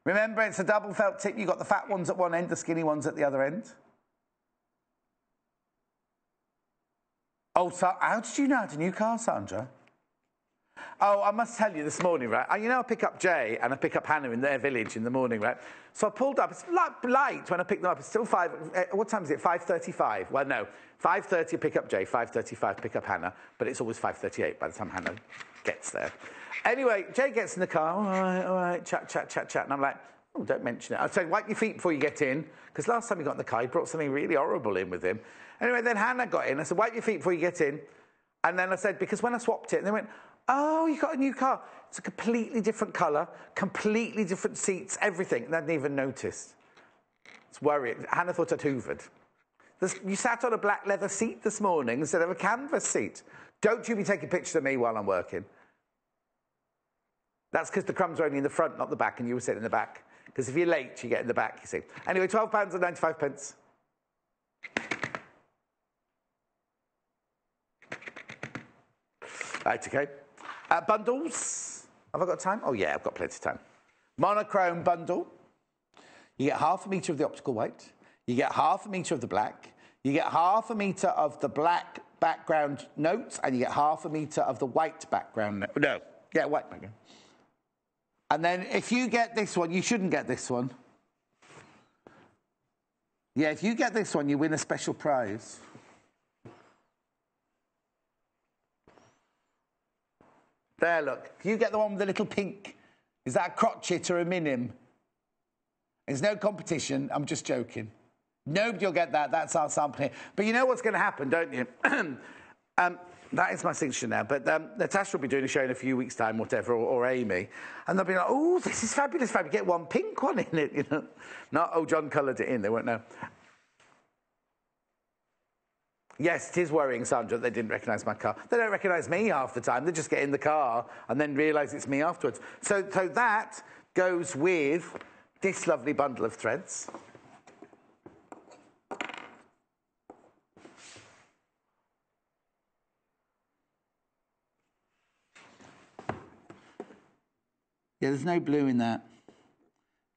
Remember, it's a double felt tip. You've got the fat ones at one end, the skinny ones at the other end. Oh, so how did you know how to new car, Sandra? Oh, I must tell you this morning, right? You know, I pick up Jay and I pick up Hannah in their village in the morning, right? So I pulled up. It's light when I picked them up. It's still 5. What time is it? 5:35. Well, no. 5:30 pick up Jay. 5:35 pick up Hannah. But it's always 5:38 by the time Hannah gets there. Anyway, Jay gets in the car. All right. Chat. And I'm like, oh, don't mention it. I said, wipe your feet before you get in. Because last time he got in the car, he brought something really horrible in with him. Anyway, then Hannah got in. I said, wipe your feet before you get in. And then I said, because when I swapped it, and they went, oh, you got a new car. It's a completely different colour, completely different seats, everything. And I hadn't even noticed. It's worrying. Hannah thought I'd hoovered. You sat on a black leather seat this morning instead of a canvas seat. Don't you be taking pictures of me while I'm working. That's because the crumbs are only in the front, not the back, and you were sitting in the back. Because if you're late, you get in the back, you see. Anyway, £12.95. Right, okay. Bundles. Have I got time? Oh, yeah, I've got plenty of time. Monochrome bundle. You get half a metre of the optical white. You get half a metre of the black. You get half a metre of the black background notes, and you get half a metre of the white background. White background. And then if you get this one, you shouldn't get this one. Yeah, if you get this one, you win a special prize. There, look. If you get the one with the little pink, is that a crotchet or a minim? There's no competition. I'm just joking. Nobody will get that. That's our sample here. But you know what's going to happen, don't you? That is my signature now. But Natasha will be doing a show in a few weeks' time, whatever, or Amy. And they'll be like, oh, this is fabulous, fabulous. Get one pink one in it, you know. Not, oh, John coloured it in. They won't know. Yes, it is worrying, Sandra, that they didn't recognise my car. They don't recognise me half the time. They just get in the car and then realise it's me afterwards. So that goes with this lovely bundle of threads. Yeah, there's no blue in that.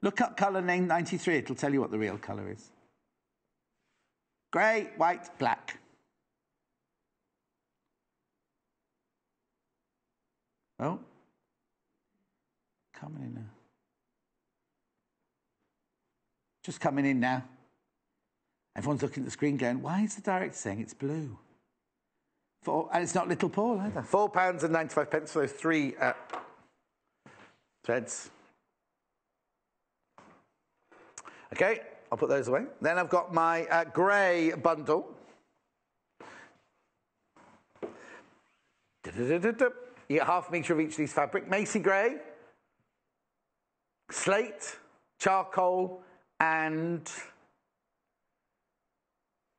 Look up colour name 93. It'll tell you what the real colour is. Grey, white, black. Oh. Coming in now. Just coming in now. Everyone's looking at the screen going, why is the director saying it's blue? And it's not Little Paul either. £4.95 for those three threads. Okay, I'll put those away. Then I've got my grey bundle. You get half a metre of each of these fabric. Macy grey, slate, charcoal, and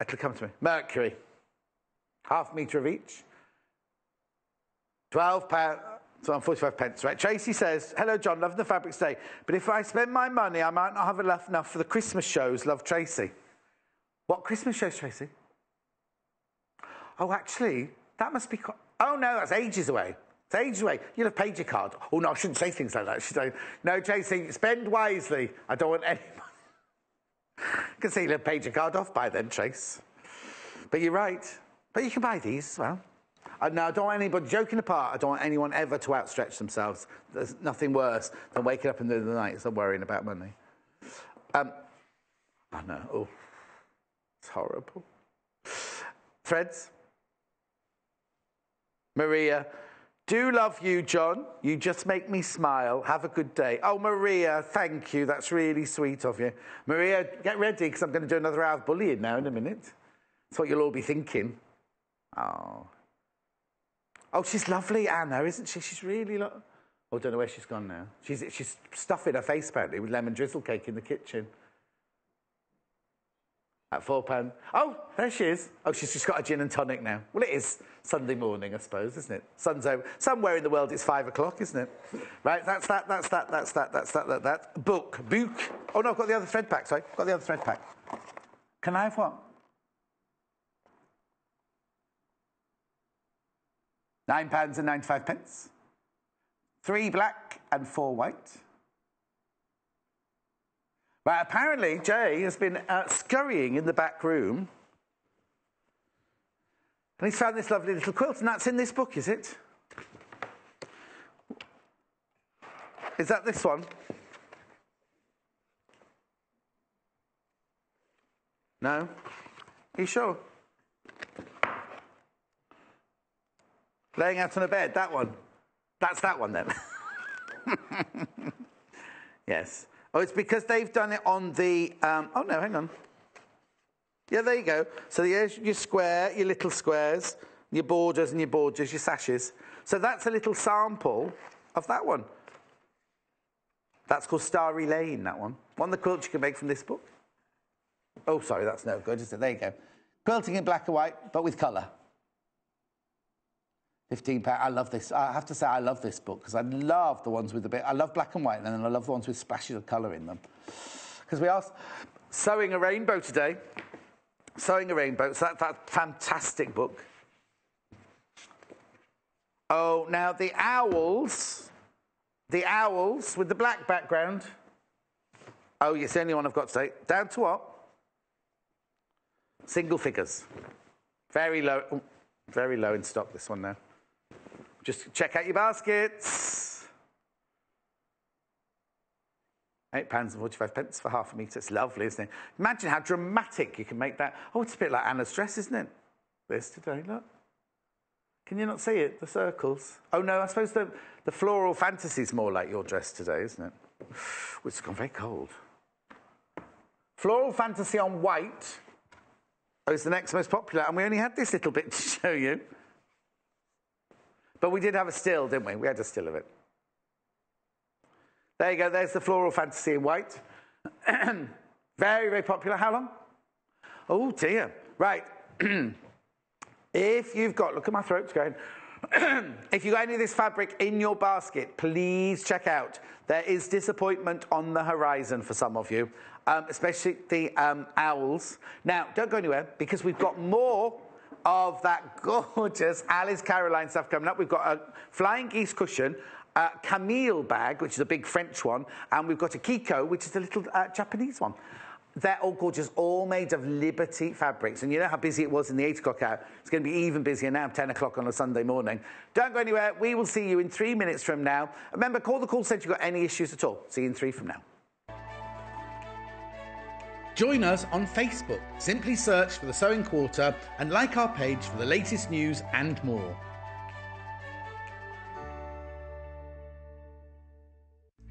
it'll come to me. Mercury. Half a metre of each. £12. So I'm 45 pence, right? Tracy says, hello, John, love the fabrics today. But if I spend my money, I might not have enough for the Christmas shows. Love, Tracy. What Christmas shows, Tracy? Oh, actually, that must be... Oh, no, that's ages away. It's ages away. You'll have paid your card. Oh, no, I shouldn't say things like that. Should I? No, Tracy, spend wisely. I don't want any money. You can see you'll have paid your card off by then, Trace. But you're right. But you can buy these as well. No, I don't want anybody, joking apart, I don't want anyone ever to outstretch themselves. There's nothing worse than waking up in the middle of the night and worrying about money. Oh, no. Oh, it's horrible. Threads. Maria. Do love you, John. You just make me smile. Have a good day. Oh, Maria, thank you. That's really sweet of you. Maria, get ready, because I'm going to do another hour of bullying now in a minute. That's what you'll all be thinking. Oh. Oh, she's lovely, Anna, isn't she? She's really... Oh, I don't know where she's gone now. She's stuffing her face, apparently, with lemon drizzle cake in the kitchen. At £4. Oh, there she is. Oh, she's just got a gin and tonic now. Well, it is Sunday morning, I suppose, isn't it? Sun's over. Somewhere in the world it's 5 o'clock, isn't it? Right, that's that. Book. Oh, no, I've got the other thread pack, sorry. I've got the other thread pack. Can I have what? £9.95. 3 black and 4 white. Right, apparently Jay has been scurrying in the back room. And he's found this lovely little quilt, and that's in this book, is it? Is that this one? No? Are you sure? Laying out on a bed, that one. That's that one then. Yes. Oh, it's because they've done it on the... oh, no, hang on. Yeah, there you go. So here's your square, your little squares, your borders and your borders, your sashes. So that's a little sample of that one. That's called Starry Lane, that one. One of the quilts you can make from this book. Oh, sorry, that's no good, is it? There you go. Quilting in black and white, but with colour. £15. I love this. I have to say I love this book because I love the ones with the bit. I love black and white, and then I love the ones with splashes of colour in them. Because we are sewing a rainbow today. Sewing a rainbow. So that's a fantastic book. Oh, now the owls with the black background. Oh, it's the only one I've got today. Down to what? Single figures. Very low in stock, this one now. Just check out your baskets. £8.45 for half a metre. It's lovely, isn't it? Imagine how dramatic you can make that. Oh, it's a bit like Anna's dress, isn't it? This today, look. Can you not see it? The circles. Oh, no, I suppose the floral fantasy is more like your dress today, isn't it? Oh, it's gone very cold. Floral fantasy on white is the next most popular, and we only had this little bit to show you. But we did have a still, didn't we? We had a still of it. There you go. There's the floral fantasy in white. Very, very popular. How long? Oh, dear. Right. If you've got... Look at my throat's going. If you've got any of this fabric in your basket, please check out. There is disappointment on the horizon for some of you, especially the owls. Now, don't go anywhere, because we've got more of that gorgeous Alice Caroline stuff coming up. We've got a flying geese cushion, a Camille bag, which is a big French one, and we've got a Kiko, which is a little Japanese one. They're all gorgeous, all made of Liberty fabrics. And you know how busy it was in the 8 o'clock hour? It's going to be even busier now, 10 o'clock on a Sunday morning. Don't go anywhere. We will see you in 3 minutes from now. Remember, call the call centre if you've got any issues at all. See you in 3 from now. Join us on Facebook. Simply search for The Sewing Quarter and like our page for the latest news and more.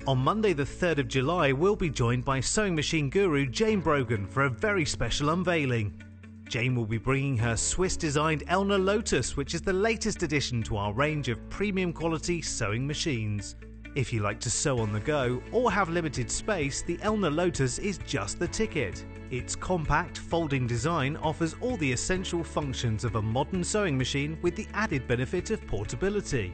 On Monday the 3rd of July, we'll be joined by sewing machine guru Jane Brogan for a very special unveiling. Jane will be bringing her Swiss-designed Elna Lotus, which is the latest addition to our range of premium quality sewing machines. If you like to sew on the go or have limited space, the Elna Lotus is just the ticket. Its compact, folding design offers all the essential functions of a modern sewing machine with the added benefit of portability.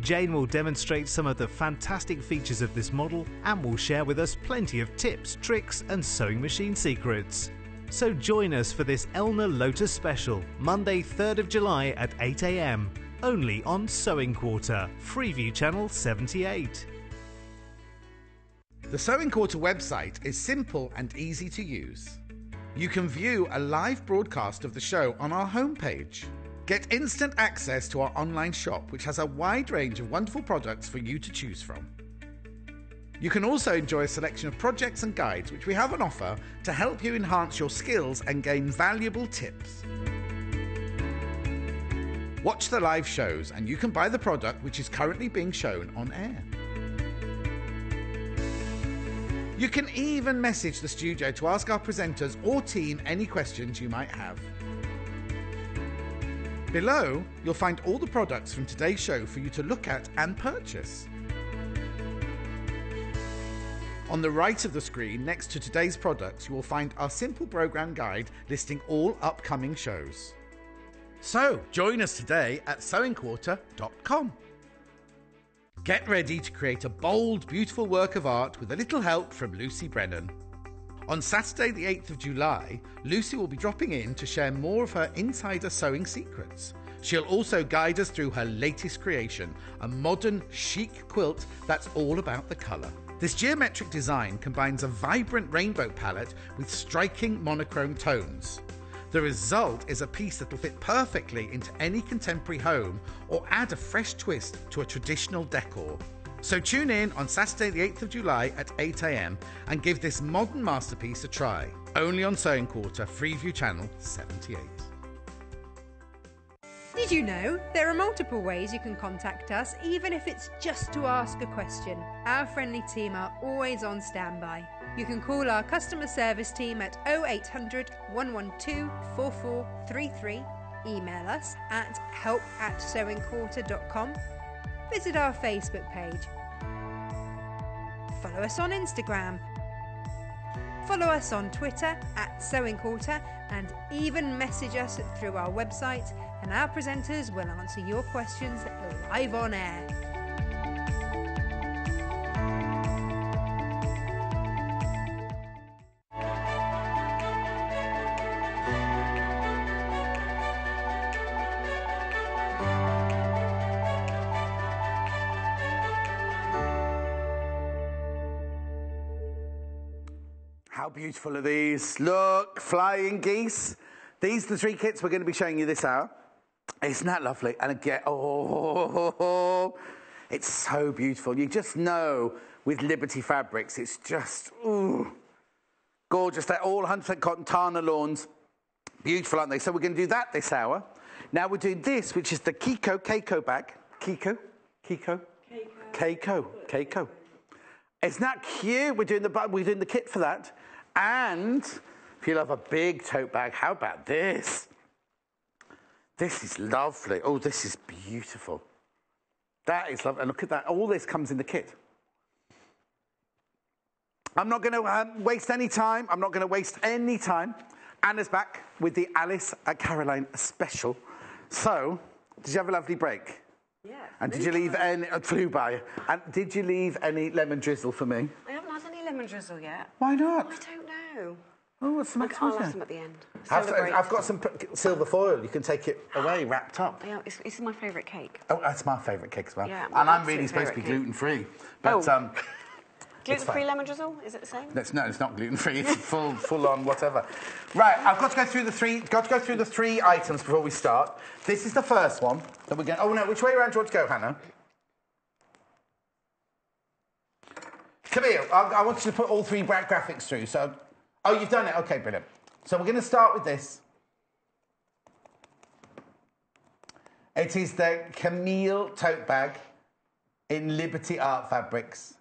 Jane will demonstrate some of the fantastic features of this model and will share with us plenty of tips, tricks and sewing machine secrets. So join us for this Elna Lotus special, Monday 3rd of July at 8 AM, only on Sewing Quarter, Freeview Channel 78. The Sewing Quarter website is simple and easy to use. You can view a live broadcast of the show on our homepage. Get instant access to our online shop, which has a wide range of wonderful products for you to choose from. You can also enjoy a selection of projects and guides which we have on offer to help you enhance your skills and gain valuable tips. Watch the live shows and you can buy the product which is currently being shown on air. You can even message the studio to ask our presenters or team any questions you might have. Below, you'll find all the products from today's show for you to look at and purchase. On the right of the screen, next to today's products, you will find our simple programme guide listing all upcoming shows. So, join us today at sewingquarter.com. Get ready to create a bold, beautiful work of art with a little help from Lucy Brennan. On Saturday the 8th of July, Lucy will be dropping in to share more of her insider sewing secrets. She'll also guide us through her latest creation, a modern, chic quilt that's all about the colour. This geometric design combines a vibrant rainbow palette with striking monochrome tones. The result is a piece that'll fit perfectly into any contemporary home or add a fresh twist to a traditional decor. So tune in on Saturday the 8th of July at 8 AM and give this modern masterpiece a try. Only on Sewing Quarter, Freeview Channel 78. Did you know there are multiple ways you can contact us, even if it's just to ask a question? Our friendly team are always on standby. You can call our customer service team at 0800 112 4433, email us at help@sewingquarter.com, visit our Facebook page, follow us on Instagram, Follow us on Twitter @SewingQuarter and even message us through our website, and our presenters will answer your questions live on air. How beautiful are these? Look, flying geese. These are the 3 kits we're going to be showing you this hour. Isn't that lovely? And again, oh, it's so beautiful. You just know with Liberty fabrics, it's just, ooh, gorgeous. They're all 100% cotton Tana lawns. Beautiful, aren't they? So we're going to do that this hour. Now we're doing this, which is the Keiko bag. Keiko. Isn't that cute? We're doing the kit for that. And if you love a big tote bag, how about this? This is lovely. Oh, this is beautiful. That is lovely. And look at that. All this comes in the kit. I'm not going to waste any time. Anna's back with the Alice Caroline special. So, did you have a lovely break? Yeah. And did you leave any... flew by. And did you leave any lemon drizzle for me? I haven't had any lemon drizzle yet. Why not? I don't know. Oh, what's the matter I'll with have you? some at the end. I've got some silver foil. You can take it away, wrapped up. Yeah, it's my favourite cake. Oh, that's my favourite cake as well. Yeah, and I'm really absolute supposed to be favourite gluten-free. But, Oh. it's Gluten-free fine. lemon drizzle? Is it the same? No, it's not gluten-free. It's full on whatever. Right, I've got to go through the three items before we start. This is the first one that we're going. Oh no, which way around do you want to go, Hannah? Come here. I want you to put all 3 graphics through. So, oh, you've done it. Okay, brilliant. So we're going to start with this. It is the Camille tote bag in Liberty Art Fabrics.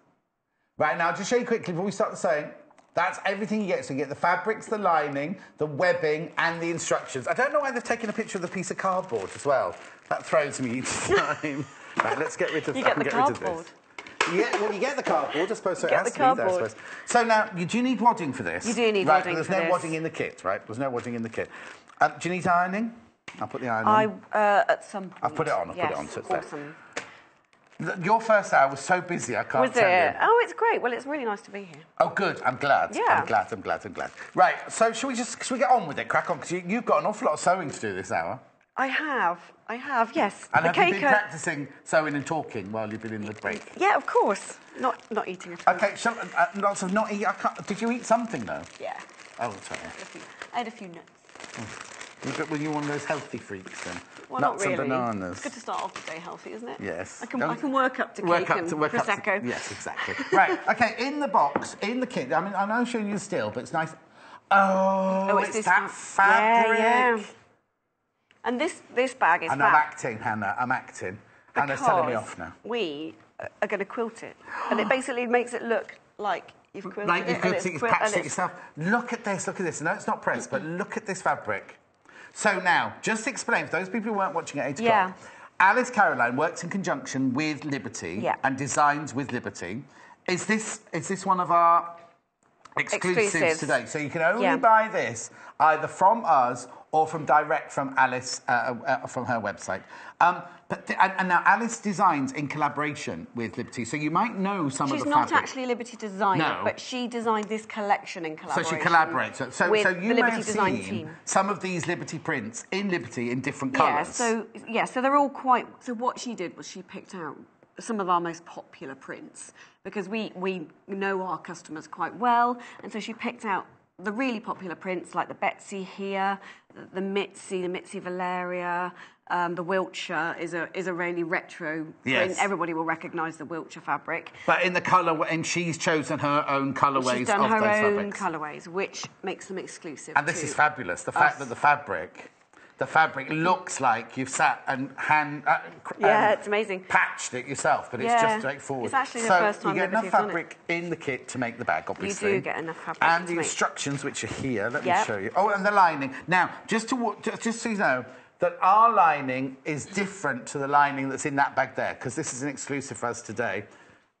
Right, now, I'll just show you quickly before we start the sewing. That's everything you get. So you get the fabrics, the lining, the webbing, and the instructions. I don't know why they've taken a picture of the piece of cardboard as well. That throws me each time. Right, let's get rid of You get the cardboard. You get the cardboard, I suppose. So it Get has the to be there, I cardboard. suppose. So now, do you need wadding for this? You do need right, wadding there's for no this. wadding in the kit, right? There's no wadding in the kit. Do you need ironing? I'll put the iron on. At some point. I've put it on. I've yes, put it on. So it's there. awesome. Your first hour was so busy, I can't Was tell it? you. Oh, it's great. Well, it's really nice to be here. Oh, good. I'm glad. Yeah. I'm glad. Right, so should we get on with it? Crack on, because you've got an awful lot of sewing to do this hour. I have, yes. And the have you cake. been practising sewing and talking while you've been in the break? Yeah, of course. Not eating at all. Okay, so, lots of not eat. Did you eat something, though? Yeah. Oh, sorry. I had a few nuts. Were you one of those healthy freaks, then? Well, Nuts not really. and bananas. It's good to start off the day healthy, isn't it? Yes. I can work up to cake and Prosecco. Yes, exactly. Right, okay, in the box, in the kit, I mean, I know I'm showing you still, but it's nice. Oh, it's this that fabric. Yeah. And this bag is And I'm acting, Hannah, I'm acting. Hannah's telling me off now. We are going to quilt it. And it basically makes it look like you've quilted Like you've it. you've patched it yourself. Look at this. No, it's not pressed, but look at this fabric. So now, just explain, for those people who weren't watching at 8 o'clock, Alice Caroline works in conjunction with Liberty and designs with Liberty. Is this one of our exclusives today? So you can only buy this either from us or from direct from Alice, from her website. And now Alice designs in collaboration with Liberty, so you might know some of the fabric. She's not actually a Liberty designer, but she designed this collection in collaboration. So she collaborates. with so the you may Liberty have design seen team. some of these Liberty prints in Liberty in different colours. So they're all quite. So what she did was she picked out some of our most popular prints because we know our customers quite well, and so she picked out the really popular prints like the Betsy here, the Mitzi Valeria. The Wiltshire is a really retro print. Everybody will recognise the Wiltshire fabric. But in the colour, and she's chosen her own colourways. She's done of her those own fabrics. colourways, which makes them exclusive. And this is fabulous. The fact that the fabric looks like you've sat and it's amazing. Patched it yourself, but it's just straightforward. It's actually the first time you get enough Liberty's done fabric in the kit to make the bag, obviously. You do get enough fabric. And the instructions, which are here. Let me show you. Oh, and the lining. Now, just so you know, that our lining is different to the lining that's in that bag there, because this is an exclusive for us today.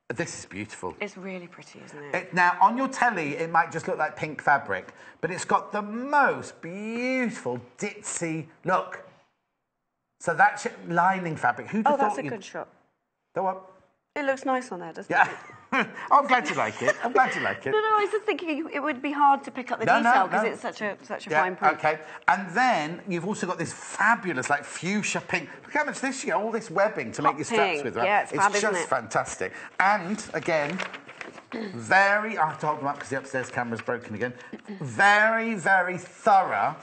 This is beautiful. It's really pretty, isn't it? Now, on your telly, it might just look like pink fabric, but it's got the most beautiful ditzy look. So that's lining fabric. Who'd have Oh, that's thought a good shot. Go on. It looks nice on there, doesn't Yeah. it? I'm glad you like it. I'm glad you like it. No, I was just thinking it would be hard to pick up the No, detail no, because no. it's such a fine print. Okay. And then you've also got this fabulous, like, fuchsia pink. Look how much this you got, all this webbing to make your straps pink. with. Right? Yeah, it's fab, just isn't it? fantastic. And, again, I have to hold them up because the upstairs camera's broken again. Very, very thorough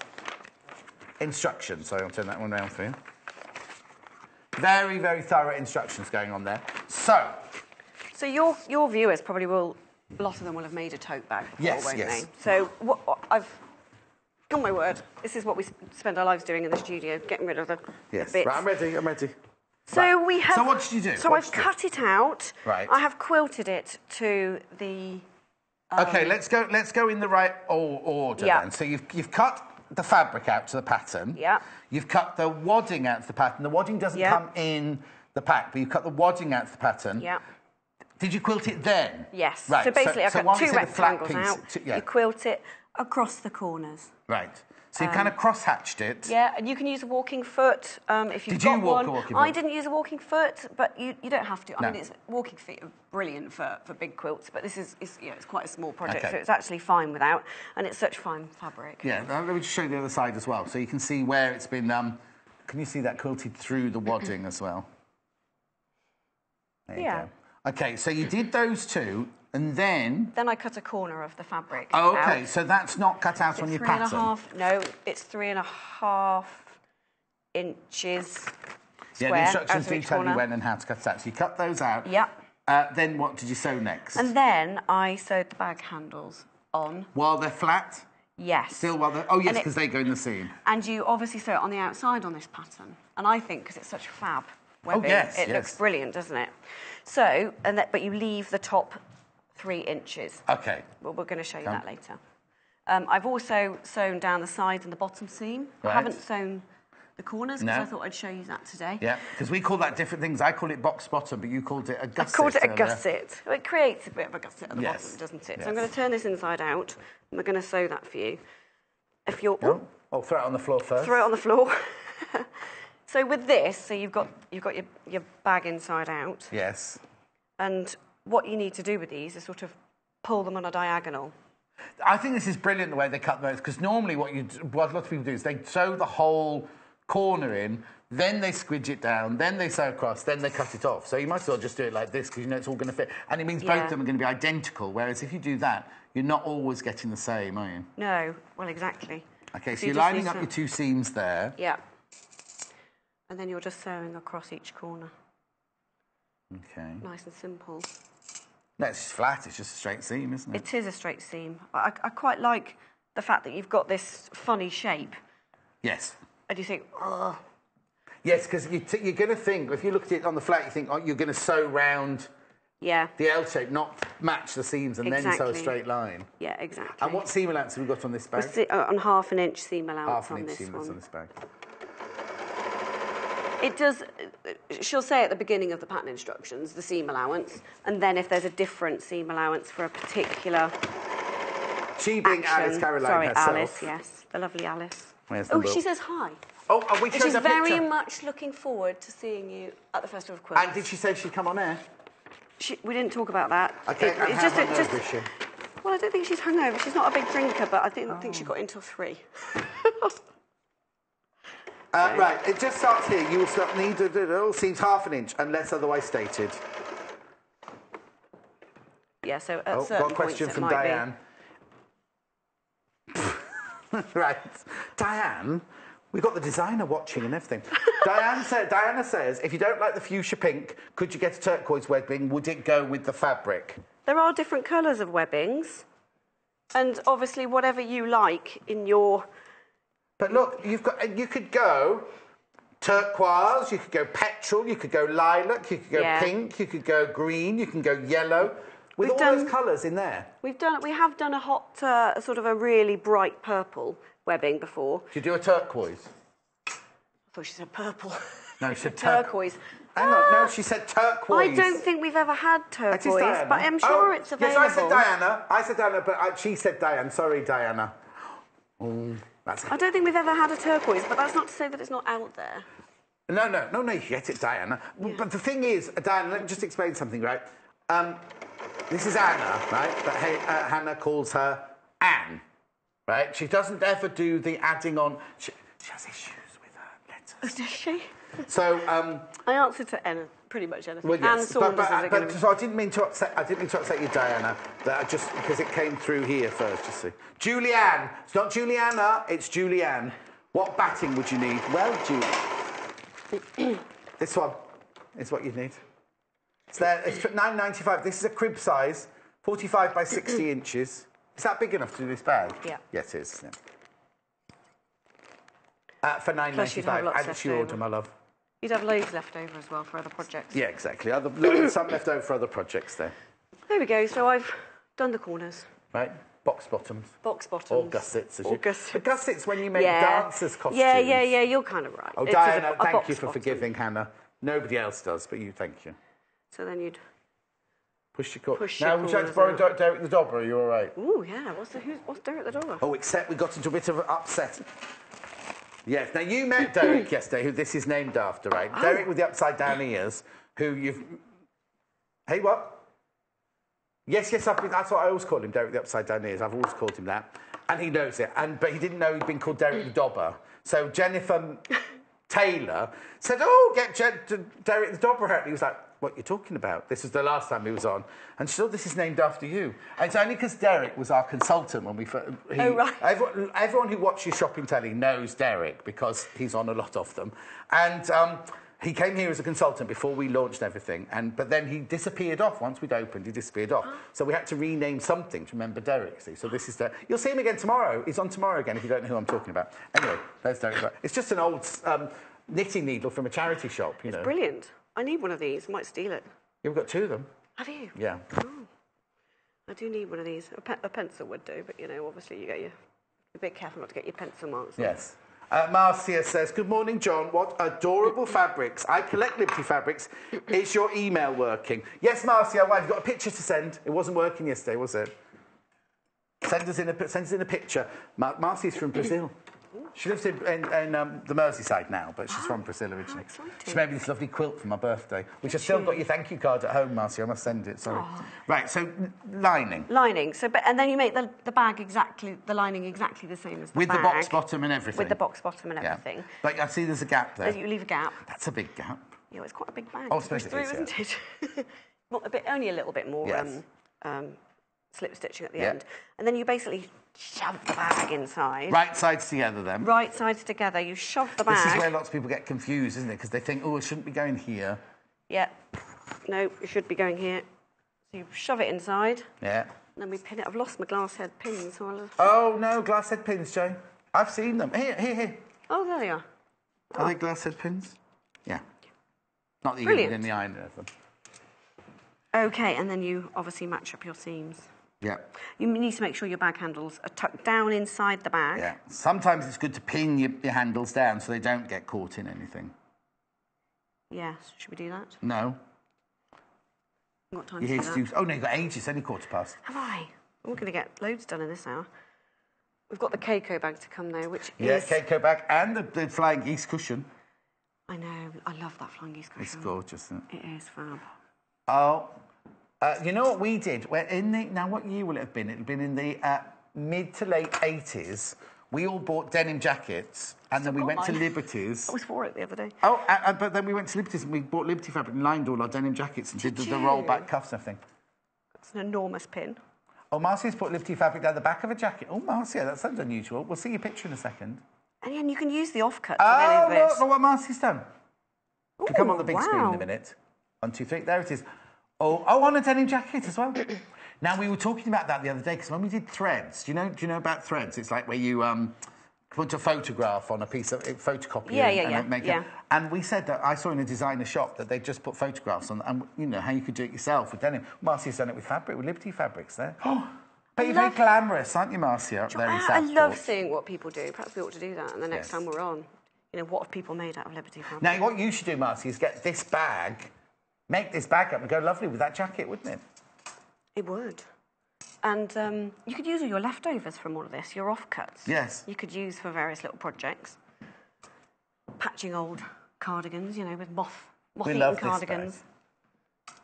instructions. Sorry, I'll turn that one around for you. Very, very thorough instructions going on there. So your viewers probably will, a lot of them will have made a tote bag before, Yes, won't yes. they? So I've, on my word, this is what we spend our lives doing in the studio, getting rid of the Yes. bits. Right, I'm ready. So Right. we have. So what did you do? So What I've did you do? cut it out. Right. I have quilted it to the. Okay, let's go in the right order Yeah. then. So you've cut the fabric out to the pattern. Yeah. You've cut the wadding out to the pattern. The wadding doesn't Yeah. come in the pack, but you cut the wadding out to the pattern. Yeah. Did you quilt it then? Yes. Right. So basically, I so cut while we two say the flat rectangles piece, out. yeah. You quilt it across the corners. Right. So you kind of cross-hatched it. Yeah, and you can use a walking foot if you've Did you got walk one. a walking I foot? didn't use a walking foot, but you don't have to. No. I mean, walking feet are brilliant for big quilts, but this is it's quite a small project, Okay. so it's actually fine without, and it's such fine fabric. Yeah, now let me just show you the other side as well, so you can see where it's been. Can you see that quilted through the wadding as well? There you Yeah. go. Okay, so you did those two, and then. Then I cut a corner of the fabric. Oh, okay, out. so that's not cut out on your pattern. 3.5. No, it's 3.5 inches square. Yeah, the instructions out of do each tell you corner. when and how to cut it out. So you cut those out. Yeah. Then what did you sew next? And then I sewed the bag handles on. While they're flat? Yes. Still while they're... Oh, yes, And it- because they go in the seam. And you obviously sew it on the outside on this pattern. And I think, because it's such fab webbing, yes, it yes. looks brilliant, doesn't it? So, but you leave the top 3 inches. Okay. Well, we're going to show you Come. that later. I've also sewn down the sides and the bottom seam. Right. I haven't sewn the corners because No. I thought I'd show you that today. Yeah, because we call that different things. I call it box bottom, but you called it a I gusset. called it a earlier. gusset. It creates a bit of a gusset at the Yes. bottom, doesn't it? Yes. So I'm going to turn this inside out, and we're going to sew that for you. If you're... Oh, throw it on the floor first. Throw it on the floor. So with this, so you've got your bag inside out, Yes. and what you need to do with these is sort of pull them on a diagonal. I think this is brilliant the way they cut those, because normally what lots of people do is they sew the whole corner in, then they squidge it down, then they sew across, then they cut it off. So you might as well just do it like this, because you know it's all going to fit. And it means both Yeah. of them are going to be identical, whereas if you do that, you're not always getting the same, are you? No, well, exactly. Okay, so you you're just lining need up to- your two seams there. Yeah. And then you're just sewing across each corner. Okay. Nice and simple. No, it's just flat, it's just a straight seam, isn't it? It is a straight seam. I quite like the fact that you've got this funny shape. Yes. And you think, oh, Yes, because you're going to think, if you look at it on the flat, you think, oh, you're going to sew round yeah. the L shape, not match the seams, and then you sew a Exactly. straight line. Yeah, exactly. And what seam allowance have we got on this bag? On 1/2 inch seam allowance Half an on inch this seam allowance one. on this bag. It does, she'll say at the beginning of the pattern instructions, the seam allowance, and then if there's a different seam allowance for a particular She being action. Alice Caroline Sorry, herself. Alice, yes, the lovely Alice. Where's the Oh, book? she says hi. Oh, and we She's showed a very picture. much looking forward to seeing you at the Festival of Quilts. And did she say she'd come on air? We didn't talk about that. Okay, and how hungover is she? Well, I don't think she's hungover. She's not a big drinker, but I don't think she got in till 3. Right, it just starts here. You will start it all seems 1/2 inch unless otherwise stated. Yeah, so at Oh, certain got a question points it from might Diane. Right, Diane, we've got the designer watching and everything. Diana says, if you don't like the fuchsia pink, could you get a turquoise webbing? Would it go with the fabric? be. There are different colours of webbings, and obviously whatever you like in your... But look, you could go turquoise, you could go petrol, you could go lilac, you could go Yeah. pink, you could go green, you can go yellow. With We've all done- those colours in there. We have done a hot, sort of a really bright purple webbing before. Do you do a turquoise? I thought she said purple. No, she said turquoise. Hang on, no, she said turquoise. I don't think we've ever had That is turquoise, Diana. but I'm sure it's available. Yes, I said Diana, but she said Diane. Sorry, Diana. I don't think we've ever had a turquoise, but that's not to say that it's not out there. No, you get it, Diana. Yeah. But the thing is, Diana, let me just explain something, right? This is Anna, right? But Hannah calls her Anne, right? She doesn't ever do the adding on. She has issues with her letters. Does she? So, I answered to pretty much anything. well, yes, Anne Saunders but so I didn't mean to upset you, Diana. That just because it came through here first, you see. Julianne. It's not Juliana. It's Julianne. What batting would you need? Well, Julie. This one is what you need. It's there. It's £9.95. This is a crib size, 45 by 60 inches. Is that big enough to do this bag? Yeah. Yes, it is. Yeah. For £9.95. Add it to your order, my love. You'd have loads left over as well for other projects. Yeah, exactly. Some left over for other projects there. There we go. So I've done the corners. Right. Box bottoms. Box bottoms. Or gussets. Gussets. Gussets when you make dancers' costumes. Yeah. You're kind of right. Oh, It's Diana, a thank you for box forgiving Hannah. Nobody else does, but you, thank you. So then you'd push your corner. Push now, your would you like to borrow corners Derek the Dobber? Are you all right? Ooh, yeah. What's Derek the Dobber? Oh, except we got into a bit of an upset. Yes. Now, you met Derek yesterday, who this is named after, right? Oh. Derek with the upside-down ears, who you've... Hey, what? Yes, that's what I always call him, Derek the upside-down ears. I've always called him that. And he knows it. But he didn't know he'd been called Derek the Dobber. So Jennifer Taylor said, oh, get Derek the Dobber out. And he was like, what are you talking about? This was the last time he was on. And she said, this is named after you. And it's only because Derek was our consultant when we... Oh, right. Everyone who watches Shopping Telly knows Derek because he's on a lot of them. And he came here as a consultant before we launched everything. But then he disappeared off. Once we'd opened, he disappeared off. So we had to rename something to remember Derek, see? So this is Derek. You'll see him again tomorrow. He's on tomorrow again if you don't know who I'm talking about. Anyway, there's Derek. It's just an old knitting needle from a charity shop, you know. Brilliant. I need one of these. I might steal it. You've got two of them. Have you? Yeah. Oh. I do need one of these. A pencil would do, but, you know, obviously you're a bit careful not to get your pencil marks on. Yes. Marcia says, good morning, John. What adorable fabrics. I collect Liberty fabrics. Is your email working? Yes, Marcia. Why? Have you got a picture to send? It wasn't working yesterday, was it? Send us in a picture. Marcia's from Brazil. She lives in the Merseyside now, but she's from Brazil originally. She made me this lovely quilt for my birthday, which I've still got your thank you card at home, Marcia. I must send it, sorry. Oh. Right, so lining. Lining. And then you make the bag exactly, the lining exactly the same as the bag. With the box bottom and everything. With the box bottom and everything. Yeah. But I see there's a gap there. You leave a gap. That's a big gap. Yeah, it's quite a big bag. Oh, I suppose it is, isn't it? Only a little bit more slip stitching at the end. And then you basically shove the bag inside. Right sides together, then. Right sides together. You shove the bag. This is where lots of people get confused, isn't it? Because they think, oh, it shouldn't be going here. Yeah. No, it should be going here. So you shove it inside. Yeah. And then we pin it. I've lost my glass head pins. So oh, no, glass head pins, Jane. I've seen them. Here. Oh, there they are. Are they glass head pins? Yeah. Not that you get it in the iron of them. OK, and then you obviously match up your seams. Yeah. You need to make sure your bag handles are tucked down inside the bag. Yeah. Sometimes it's good to pin your handles down so they don't get caught in anything. Yes. Should we do that? No. What time is it? Oh, no, you've got ages. It's only 15:15. Have I? We're going to get loads done in this hour. We've got the Keiko bag to come, though, which is... Yeah, Keiko bag and the flying geese cushion. I know. I love that flying geese cushion. It's gorgeous, isn't it? It is fab. Oh... you know what we did? Now, what year will it have been? It had been in the mid to late 80s. We all bought denim jackets, and then we went to Liberty's. I was for it the other day. Oh, but then we went to Liberty's, and we bought Liberty fabric and lined all our denim jackets and did the roll-back cuffs and everything. It's an enormous pin. Oh, Marcia's put Liberty fabric down the back of a jacket. Oh, Marcia, that sounds unusual. We'll see your picture in a second. And you can use the offcut of any of this. Look what Marcia's done. Ooh, It'll come on the big screen in a minute. 1, 2, 3. There it is. Oh, on a denim jacket as well. Now, we were talking about that the other day, because when we did threads, do you know about threads? It's like where you put a photograph on a piece of photocopy Yeah. And we said that I saw in a designer shop that they just put photographs on, and you know how you could do it yourself with denim. Marcia's done it with fabric, with Liberty fabrics there. But you're very glamorous, aren't you, Marcia? Up there in I love seeing what people do. Perhaps we ought to do that, and the next time we're on, you know, what have people made out of Liberty fabric? Now, what you should do, Marcy, is get this bag, make this bag up and go lovely with that jacket, wouldn't it? It would. And you could use all your leftovers from all of this, your offcuts. Yes. You could use for various little projects. Patching old cardigans, you know, with moth-eaten cardigans.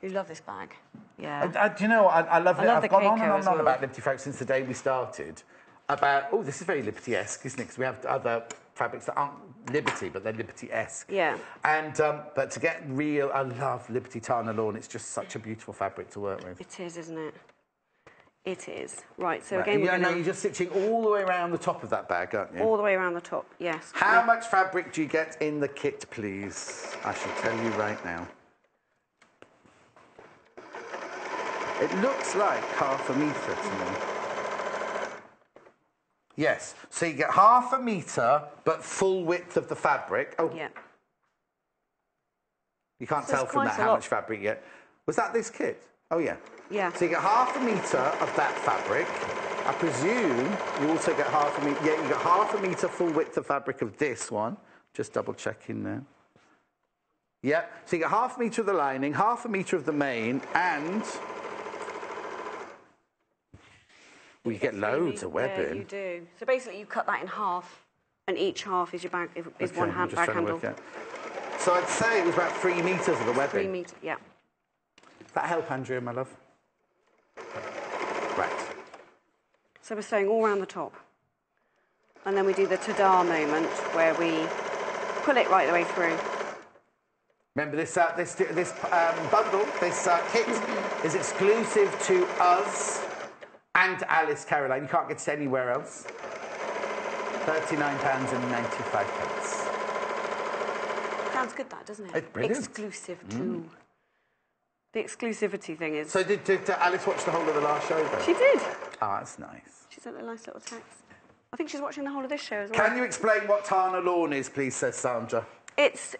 You love this bag. Yeah. Do you know, I love it. I've gone on and well. on about Liberty fabric since the day we started. About, this is very Liberty-esque, isn't it? Because we have other fabrics that aren't Liberty, but they're Liberty-esque. Yeah. And, but to get real, I love Liberty Tana lawn. It's just such a beautiful fabric to work with. It is, isn't it? It is. Right, so Right. again, we're you're just stitching all the way around the top of that bag, aren't you? all the way around the top, yes. How much fabric do you get in the kit, please? I shall tell you right now. It looks like 1/2 metre to me. Yes, so you get 1/2 metre, but full width of the fabric. Oh, Yeah. you can't So tell it's from that quite a how lot. much fabric you get. Was that this kit? Oh, yeah. Yeah. So you get 1/2 metre of that fabric. I presume you also get 1/2 metre. Yeah, you get 1/2 metre full width of fabric of this one. Just double checking there. Yeah. So you get 1/2 metre of the lining, 1/2 metre of the main, and you get loads of webbing. Yeah, you do. So basically, you cut that in half, and each half is your bag is Okay, one I'm just bag trying to handle. work out. So I'd say it was about 3 metres of the webbing. 3 metre, yeah. Does that help, Andrea, my love? Right. So we're sewing all around the top, and then we do the ta-da moment where we pull it right the way through. Remember, this bundle, this kit is exclusive to us and Alice Caroline. You can't get it anywhere else. £39.95. Sounds good, that, doesn't it? It's brilliant. Exclusive to. The exclusivity thing is. So did Alice watch the whole of the last show, then? She did. Oh, that's nice. She sent a nice little text. I think she's watching the whole of this show as well. Can you explain what Tana lawn is, please, says Sandra. It's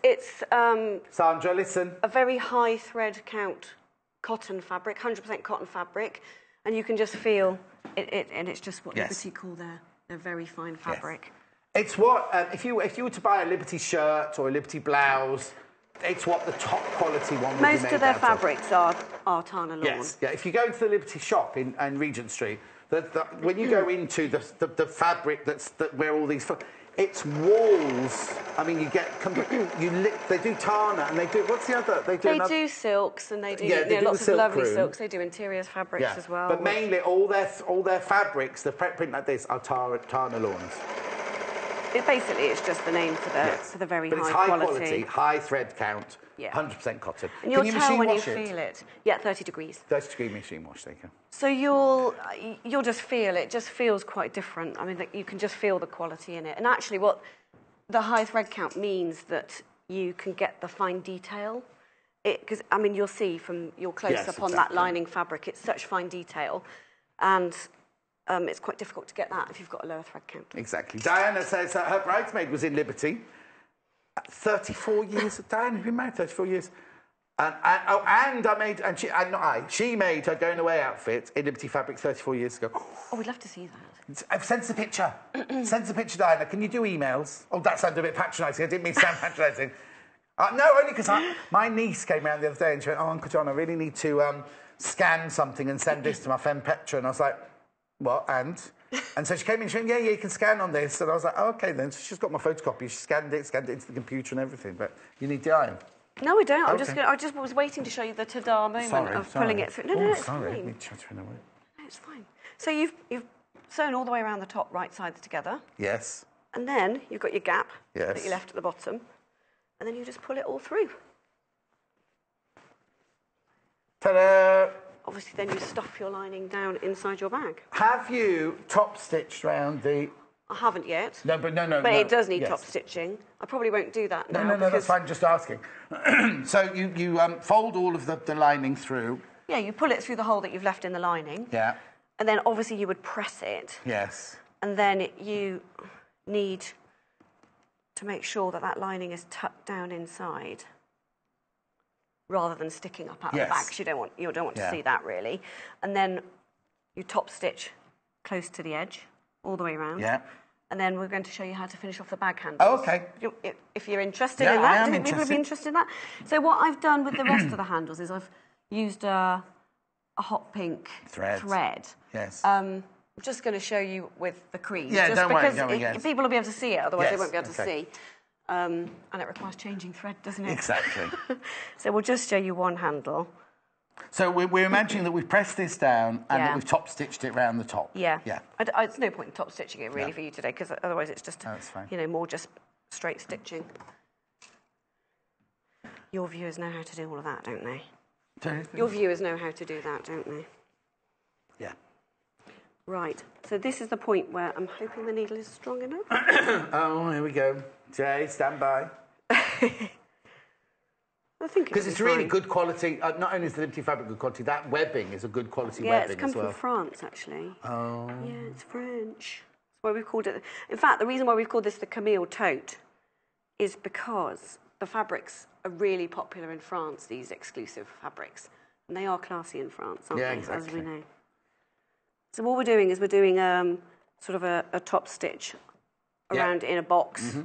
Sandra, listen. a very high thread count cotton fabric, 100% cotton fabric, and you can just feel it and it's just what Yes. Liberty call their very fine fabric. It's what, if you were to buy a Liberty shirt or a Liberty blouse, it's what the top quality one would be made Most of their out fabrics are Tana lawn. Yes, yeah. If you go into the Liberty shop in Regent Street, when you go into the fabric where all these, it's walls. I mean, you get they do Tana and they do what's the other? They do silks and they do, Yeah, they do lots the of silk lovely room. silks. They do interiors fabrics as well. But mainly all their fabrics, the print like this, are Tana lawns. It's just the name for the very but it's high quality, high thread count, Yeah. 100% cotton. And you'll Can you tell machine when you wash it? feel it. Yeah, 30 degrees. 30-degree machine wash, there you go. So you'll just feel it. Just feels quite different. I mean, you can just feel the quality in it. And actually, what the high thread count means that you can get the fine detail. Because I mean, you'll see from your close-up on that lining fabric, it's such fine detail, and it's quite difficult to get that if you've got a lower thread count. Exactly. Diana says that her bridesmaid was in Liberty. 34 years. Diana, you've been married 34 years. She made her going away outfit in Liberty fabric 34 years ago. Oh, we'd love to see that. Send us a picture. Send us a picture, Diana. Can you do emails? Oh, that sounded a bit patronising. I didn't mean to sound patronising. No, only because my niece came around the other day and she went, Uncle John, I really need to scan something and send this to my friend Petra. And I was like, what, and so she came in, she went, yeah, you can scan on this. And I was like, oh, OK, then. So she's got my photocopy. She scanned it into the computer and everything. But you need the iron. No, we don't. Okay. I just was waiting to show you the ta-da moment of pulling it through. No, it's sorry. fine. Me chattering away. No, it's fine. So you've sewn all the way around the top, right sides together. Yes. And then you've got your gap that Yes. you left at the bottom. And then you just pull it all through. Ta-da! Obviously, then you stuff your lining down inside your bag. Have you top stitched round the? I haven't yet. No, but no. But it does need yes. top stitching. I probably won't do that now. No, because, that's fine. Just asking. So you fold all of the lining through. Yeah, you pull it through the hole that you've left in the lining. Yeah. And then obviously you would press it. Yes. And then you need to make sure that lining is tucked down inside, rather than sticking up out of the bag. 'Cause you don't want to see that really. And then you top stitch close to the edge, all the way around. Yeah. and then we're going to show you how to finish off the bag handles. Oh, okay. If you're interested Yeah, in that. I am People would be interested in that. So what I've done with the rest of the handles is I've used a hot pink thread. Yes. I'm just going to show you with the cream. Yeah, just don't worry, because yes. people will be able to see it, otherwise they Yes, won't be able to okay. see. And it requires changing thread, doesn't it? Exactly. So we'll just show you one handle. So we're imagining that we've pressed this down and Yeah. that we've top stitched it round the top. Yeah. Yeah. There's no point in top stitching it really No. for you today, because otherwise it's just, That's fine. more just straight stitching. Your viewers know how to do all of that, don't they? Your viewers know how to do that, don't they? Yeah. Right. So this is the point where I'm hoping the needle is strong enough. Oh, here we go. Jay, stand by. I think Because it's really good quality. Not only is the Liberty fabric good quality, that webbing is a good quality webbing it's come as well. from France, actually. Oh. Yeah, it's French. That's why we've called it... In fact, the reason why we've called this the Camille tote is because the fabrics are really popular in France, these exclusive fabrics. And they are classy in France, aren't Yeah, they? exactly. As we know. So what we're doing is we're doing sort of a top stitch around in a box. Mm-hmm.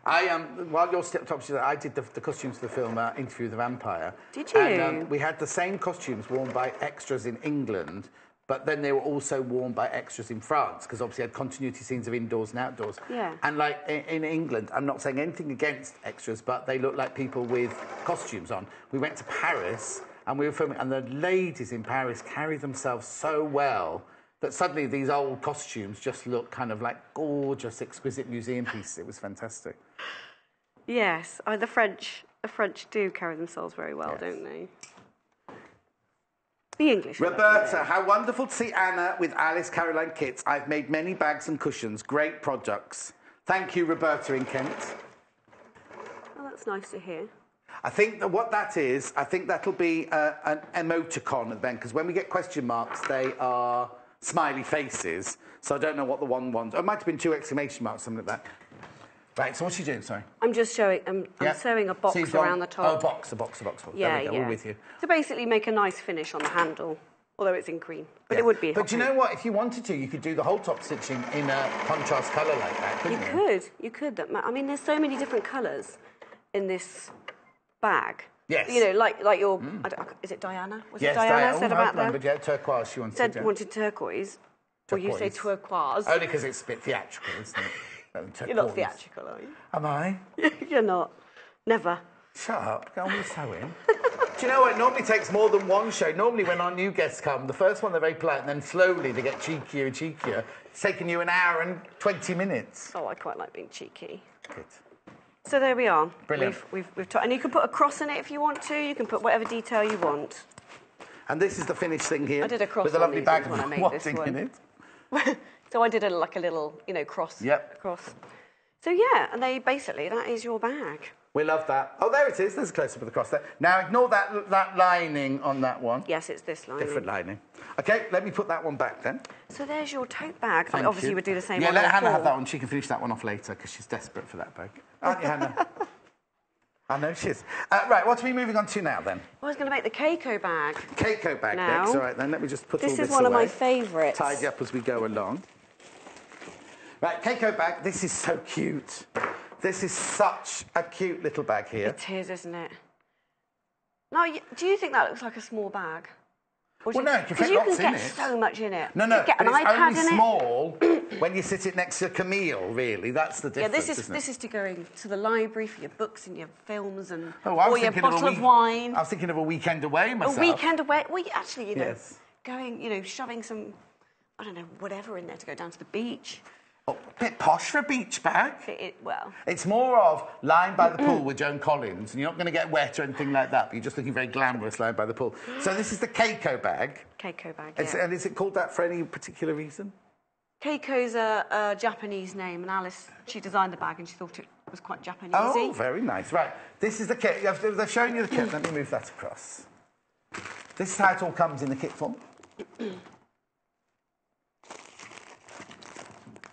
While you're top stitching, I did the costumes for the film Interview with the Vampire. Did you? And we had the same costumes worn by extras in England, but then they were also worn by extras in France, because obviously had continuity scenes of indoors and outdoors. Yeah. And like in England, I'm not saying anything against extras, but they look like people with costumes on. We went to Paris and we were filming, and the ladies in Paris carried themselves so well that suddenly these old costumes just look kind of like gorgeous, exquisite museum pieces. It was fantastic. Yes, the French do carry themselves very well, Yes. don't they? The English. Roberta, how wonderful to see Anna with Alice Caroline kits. I've made many bags and cushions. Great products. Thank you, Roberta in Kent. Oh, that's nice to hear. I think that what that is, I think that'll be an emoticon at the end, because when we get question marks, they are smiley faces. So I don't know what the one was. It might have been 2 exclamation marks, something like that. Right, so what's she doing, sorry? I'm just showing, I'm sewing a box around the top. Oh, a box. Yeah, there we go, yeah. we're with you. To basically make a nice finish on the handle, although it's in green. But it would be But you know what? If you wanted to, you could do the whole top stitching in a contrast colour like that, couldn't you? You could. I mean, there's so many different colours in this bag. Yes. You know, like your... is it Diana? Was it Diana Diana said about that? But yeah, turquoise she wanted. Wanted turquoise. Or you say turquoise. Only because it's a bit theatrical, isn't it? You're not theatrical, are you? Am I? You're not. Never. Shut up. Go on with sewing. Do you know what? It normally takes more than one show. Normally when our new guests come, the first one they're very polite, and then slowly they get cheekier and cheekier. It's taken you an hour and 20 minutes. Oh, I quite like being cheeky. Good. So there we are. Brilliant. And you can put a cross in it if you want to. You can put whatever detail you want. And this is the finished thing here. I did a cross with a on lovely these bag when I of made this wadding one. in it. So I did a little, cross. Yep. Cross. So yeah, and that is your bag. We love that. Oh, there it is. There's a close-up of the cross there. Now, ignore that lining on that one. Yes, it's this lining. Different lining. OK, let me put that one back then. So there's your tote bag. Thank Obviously, you. you would do the same Yeah, on let all Hannah have four. that one. She can finish that one off later because she's desperate for that bag. Aren't you, Hannah? I know she is. Right, what are we moving on to now, then? I was going to make the Keiko bag. Keiko bag Now, next. All right, then let me just put all this away. This is one of my favourites. Tidy up as we go along. Right, Keiko bag. This is so cute. This is such a cute little bag here. It is, isn't it? Now, do you think that looks like a small bag? Well, no, you can fit you lots can in get it. so much in it. No, You get but an it's iPad only in small when you sit it next to Camille, really. That's the Yeah, difference, this is to going to the library for your books and your films and Oh, I was or your thinking bottle of wine. I was thinking of a weekend away myself. A weekend away. Well, actually, Yes. going, shoving some, I don't know, whatever in there to go down to the beach. Oh, a bit posh for a beach bag. Well, It's more of lying by the pool with Joan Collins, and you're not going to get wet or anything like that, but you're just looking very glamorous lying by the pool. So this is the Keiko bag. Keiko bag, And is it called that for any particular reason? Keiko's a Japanese name, and Alice, she designed the bag and she thought it was quite Japanesey. Oh, very nice. Right, this is the kit. They're showing you the kit. Let me move that across. This is how it all comes in the kit form.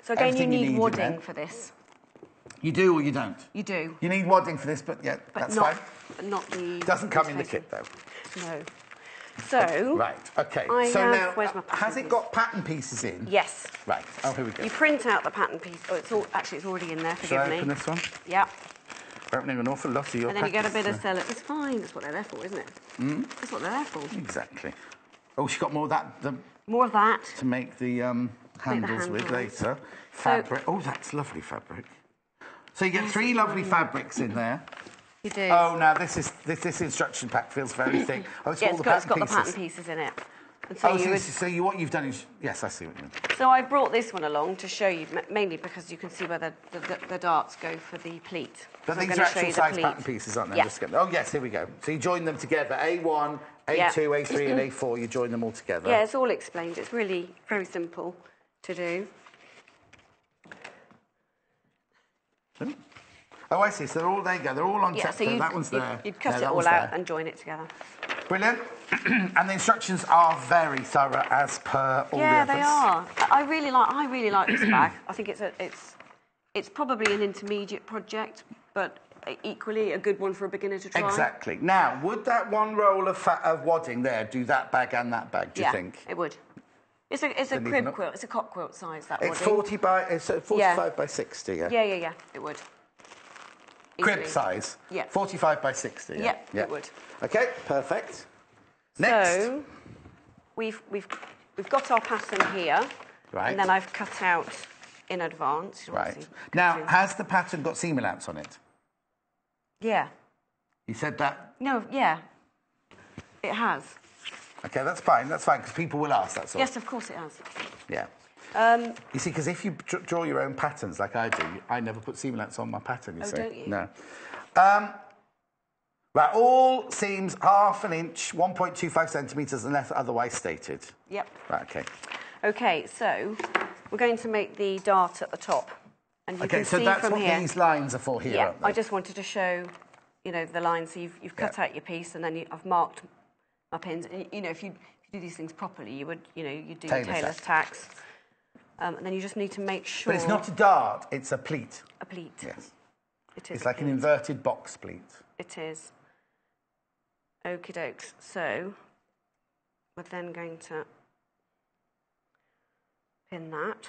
So again, Everything you you need need in wadding there. for this. You do or you don't? You do. You need wadding for this, but yeah, But that's not, fine. But not the... Doesn't come in the interfacing. kit, though. No. So... Right, okay. Where's my pattern has it got pattern pieces in? Yes. Right, oh, here we go. You print out the pattern piece. Oh, it's already in there, forgive me. Should I open this one? Yeah. We're opening an awful lot of your And then you get a packets, bit of celery. It's fine, that's what they're there for, isn't it? That's what they're there for. Exactly. Oh, she's got more of that More of that. to make the handles with later. Fabric. Oh, that's lovely fabric. So you get 3 lovely fabrics in there. You do. Oh, now this instruction pack feels very thick. Oh, it's got all the pattern pieces. It's got the pattern pieces in it. And so what you've done is... Yes, I see what you mean. So I brought this one along to show you, mainly because you can see where the darts go for the pleat. But so these are actual size pattern pieces, aren't they? Yeah. Oh, yes, here we go. So you join them together. A1, A2, A3 and A4, you join them all together. Yeah, it's all explained. It's really very simple to do. Oh, I see. So there you go. They're all on Yeah, so that one's there. You'd cut it all out and join it together. Brilliant. And the instructions are very thorough as per all the others. Yeah, they are. I really like this bag. I think it's probably an intermediate project, but equally a good one for a beginner to try. Exactly. Now, would that one roll of wadding there do that bag and that bag, do you think? Yeah, it would. It's a crib quilt. It's a cot quilt size, that It's wadding. 45 by 60, yeah? Yeah, it would. Crib size? Yeah. 45 by 60, yeah? Yeah, it would. OK, perfect. Next. So, we've got our pattern here. Right. And then I've cut out in advance. Right. Now, has the pattern got seam allowance on it? Yeah. You said that? No, yeah. It has. OK, that's fine, because people will ask, that's all. Yes, of course it has. Yeah. You see, because if you draw your own patterns like I do, I never put seam allowance on my pattern, you see. Don't you? No. Right, all seams ½ an inch, 1.25 centimetres, unless otherwise stated. Yep. Right, OK. OK, so we're going to make the dart at the top. And you can so see that's from what here, these lines are for here, yeah, aren't they? I just wanted to show, the lines. So you've cut out your piece, and then I've marked my pins. And, if you do these things properly, you would, you do tailor's tacks. And then you just need to make sure... But it's not a dart, it's a pleat. A pleat. Yes. It is. It's like an inverted box pleat. It is. Okie dokes. So, we're then going to pin that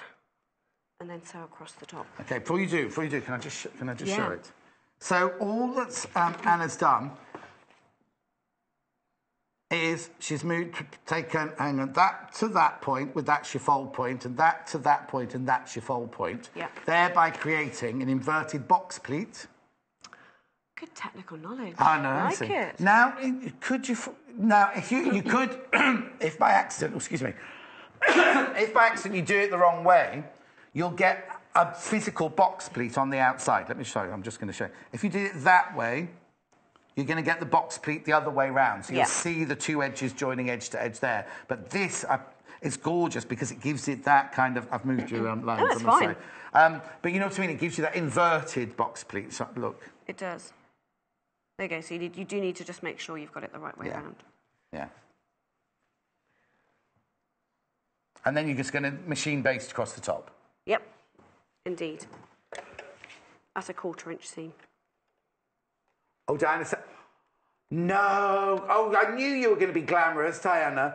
and then sew across the top. OK, before you do, can I just show it? So all that Anna's done is she's taken that to that point with that chiffon point, and that to that point and that chiffon point, thereby creating an inverted box pleat. Good technical knowledge. I know. I like it. Now, if you could, if by accident, excuse me, if by accident you do it the wrong way, you'll get a physical box pleat on the outside. Let me show you. I'm just going to show you. If you do it that way, you're going to get the box pleat the other way round. So you'll see the two edges joining edge to edge there. But this is gorgeous because it gives it that kind of... I've moved you around lines. No, that's fine. But you know what I mean? It gives you that inverted box pleat. So, look. It does. There you go. So you do need to just make sure you've got it the right way around. Yeah. And then you're just going to machine baste across the top. Yep. Indeed. That's a 1/4 inch seam. Oh, Diana said... No! Oh, I knew you were going to be glamorous, Diana.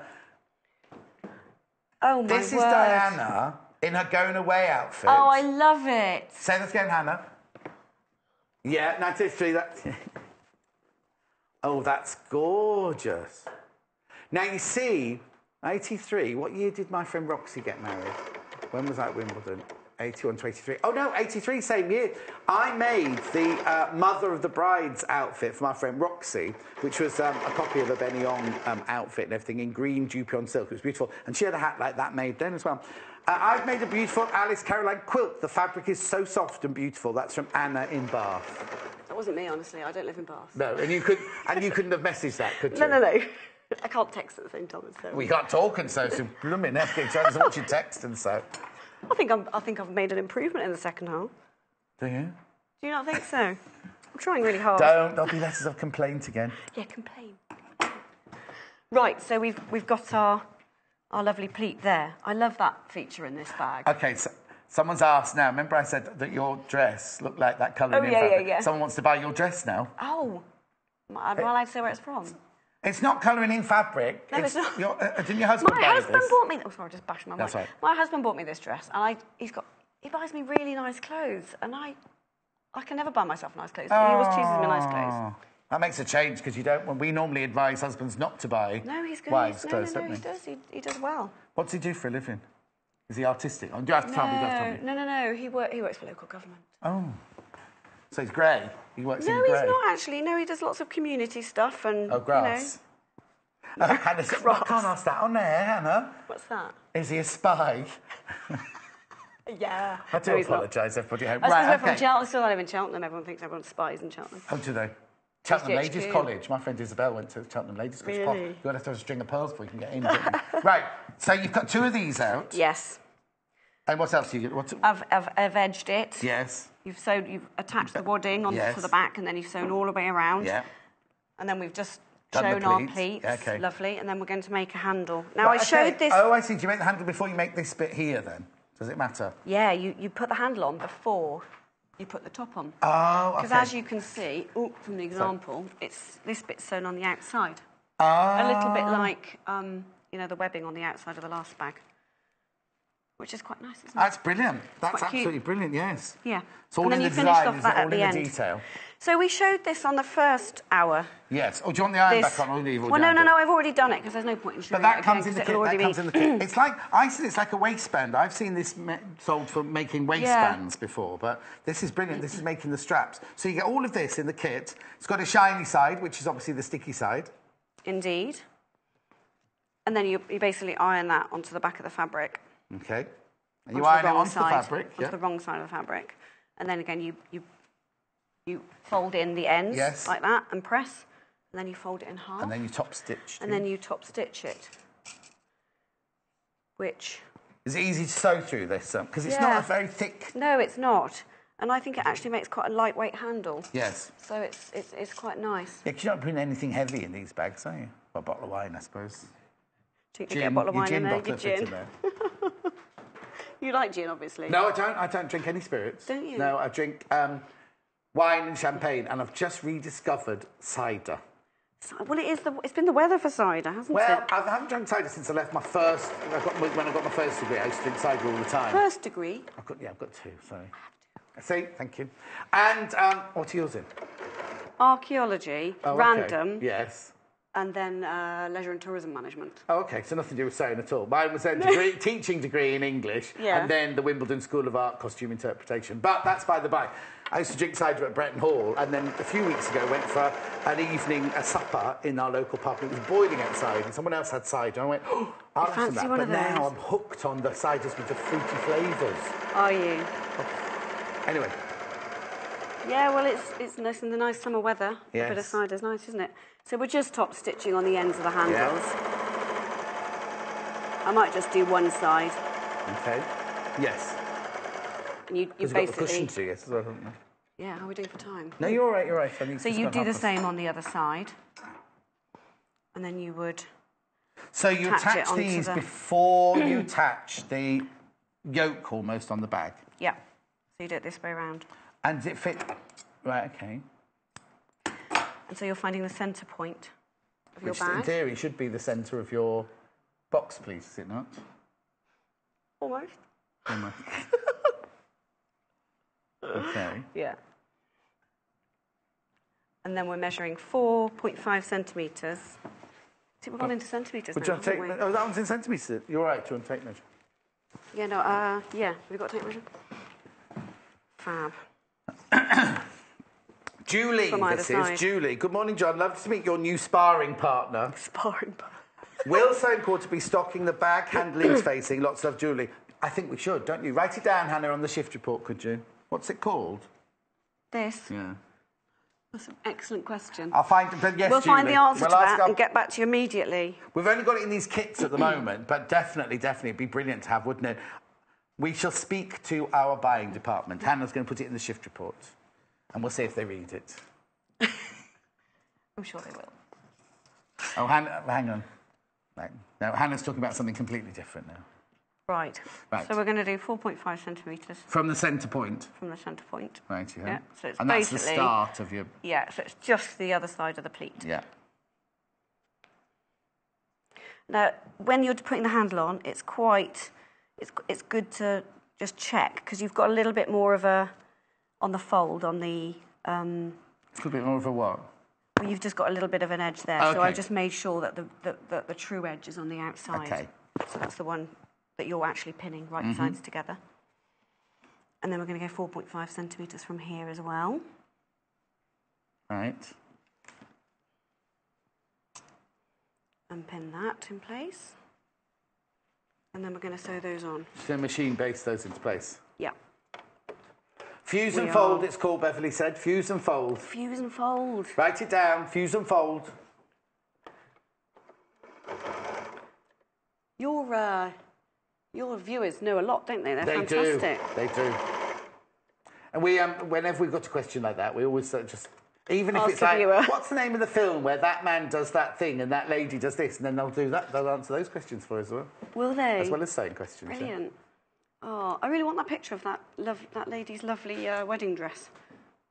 Oh, my This word. is Diana in her going away outfit. Oh, I love it. Say that again, Hannah. Yeah, 1953, that... Oh, that's gorgeous. Now, you see, 83, what year did my friend Roxy get married? When was that Wimbledon? 81 to 83. Oh, no, 83, same year. I made the Mother of the Bride's outfit for my friend Roxy, which was a copy of a Benny-On outfit and everything in green Dupion silk. It was beautiful. And she had a hat like that made then as well. I've made a beautiful Alice Caroline quilt. The fabric is so soft and beautiful. That's from Anna in Bath. That wasn't me, honestly. I don't live in Bath. No, and you couldn't have messaged that, could you? No. I can't text at the same time as so. We can't talk and so blooming Netflix. I just watch you text and so. I think I've made an improvement in the second half. Do you? Do you not think so? I'm trying really hard. There'll be letters of complaint again. Yeah, complain. Right, so we've got our lovely pleat there. I love that feature in this bag. Okay, so someone's asked now. Remember I said that your dress looked like that colour in yeah. Someone wants to buy your dress now. Oh, am I allowed to say where it's from? It's not colouring in fabric. No, it's not. Didn't your husband My buy husband this? bought me... Oh, sorry, I just bashed my mic. That's right. My husband bought me this dress, and he buys me really nice clothes, and I can never buy myself nice clothes. He always chooses me nice clothes. That makes a change, because you don't... When we normally advise husbands not to buy wives' clothes, don't we? He does. He does well. What's he do for a living? Is he artistic? Oh, do you have to tell me? No. He works for local government. Oh. So he's grey? He works in grey? No, he's not actually. No, he does lots of community stuff and... Oh, grass. Hannah, I can't ask that on air, Hannah. What's that? Is he a spy? Yeah. I do apologise, everybody. We're from Cheltenham. Still, I live in Cheltenham. Everyone thinks everyone's spies in Cheltenham. Oh, do they? Cheltenham Ladies College. My friend Isabel went to Cheltenham Ladies College. Really? You've got to have a string of pearls before you can get in. Right, so you've got 2 of these out. Yes. And what else do you get? I've edged it. Yes. You've attached the wadding onto the back, and then you've sewn all the way around. Yeah. And then we've just Done shown the our pleats. pleats. Yeah, okay. Lovely. And then we're going to make a handle. Now, I showed this... Oh, I see. Do you make the handle before you make this bit here, then? Does it matter? Yeah, you put the handle on before you put the top on. Oh, okay. Because as you can see, from the example, it's this bit's sewn on the outside. Oh. A little bit like, the webbing on the outside of the last bag. Which is quite nice, isn't it? That's brilliant. That's absolutely cute. brilliant, yes. Yeah. It's all and then in you the finished design, off that at the end. Detail. So we showed this on the first hour. Yes. Oh, do you want the iron back on? Or leave well, no, I've already done it because there's no point in showing But that it comes again, in the kit. That comes in the kit. It's like I said. It's like a waistband. I've seen this sold for making waistbands before, but this is brilliant. This is making the straps. So you get all of this in the kit. It's got a shiny side, which is obviously the sticky side. Indeed. And then you basically iron that onto the back of the fabric. Okay. And you iron it onto the fabric. Onto the wrong side of the fabric. And then again, you fold in the ends like that and press. And then you fold it in half. And then you top stitch. And then you top stitch it. Which... Is it easy to sew through this? Because it's not a very thick... No, it's not. And I think it actually makes quite a lightweight handle. Yes. So it's quite nice. Yeah, because you're not putting anything heavy in these bags, are you? Well, a bottle of wine, I suppose. Do you get a bottle of wine in there? Your gin bottle fits in there. You like gin, obviously. No, I don't. I don't drink any spirits. Don't you? No, I drink wine and champagne, and I've just rediscovered cider. Well, it's been the weather for cider, hasn't it? Well, I haven't drunk cider since I left my first... when I got my first degree, I used to drink cider all the time. First degree? I've got 2, sorry. See, thank you. And what are yours in? Archaeology, random. Yes. And then leisure and tourism management. Oh, OK, so nothing to do with sewing at all. Mine was a teaching degree in English, and then the Wimbledon School of Art costume interpretation. But that's by the by. I used to drink cider at Bretton Hall, and then a few weeks ago went for an evening, a supper in our local pub. It was boiling outside, and someone else had cider. I went, oh, I'll have some of that. But now I'm hooked on the ciders with the fruity flavours. Are you? Anyway. Yeah, well, it's nice in the nice summer weather. Yes. A bit of cider's nice, isn't it? So we're just top stitching on the ends of the handles. I might just do one side. OK. Yes. And you basically... Got the cushion to yes as well, haven't you? Yeah, how are we doing for time? No, you're all right, you're right. So you do the same on the other side. And then you would... So you attach these before you attach the yoke almost on the bag? Yeah. So you do it this way around. And does it fit... Right, OK. And so you're finding the centre point of your bag. Which, in theory, should be the centre of your box, please, is it not? Almost. Almost. OK. Yeah. And then we're measuring 4.5 centimetres. See, we've gone into centimetres now, haven't we? Oh, that one's in centimetres. You're right, do you want to take measure? Yeah, no, yeah. Have you got to take measure? Fab. Julie, this is Julie. Good morning, John. Lovely to meet your new sparring partner. Sparring partner. Will Sewing Quarter be stocking the bag handlings facing? Lots of love, Julie. I think we should, don't you? Write it down, Hannah, on the shift report, could you? What's it called? This? Yeah. That's an excellent question. I'll find... Yes, we'll find the answer to that and get back to you immediately. We've only got it in these kits at the moment, but definitely, it'd be brilliant to have, wouldn't it? We shall speak to our buying department. Hannah's going to put it in the shift report, and we'll see if they read it. I'm sure they will. Oh, Hannah, hang on. No, Hannah's talking about something completely different now. Right. So we're going to do 4.5 centimetres. From the centre point? From the centre point. Right, yeah. So it's and that's the start of your... Yeah, so it's just the other side of the pleat. Yeah. Now, when you're putting the handle on, it's good to just check, because you've got a little bit more of a, on the fold, on the... A little bit more of a what? Well, you've just got a little bit of an edge there, so I just made sure that the true edge is on the outside. Okay. So that's the one that you're actually pinning right sides together. And then we're going to go 4.5 centimetres from here as well. Right. And pin that in place. And then we're going to sew those on. So machine base those into place? Yeah. Fuse and fold, it's called, Beverly said. Fuse and fold. Fuse and fold. Write it down. Fuse and fold. Your viewers know a lot, don't they? They're fantastic. They do. And we, whenever we've got a question like that, we always just, even if it's like, what's the name of the film where that man does that thing and that lady does this, and then they'll do that. They'll answer those questions for us as well. Will they? As well as saying questions. Brilliant. Yeah. Oh, I really want that picture of that lady's lovely wedding dress.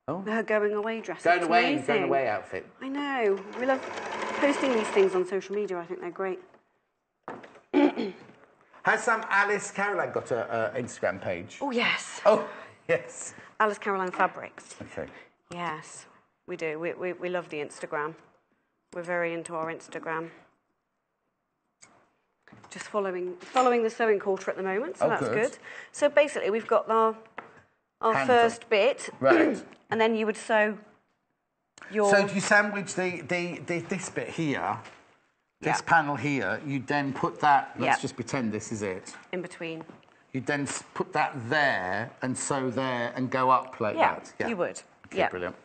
Oh. Her going away dress. Going away outfit. I know. We love posting these things on social media. I think they're great. Has Alice Caroline got an Instagram page? Oh, yes. Oh, yes. Alice Caroline Fabrics. Okay. Yes, we do. We love the Instagram. We're very into our Instagram. Just following the sewing quarter at the moment, so that's good. So basically, we've got our first bit, right? And then you would sew your. So do you sandwich this bit here, this panel here? You then put that. Let's just pretend this is it. In between. You then put that there and sew there and go up like that. Yeah, you would. Okay, yeah, brilliant.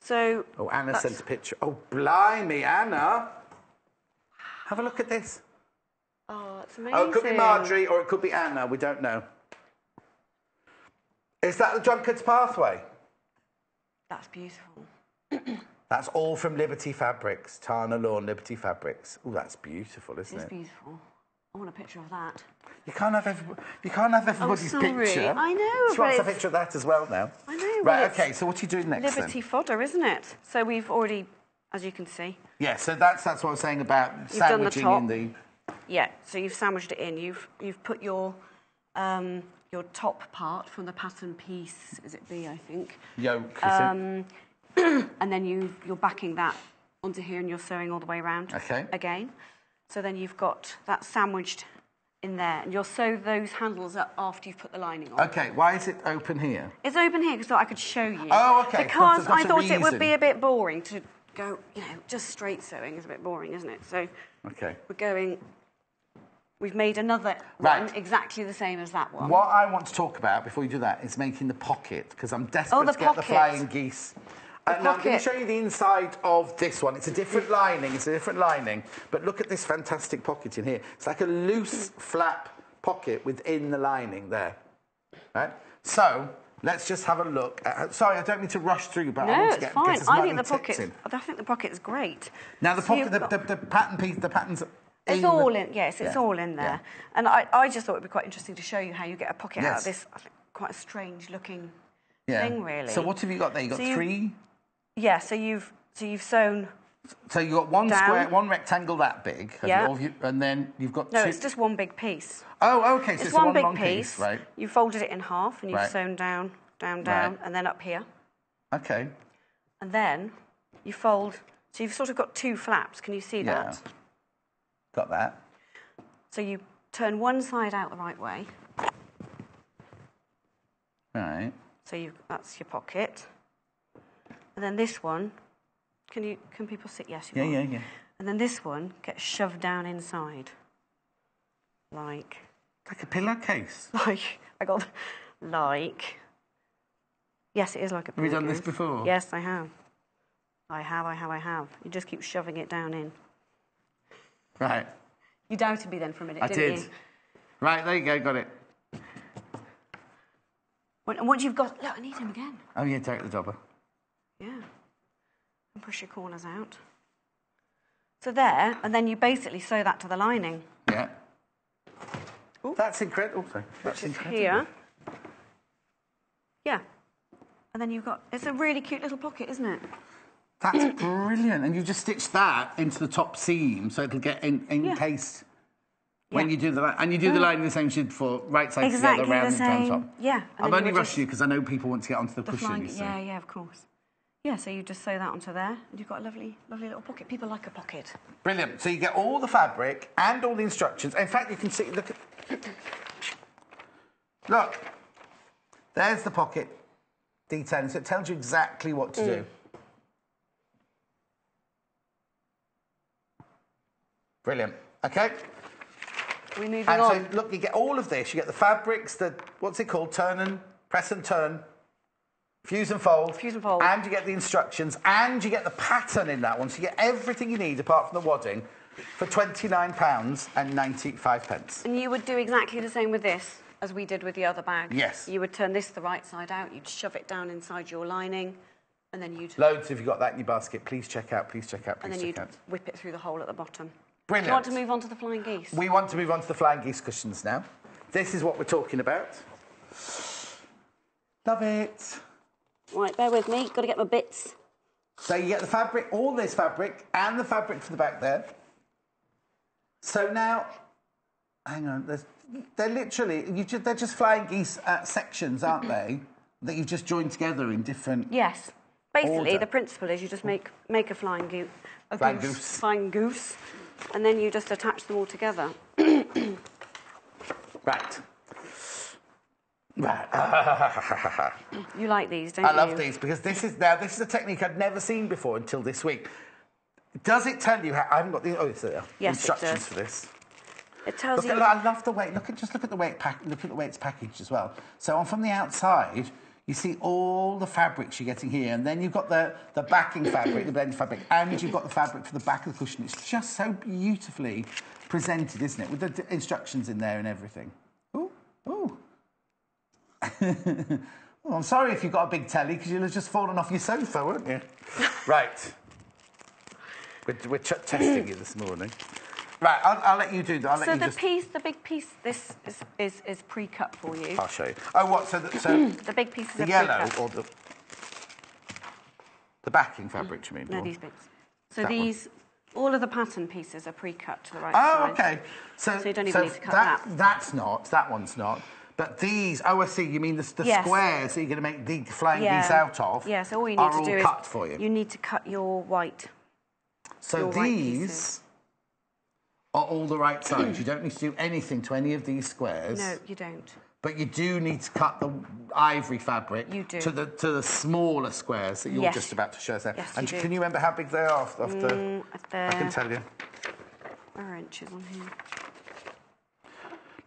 So. Oh, Anna sent a picture. Oh, blimey, Anna. Have a look at this. Oh, it's amazing. Oh, it could be Marjorie or it could be Anna. We don't know. Is that the Drunkard's Pathway? That's beautiful. That's all from Liberty Fabrics. Tana Lawn, Liberty Fabrics. Oh, that's beautiful, isn't it? It's beautiful. I want a picture of that. You can't have everybody's picture. I know. She wants a picture of that as well now. I know. Right, okay, so what are you doing next Liberty fodder, isn't it? So we've already, as you can see. Yeah, so that's what I was saying about sandwiching in the... Yeah, so you've sandwiched it in. You've put your top part from the pattern piece, is it B, I think? Yoke, and then you're backing that onto here and you're sewing all the way around again. So then you've got that sandwiched in there, and you'll sew those handles up after you've put the lining on. Okay, why is it open here? It's open here because I could show you. Oh, okay. Because I thought it would be a bit boring to go, just straight sewing is a bit boring, isn't it? So we've made another one exactly the same as that one. What I want to talk about before you do that is making the pocket, because I'm desperate to get the flying geese. Now, I'm going to show you the inside of this one. It's a different lining. But look at this fantastic pocket in here. It's like a loose flap pocket within the lining there. Right? So, let's just have a look. Sorry, I don't mean to rush through, but I want to get as many tips in. I think the pocket is great. Now, the pocket, the pattern piece, the patterns... It's all in, yes, it's all in there. Yeah. And I just thought it would be quite interesting to show you how you get a pocket out of this, I think, quite a strange-looking thing, really. So what have you got there? You've got three... Yeah, so you've sewn. So you've got one square, one rectangle that big, and then you've got two. No, it's just one big piece. Oh, okay, so it's one big piece, right? You folded it in half, and you've sewn down, and then up here. Okay. And then you fold. So you've sort of got two flaps. Can you see that? Got that. So you turn one side out the right way. Right. So that's your pocket. And then this one, can people sit? Yes, you Yeah. And then this one gets shoved down inside. Like a pillowcase? Yes, it is like a pillowcase. Have you done this before? Yes, I have. I have. You just keep shoving it down in. Right. You doubted me then for a minute, didn't you? Right, there you go, got it. And once you've got... Look, I need him again. Oh, yeah, take the dobber. Yeah. And push your corners out. So there, and then you basically sew that to the lining. Yeah. Ooh. That's incredible. That's incredible. Here. Yeah. And then you've got... It's a really cute little pocket, isn't it? That's brilliant. And you just stitch that into the top seam so it'll get encased when you do the line. And you do the line the same as you did before, right side Exactly together, round the and same. top. Yeah. I've only rushed you because I know people want to get onto the cushion, you see. Yeah, of course. Yeah, so you just sew that onto there, and you've got a lovely, lovely little pocket. People like a pocket. Brilliant. So you get all the fabric and all the instructions. In fact, you can see, look, there's the pocket detailing, so it tells you exactly what to do. Brilliant. Okay. We're moving and on. so, look, you get all of this. You get the fabrics, what's it called? Press and turn, fuse and fold. Fuse and fold. And you get the instructions, and you get the pattern in that one. So you get everything you need apart from the wadding for £29.95. And you would do exactly the same with this as we did with the other bag. Yes. You would turn this the right side out, you'd shove it down inside your lining, and then you'd... Loads if you've got that in your basket. Please check out, please check out, please and then check you'd out. whip it through the hole at the bottom. Brilliant. Do you want to move on to the flying geese? We want to move on to the flying geese cushions now. This is what we're talking about. Love it. Right, bear with me. Got to get my bits. So you get the fabric, all this fabric, and the fabric for the back there. So now, hang on. They're literally, they're just flying geese sections, aren't they? That you've just joined together in different. Yes. Basically, order. the principle is you just make a flying goose. Flying goose. Flying goose. And then you just attach them all together. Right. Right. You like these, don't you? I love these because this is a technique I'd never seen before until this week. Does it tell you how? I haven't got the instructions for this. It tells you. I love the way. Look at the way it's packaged as well. So from the outside, you see all the fabrics you're getting here, and then you've got the backing fabric, the blended fabric, and you've got the fabric for the back of the cushion. It's just so beautifully presented, isn't it? With the instructions in there and everything. Ooh, ooh. Well, I'm sorry if you've got a big telly because you'll have just fallen off your sofa, won't you? Right. We're testing you this morning. Right, I'll let you do that. The big piece, this is pre-cut for you. I'll show you. Oh, what? So the big pieces the are yellow pre-cut. or the backing fabric, you mean? No, or? these bits. So That all of the pattern pieces are pre-cut to the right Oh, size. okay. So you don't even need to cut that. That one's not. But these, I see. You mean the Yes. squares that you're going to make the flying geese out of? Yeah. So all you need to do is cut for you. You need to cut your white. So your white these pieces. are all the right size. You don't need to do anything to any of these squares. No, you don't. But you do need to cut the ivory fabric You do. to the smaller squares that you're Yes. just about to show us there. Yes, and you do. can you remember how big they are? I can tell you. There are inches on here.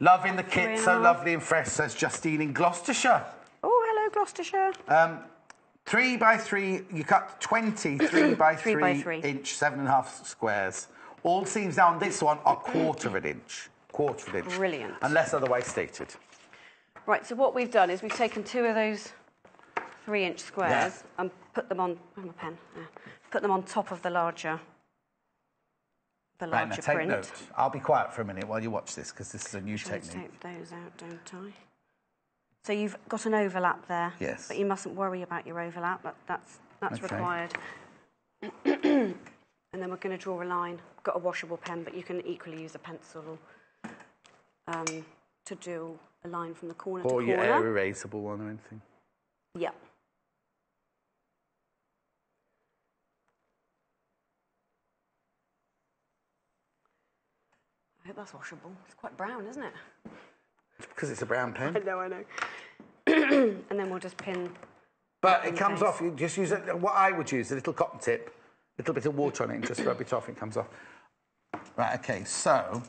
Loving the kit, so 3.5. lovely and fresh, says Justine in Gloucestershire. Oh, hello, Gloucestershire. 3 by 3, you cut 20 3 by 3 by 3 3. inch, 7.5 squares. All seams down this one are quarter of an inch. Brilliant. Unless otherwise stated. Right, so what we've done is we've taken 2 of those 3-inch squares and put them on. Oh, my pen. Yeah. Put them on top of the larger. Right, now take print. note. I'll be quiet for a minute while you watch this because this is a new technique. Take those out, don't I? So you've got an overlap there. Yes. But you mustn't worry about your overlap. That's Okay. required. And then we're going to draw a line. I've got a washable pen, but you can equally use a pencil to do a line from the corner to Or corner. your air erasable one or anything. Yeah. I hope that's washable. It's quite brown, isn't it? It's because it's a brown pen. I know. And then we'll just pin. But it comes face. off. You just use it. What I would use, a little cotton tip, a little bit of water on it, and just rub it off. It comes off. Right. Okay. So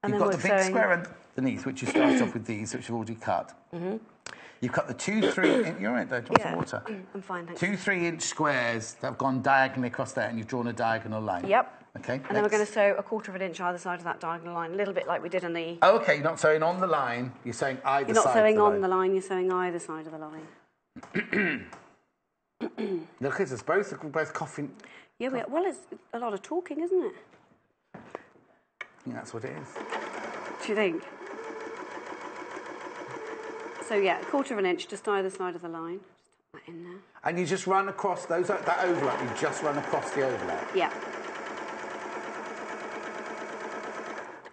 And you've then got the we're big sewing- square underneath, which you start off with these, which you've already cut. Mm-hmm. You've cut the 2, 3. You're right there. Do you want some water? I'm fine, thank you. 2 3-inch squares that have gone diagonally across there, and you've drawn a diagonal line. Yep. Okay. And then we're going to sew a quarter of an inch either side of that diagonal line, a little bit like we did on the... Okay, you're not sewing on the line. You're sewing either side. You're not sewing of on the line, you're sewing either side of the line. Look, it's both coughing. Yeah, well, it's a lot of talking, isn't it? I think that's what it is. Do you think? So, yeah, a quarter of an inch, just either side of the line. That in there. And you just run across those, that overlap, you just run across the overlap. Yeah.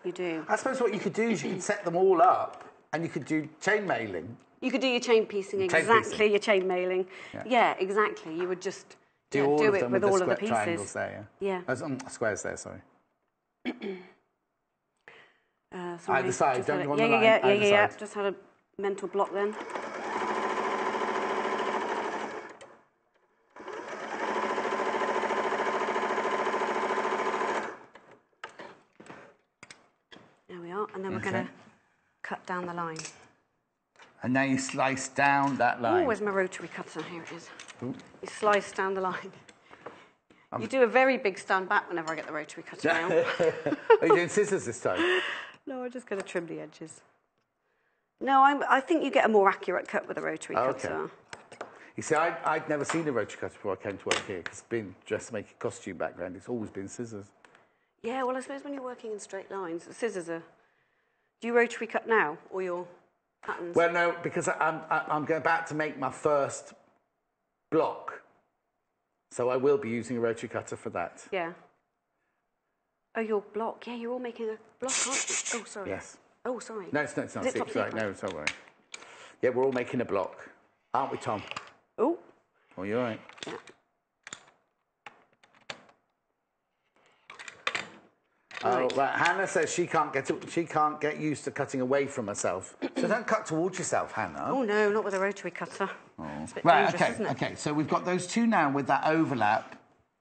You do. I suppose what you could do is you could set them all up and you could do chain mailing. You could do your chain piecing exactly, your chain mailing. Yeah, exactly. You would just do it with all of the pieces. Triangles there, yeah. Squares there, sorry. Sorry. Either side, don't you want the line? Yeah. Just had a mental block then. There we are, and then we're going to cut down the line. And now you slice down that line. Oh, where's my rotary cutter? Here it is. Ooh. You slice down the line. You do a very big stand back whenever I get the rotary cutter out. Are you doing scissors this time? No, I'm just going to trim the edges. No, I think you get a more accurate cut with a rotary cutter. You see, I'd never seen a rotary cutter before I came to work here, because being dressmaker costume background, it's always been scissors. Yeah, well, I suppose when you're working in straight lines, scissors are... Do you rotary cut now, or your patterns? Well, no, because I'm about to make my first block. So I will be using a rotary cutter for that. Yeah. Oh, your block. Yeah, you're all making a block, aren't you? Oh, sorry. Yes. Oh, sorry. No, it's not. It's right. No, don't worry. Yeah, we're all making a block. Aren't we, Tom? Oh. Oh, you're right. Yeah. Oh, right. Hannah says she can't get used to cutting away from herself. So don't cut towards yourself, Hannah. Oh no, not with a rotary cutter. Oh. It's a bit right. dangerous, Okay. isn't it? Okay. So we've got those two now with that overlap.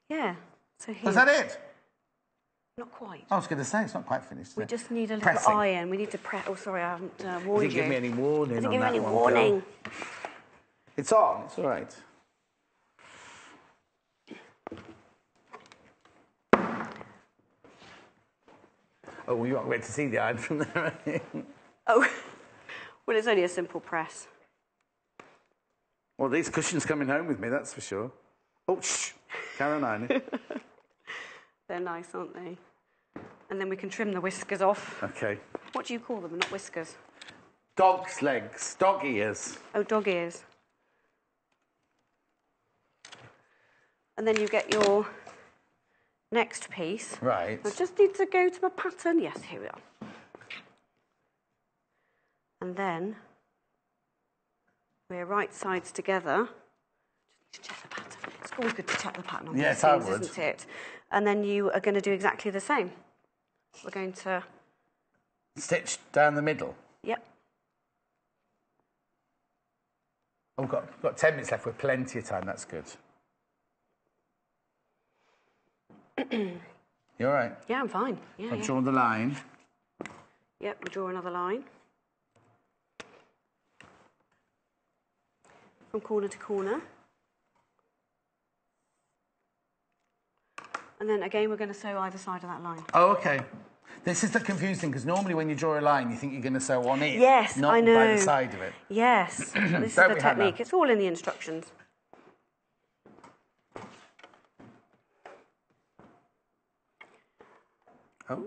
Yeah. So here. Is that it? Not quite. I was going to say it's not quite finished. We just need a little iron. We need to press. Oh, sorry, I haven't warned you. You didn't give me any warning. I didn't give you any warning. Girl. It's on. It's all right. Oh, well, you aren't wait to see the iron from there. Oh, well, it's only a simple press. Well, these cushions coming home with me, that's for sure. Oh, shh, Caroline. They're nice, aren't they? And then we can trim the whiskers off. Okay. What do you call them? Not whiskers. Dog's legs, dog ears. Oh, dog ears. And then you get your next piece. Right. I just need to go to my pattern. Yes, here we are. And then we're right sides together. Just need to check the pattern. It's always good to check the pattern on these things, isn't it? And then you are going to do exactly the same. We're going to... Stitch down the middle? Yep. Oh, we've got 10 minutes left with plenty of time. That's good. You all right? Yeah, I'm fine. Yeah, I've drawn the line. Yep, we draw another line. From corner to corner. And then again, we're going to sew either side of that line. Oh, okay. This is the confusing because normally when you draw a line, you think you're going to sew on it. Yes, not I know. by the side of it. Yes, this is the technique. It's all in the instructions. Oh.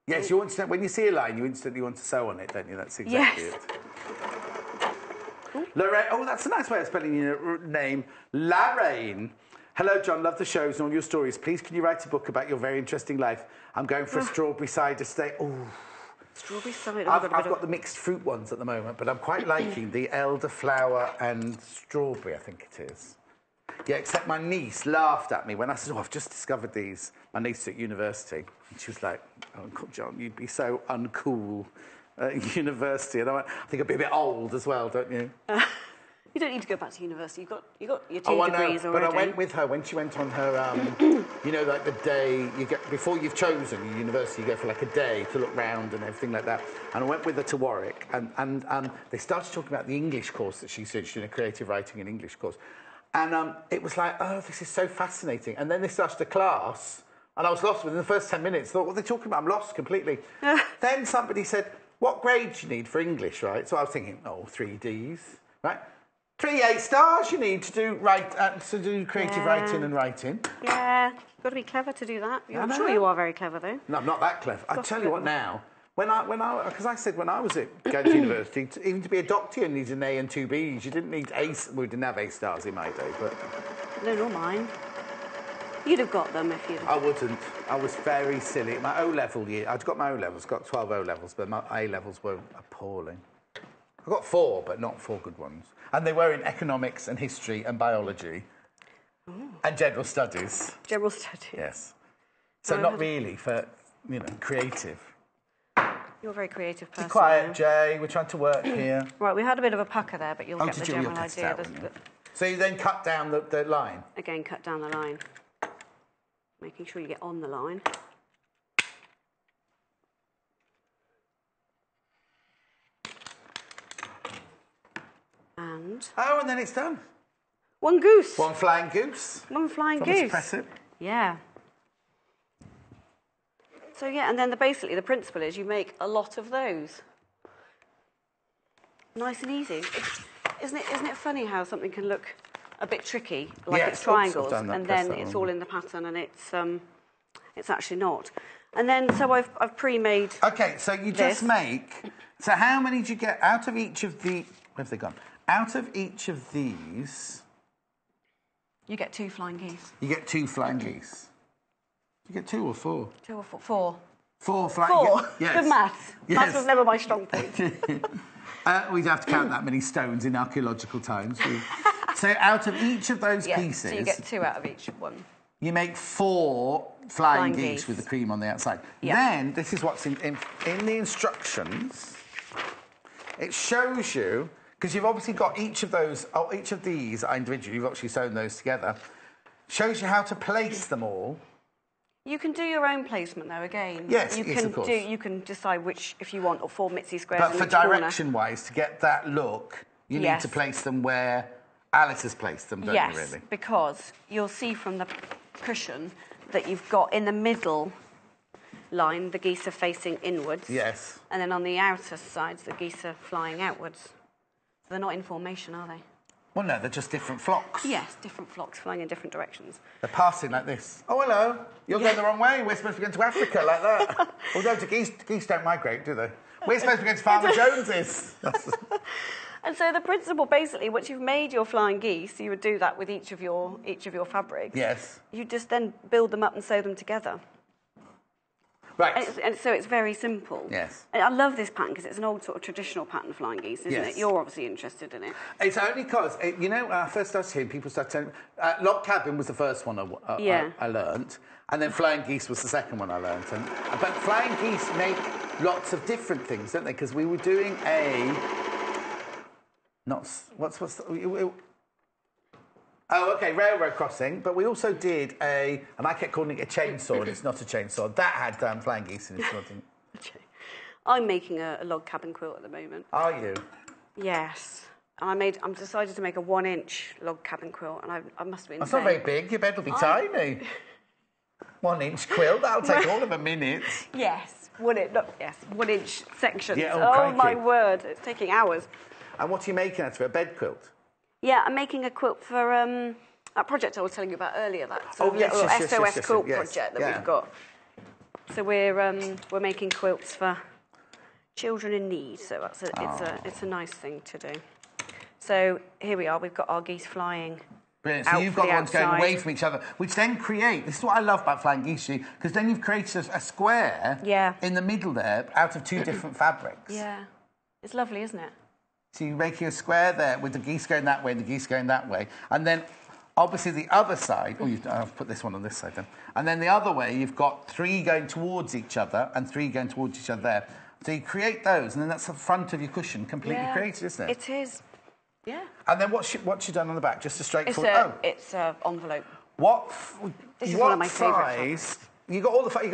Yes, you want to, when you see a line, you instantly want to sew on it, don't you? That's exactly it. Lorraine, oh, that's a nice way of spelling your name. Lorraine. Hello, John. Love the shows and all your stories. Please, can you write a book about your very interesting life? I'm going for a strawberry cider steak. Oh, strawberry cider. I've got the mixed fruit ones at the moment, but I'm quite liking the elderflower and strawberry, I think it is. Yeah, except my niece laughed at me when I said, oh, I've just discovered these. My niece at university. And she was like, oh, Uncle John, you'd be so uncool at university. And I went, I think I'd be a bit old as well, don't you? You don't need to go back to university. You got your 2 degrees already. But I went with her when she went on her, you know, like the day you get before you've chosen your university, you go for like a day to look round and everything like that. And I went with her to Warwick, and they started talking about the English course that she's doing, a creative writing and English course, and it was like, oh, this is so fascinating. And then they started a class, and I was lost within the first 10 minutes. I thought, what are they talking about? I'm lost completely. Then somebody said, what grade do you need for English, right? So I was thinking, oh, 3 Ds, right? 3 A stars you need to do creative writing and writing. Yeah, you've got to be clever to do that. I'm sure you are very clever, though. No, I'm not that clever. I tell you what now, Because I said when I was going to university, even to be a doctor, you needed an A and 2 Bs. You didn't need A. We didn't have A stars in my day, but No, not mine. You'd have got them if you'd. I wouldn't. I was very silly. My O level year, I'd got my O levels, got 12 O levels, but my A levels were appalling. I got 4, but not 4 good ones, and they were in economics and history and biology, and general studies. General studies. Yes. So not really for creative. You're a very creative person. Be quiet, Jay. We're trying to work here. Right, we had a bit of a pucker there, but you'll get the general You'll get it idea. out, won't you? So you then cut down the line? Again, cut down the line. Making sure you get on the line. And... Oh, and then it's done. One goose. One flying goose. One flying goose. Press it. Yeah. So yeah, and then basically the principle is you make a lot of those. Nice and easy. Isn't it funny how something can look a bit tricky, like it's triangles, and then it's all in the pattern, and it's actually not. And then so I've pre-made. Okay, so you just make. So how many do you get out of each of the? Where have they gone? Out of each of these, you get 2 flying geese. You get 2 flying geese. You get 2 or 4? 2 or 4. 4. 4 flying geese. Yes. Good maths. Yes. Maths was never my strong point. We'd have to count that many stones in archaeological times. So out of each of those pieces... So you get 2 out of each one. You make 4 flying geese with the cream on the outside. Yep. Then, this is what's in the instructions. It shows you, because you've obviously got each of these individually, you've actually sewn those together, shows you how to place them all. You can do your own placement, though, again. Yes, of course. You can decide which, if you want, or 4 Mitzi squares But in for each corner. direction-wise, to get that look, you need to place them where Alice has placed them, don't you, really? Yes, because you'll see from the cushion that you've got in the middle line, the geese are facing inwards. Yes. And then on the outer sides, the geese are flying outwards. So they're not in formation, are they? Well, no, they're just different flocks. Yes, different flocks flying in different directions. They're passing like this. Oh, hello. You're going the wrong way. We're supposed to be going to Africa like that. Although geese don't migrate, do they? We're supposed to be going to Farmer Jones's. And so the principle, basically, once you've made your flying geese, you would do that with each of your fabrics. Yes. You just then build them up and sew them together. Right. And so it's very simple. Yes. And I love this pattern because it's an old sort of traditional pattern, flying geese, isn't it? You're obviously interested in it. It's only because, when I first started here, people started telling me... log cabin was the first one I learnt, and then flying geese was the second one I learnt. But flying geese make lots of different things, don't they? Because we were doing railroad crossing, but we also did and I kept calling it a chainsaw, and it's not a chainsaw. That had flying geese in it, didn't it? I'm making a log cabin quilt at the moment. Are you? Yes. And I'm decided to make a 1-inch log cabin quilt, and I must have been That's not very big. Your bed will be tiny. 1-inch quilt, that'll take all of a minute. Yes, 1-inch sections. Yeah, oh my word, it's taking hours. And what are you making out of it? A bed quilt? Yeah, I'm making a quilt for that project I was telling you about earlier. That yes, SOS quilt project that we've got. So we're making quilts for children in need. So it's a nice thing to do. So here we are. We've got our geese flying. Brilliant. So you've got ones going away from each other, which then this is what I love about flying geese, because then you've created a square in the middle there out of 2 different fabrics. Yeah, it's lovely, isn't it? So you're making a square there with the geese going that way and the geese going that way. And then, obviously, the other side... I'll put this one on this side then. And then the other way, you've got 3 going towards each other and 3 going towards each other there. So you create those, and then that's the front of your cushion completely created, isn't it? It is, yeah. And then what's you done on the back? Just a straightforward... It's an envelope. This is one of my favourite size... You got all the fabric.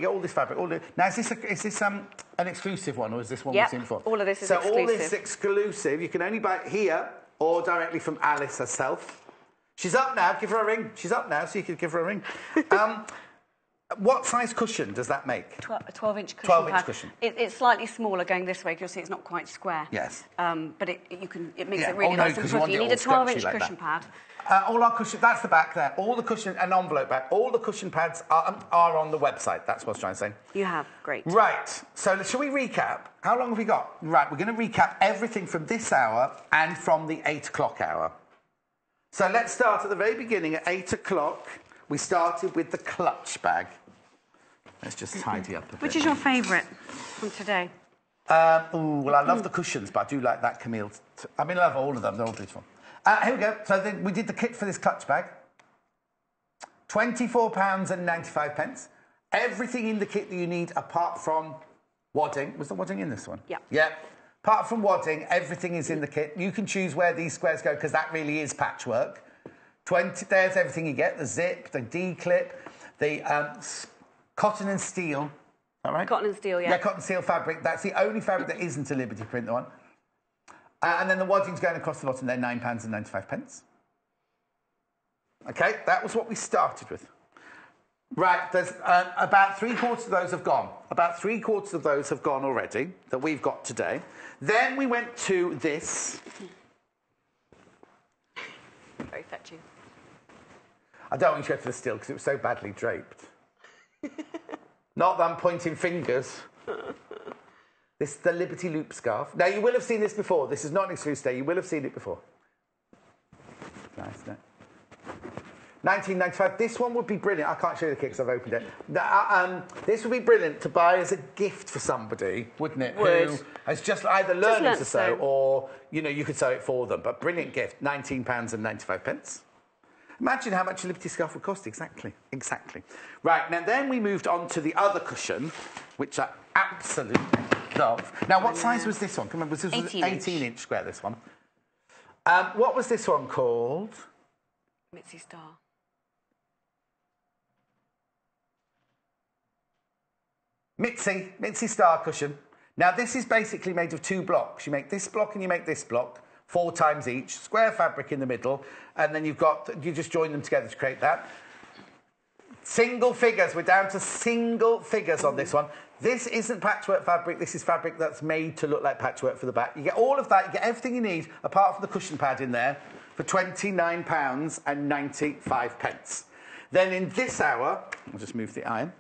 You got all this fabric. Now, is this an exclusive one, or is this one we've seen before? All of this is exclusive. So all this exclusive. You can only buy it here or directly from Alice herself. She's up now. Give her a ring. She's up now, so you could give her a ring. What size cushion does that make? A 12-inch cushion 12-inch pad. cushion. It's slightly smaller going this way, because you'll see it's not quite square. Yes. But it makes Yeah. it really Oh, no, nice and 'cause you want puffy. You it need a all scrunchy 12-inch like cushion that. pad. All our cushion, that's the back there. All the cushion, an envelope back. All the cushion pads are on the website. That's what I was trying to say. You have, great. Right, so shall we recap? How long have we got? Right, we're going to recap everything from this hour and from the 8 o'clock hour. So let's start at the very beginning at 8 o'clock. We started with the clutch bag. Let's just tidy up a bit. Which is your favourite from today? Well, I love the cushions, but I do like that Camille. I mean, I love all of them. They're all beautiful. Here we go. So we did the kit for this clutch bag. £24.95. Everything in the kit that you need apart from wadding. Was the wadding in this one? Yeah. Yeah. Apart from wadding, everything is in the kit. You can choose where these squares go because that really is patchwork. There's everything you get. The zip, the D-clip, the cotton and steel. All right? Cotton and steel, yeah. Yeah, cotton and steel fabric. That's the only fabric that isn't a Liberty print one. And then the wadding's going across the bottom. They're £9.95. Okay, that was what we started with. Right, there's about 3/4 of those have gone. About 3/4 of those have gone already that we've got today. Then we went to this. Very fetching. I don't want you to go to the steel because it was so badly draped. Not that I'm pointing fingers. This is the Liberty Loop scarf. Now, you will have seen this before. This is not an exclusive day. You will have seen it before. Nice, isn't it? £19.95. This one would be brilliant. I can't show you the kit because I've opened it. This would be brilliant to buy as a gift for somebody, wouldn't it? Would. Who has just either learned learnt to sew to sew. or, you could sew it for them. But brilliant gift. £19.95. Imagine how much a Liberty scarf would cost. Exactly. Right, now then we moved on to the other cushion, which I absolutely love. Now, what size was this one? Come on, this was 18-inch square, this one. What was this one called? Mitzi Star. Mitzi Star cushion. Now, this is basically made of 2 blocks. You make this block and you make this block, 4 times each, square fabric in the middle, and then you just join them together to create that. Single figures. We're down to single figures on this one. This isn't patchwork fabric. This is fabric that's made to look like patchwork for the back. You get all of that. You get everything you need, apart from the cushion pad in there, for £29.95. Then in this hour, I'll just move the iron.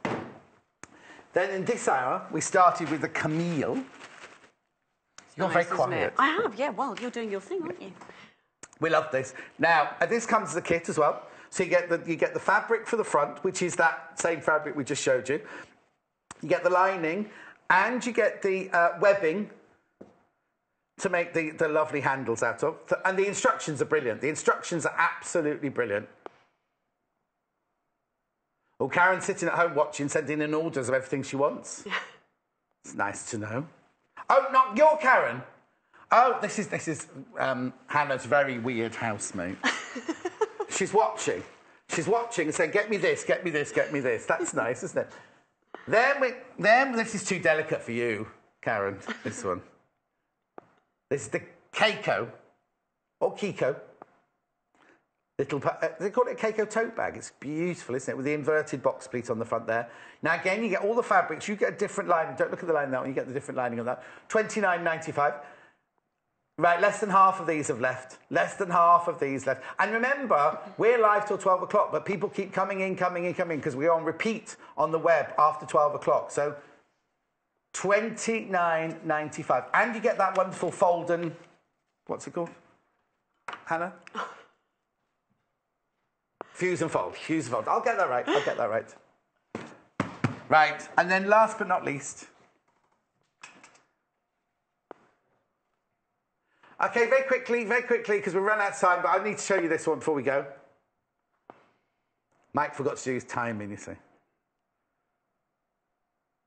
Then in this hour, we started with the Camille. You're very quiet. I have, yeah. Well, you're doing your thing, aren't you? We love this. Now, this comes as a kit as well. So you get the fabric for the front, which is that same fabric we just showed you. You get the lining, and you get the webbing to make the lovely handles out of. And the instructions are brilliant. The instructions are absolutely brilliant. Oh, Karen's sitting at home watching, sending in orders of everything she wants. It's nice to know. Oh, not your Karen. Oh, this is Hannah's very weird housemate. She's watching. She's watching and saying, "Get me this, get me this, get me this." That's nice, isn't it? Then this is too delicate for you, Karen. This one. This is the Keiko or Kiko. They call it a Keiko tote bag. It's beautiful, isn't it? With the inverted box pleat on the front there. Now, again, you get all the fabrics. You get a different lining. Don't look at the lining on that one. You get the different lining on that. £29.95. Right, less than half of these have left. Less than half of these left. And remember, we're live till 12 o'clock, but people keep coming in, because we're on repeat on the web after 12 o'clock. So £29.95. And you get that wonderful fold-and... What's it called? Hannah? Fuse and fold. I'll get that right. Right, and then last but not least... OK, very quickly, because we've run out of time, but I need to show you this one before we go. Mike forgot to do his timing, you see.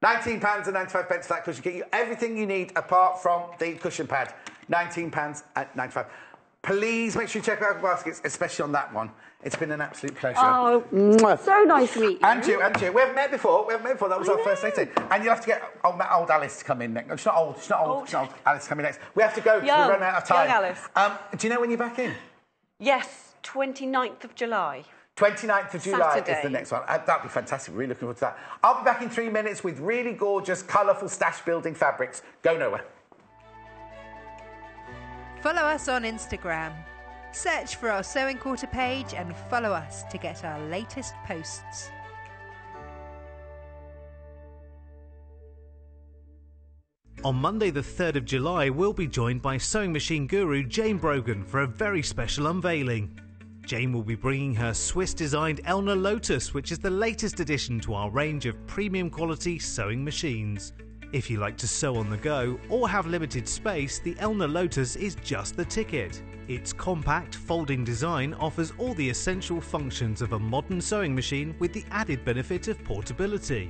£19.95 for that cushion kit. You everything you need apart from the cushion pad. £19.95. Please make sure you check out the baskets, especially on that one. It's been an absolute pleasure. Oh, so nice to meet you. And you. We haven't met before. That was our first meeting. And you'll have to get old Alice to come in next. She's not old. Alice coming next. We have to go because we run out of time. Young Alice. Do you know when you're back in? Yes, 29th of July. 29th of July is Saturday. the next one. That'd be fantastic. Really looking forward to that. I'll be back in 3 minutes with really gorgeous, colourful stash building fabrics. Go nowhere. Follow us on Instagram. Search for our Sewing Quarter page and follow us to get our latest posts. On Monday the 3rd of July, we'll be joined by sewing machine guru Jane Brogan for a very special unveiling. Jane will be bringing her Swiss-designed Elna Lotus, which is the latest addition to our range of premium quality sewing machines. If you like to sew on the go or have limited space, the Elna Lotus is just the ticket. Its compact, folding design offers all the essential functions of a modern sewing machine with the added benefit of portability.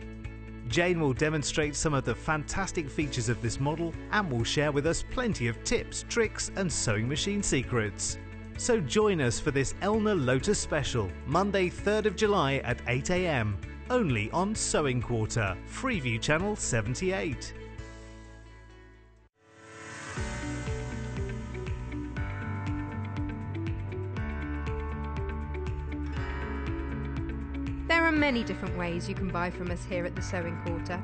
Jane will demonstrate some of the fantastic features of this model and will share with us plenty of tips, tricks and sewing machine secrets. So join us for this Elna Lotus special, Monday 3rd of July at 8 AM, only on Sewing Quarter, Freeview Channel 78. There are many different ways you can buy from us here at the Sewing Quarter.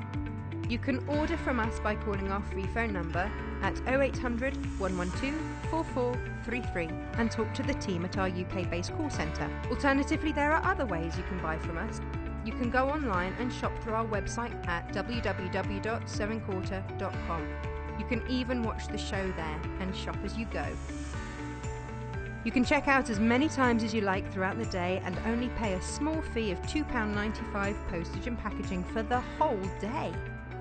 You can order from us by calling our free phone number at 0800 112 4433 and talk to the team at our UK-based call centre. Alternatively, there are other ways you can buy from us. You can go online and shop through our website at www.sewingquarter.com. You can even watch the show there and shop as you go. You can check out as many times as you like throughout the day and only pay a small fee of £2.95 postage and packaging for the whole day.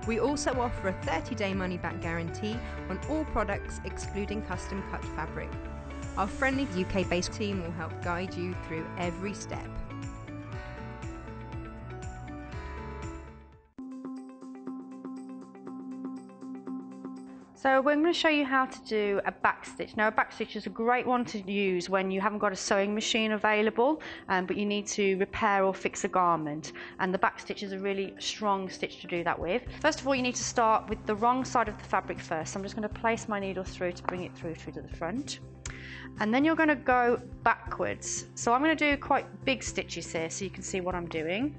We also offer a 30-day money-back guarantee on all products excluding custom cut fabric. Our friendly UK-based team will help guide you through every step. So we're going to show you how to do a backstitch. Now a backstitch is a great one to use when you haven't got a sewing machine available, but you need to repair or fix a garment. And the backstitch is a really strong stitch to do that with. First of all, you need to start with the wrong side of the fabric first. So I'm just going to place my needle through to bring it through to the front. And then you're going to go backwards. So I'm going to do quite big stitches here so you can see what I'm doing.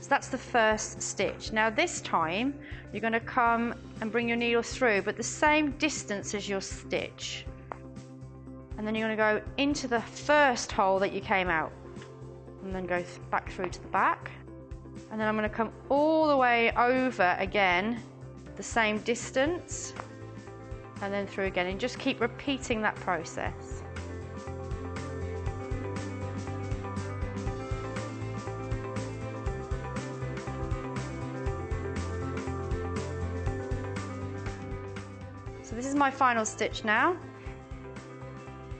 So that's the first stitch. Now this time you're going to come and bring your needle through, but the same distance as your stitch. And then you're going to go into the first hole that you came out and then go back through to the back. And then I'm going to come all the way over again, the same distance, and then through again, and just keep repeating that process. So this is my final stitch now.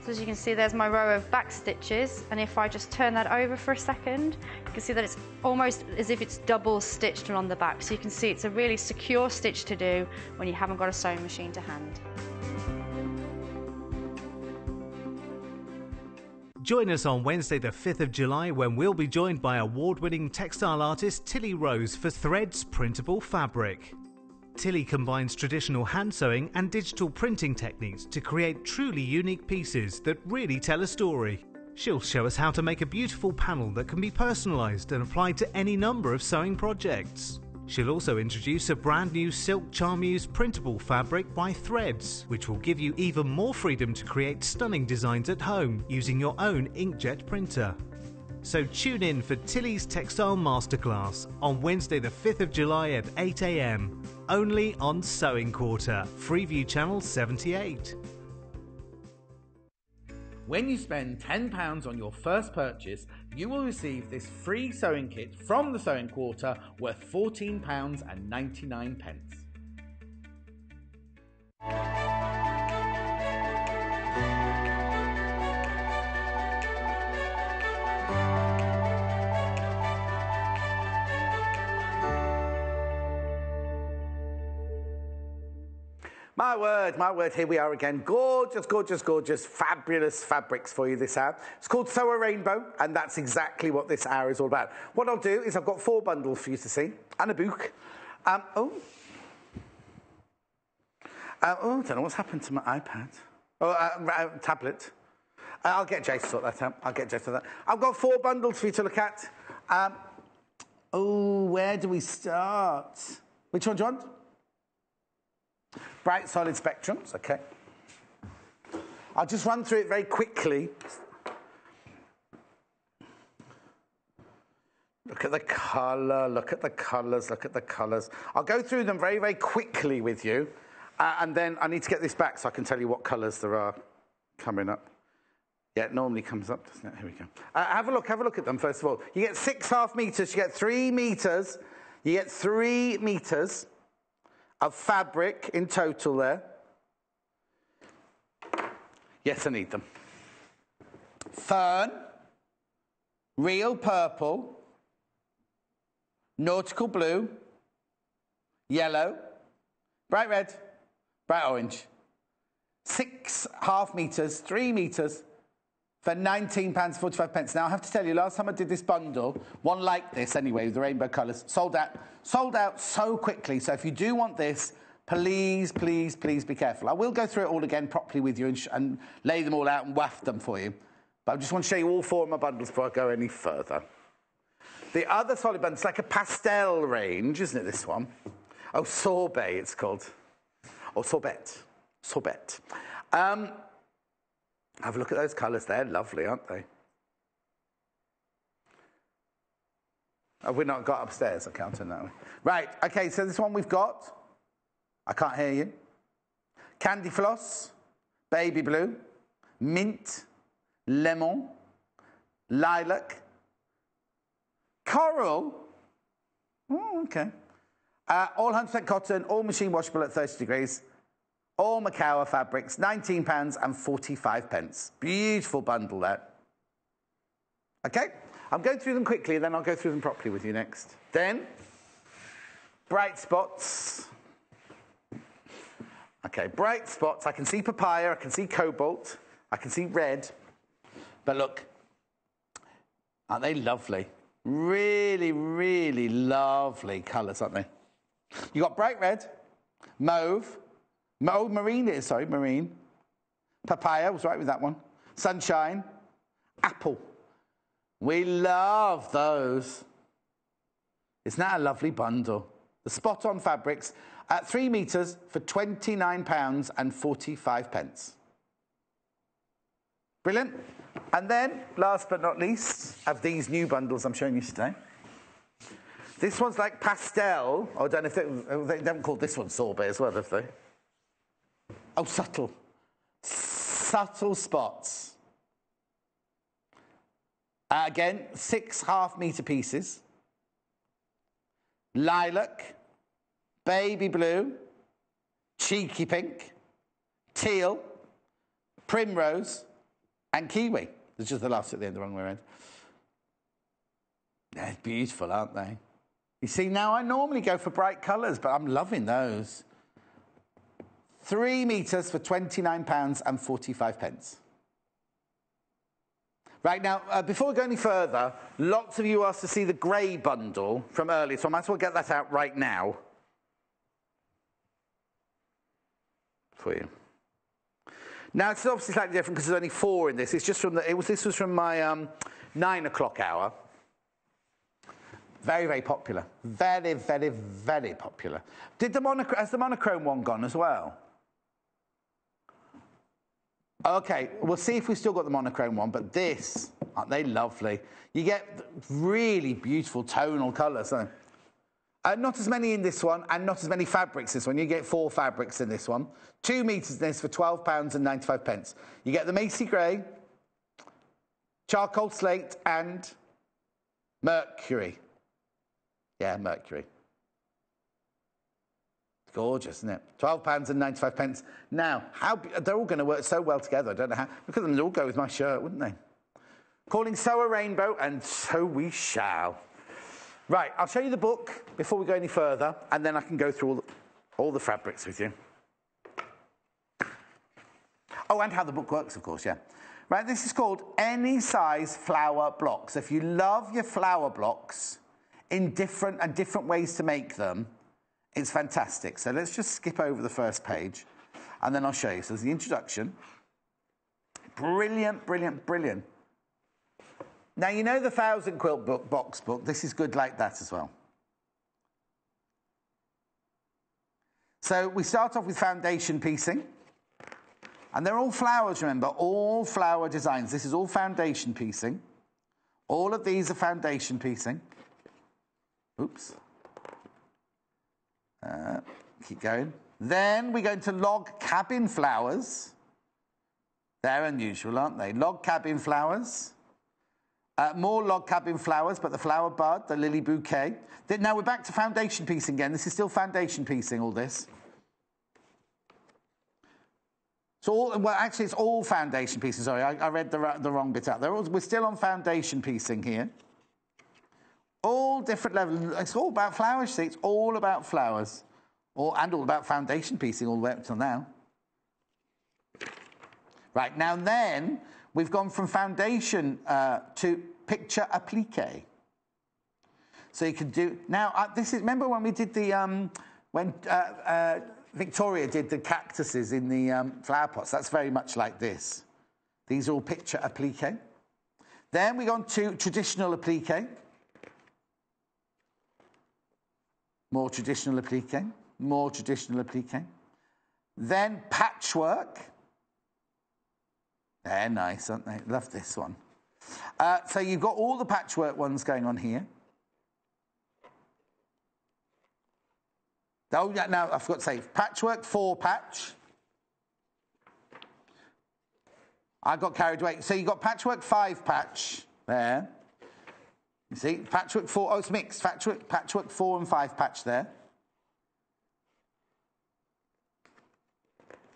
So as you can see, there's my row of back stitches, and if I just turn that over for a second, you can see that it's almost as if it's double stitched along the back. So you can see it's a really secure stitch to do when you haven't got a sewing machine to hand. Join us on Wednesday the 5th of July when we'll be joined by award-winning textile artist Tilly Rose for Threads Printable Fabric. Tilly combines traditional hand sewing and digital printing techniques to create truly unique pieces that really tell a story. She'll show us how to make a beautiful panel that can be personalised and applied to any number of sewing projects. She'll also introduce a brand new Silk Charmeuse printable fabric by Threads, which will give you even more freedom to create stunning designs at home using your own inkjet printer. So tune in for Tilly's Textile Masterclass on Wednesday the 5th of July at 8 AM, only on Sewing Quarter, Freeview Channel 78. When you spend £10 on your first purchase, you will receive this free sewing kit from the Sewing Quarter worth £14.99. My word, here we are again. Gorgeous, gorgeous, gorgeous, fabulous fabrics for you this hour. It's called Sew a Rainbow, and that's exactly what this hour is all about. What I'll do is I've got 4 bundles for you to see, and a book. I don't know what's happened to my iPad. Tablet. I'll get Jay to sort that out. I'll get Jay to that. I've got 4 bundles for you to look at. Where do we start? Which one do you want? Bright solid spectrums, okay. I'll just run through it very quickly. Look at the colour, look at the colours, look at the colours. I'll go through them very, very quickly with you, and then I need to get this back so I can tell you what colours there are coming up. Yeah, it normally comes up, doesn't it? Here we go. Have a look at them, first of all. You get 6.5 metres, you get 3 metres, you get 3 metres of fabric in total there. Yes, I need them. Fern, real purple, nautical blue, yellow, bright red, bright orange. 6.5 metres, 3 metres for £19.45. Now, I have to tell you, last time I did this bundle, one like this anyway, with the rainbow colours, sold out so quickly. So if you do want this, please, please, please be careful. I will go through it all again properly with you and lay them all out and waft them for you. But I just want to show you all 4 of my bundles before I go any further. The other solid bundle, it's like a pastel range, isn't it, this one? Oh, sorbet, it's called. Or sorbet. Sorbet. Have a look at those colours. They're lovely, aren't they? Oh, we've not got upstairs. Okay, I'll turn that way. Right, okay, so this one we've got. I can't hear you. Candy floss, baby blue, mint, lemon, lilac, coral. Oh, okay. All 100% cotton, all machine washable at 30 degrees. All Macawa fabrics, £19.45. Beautiful bundle, that. Okay, I'm going through them quickly, then I'll go through them properly with you next. Then, bright spots. Okay, bright spots. I can see papaya, I can see cobalt, I can see red. But look, aren't they lovely? Really, really lovely colours, aren't they? You got bright red, mauve, marine it is, sorry, marine. Papaya, I was right with that one. Sunshine, apple. We love those. Isn't that a lovely bundle? The spot-on fabrics at 3 metres for £29.45. Brilliant. And then, last but not least, of these new bundles I'm showing you today. This one's like pastel. I don't know if they haven't called this one sorbet as well, have they? Oh, subtle. Subtle spots. Again, 6.5 metre pieces. Lilac, baby blue, cheeky pink, teal, primrose, and kiwi. It's just the last at the end, the wrong way around. They're beautiful, aren't they? You see, now I normally go for bright colours, but I'm loving those. 3 metres for £29.45. Right, now, before we go any further, lots of you asked to see the grey bundle from earlier, so I might as well get that out right now for you. Now, it's obviously slightly different because there's only 4 in this. It's just from this was from my 9 o'clock hour. Very, very popular. Very, very, very popular. Has the monochrome one gone as well? Okay, we'll see if we've still got the monochrome one, but this, aren't they lovely? You get really beautiful tonal colours. So. Not as many in this one, and not as many fabrics in this one. You get 4 fabrics in this one. 2 metres in this for £12.95. You get the Macy Grey, charcoal slate, and mercury. Yeah, mercury. Gorgeous, isn't it? £12.95. Now, they're all going to work so well together. I don't know how. Look at them, they'd all go with my shirt, wouldn't they? Calling so a rainbow, and so we shall. Right, I'll show you the book before we go any further, and then I can go through all the fabrics with you. Oh, and how the book works, of course, yeah. Right, this is called Any Size Flower Blocks. If you love your flower blocks in different ways to make them, it's fantastic. So let's just skip over the first page, and then I'll show you. So there's the introduction. Brilliant, brilliant, brilliant. Now, you know the 1,000 quilt box book? This is good like that as well. So we start off with foundation piecing. And they're all flowers, remember, all flower designs. This is all foundation piecing. All of these are foundation piecing. Oops. Keep going. Then we go into log cabin flowers. They're unusual, aren't they? Log cabin flowers. More log cabin flowers, but the flower bud, the lily bouquet. Now we're back to foundation piecing again. This is still foundation piecing, all this. So, actually, it's all foundation piecing. Sorry, I read the wrong bit out there. We're still on foundation piecing here. All different levels. It's all about flowers, see? It's all about flowers. And all about foundation piecing all the way up till now. Right, now then, we've gone from foundation to picture applique. So you can do... Now, this is... Remember when we did the... Victoria did the cactuses in the flower pots. That's very much like this. These are all picture applique. Then we go on to traditional applique. More traditional applique. More traditional applique. Then patchwork. They're nice, aren't they? Love this one. So you've got all the patchwork ones going on here. Oh, yeah, now I forgot to say, patchwork 4 patch. I got carried away. So you've got patchwork 5 patch there. You see, patchwork 4, oh, it's mixed. Patchwork 4 and 5 patch there.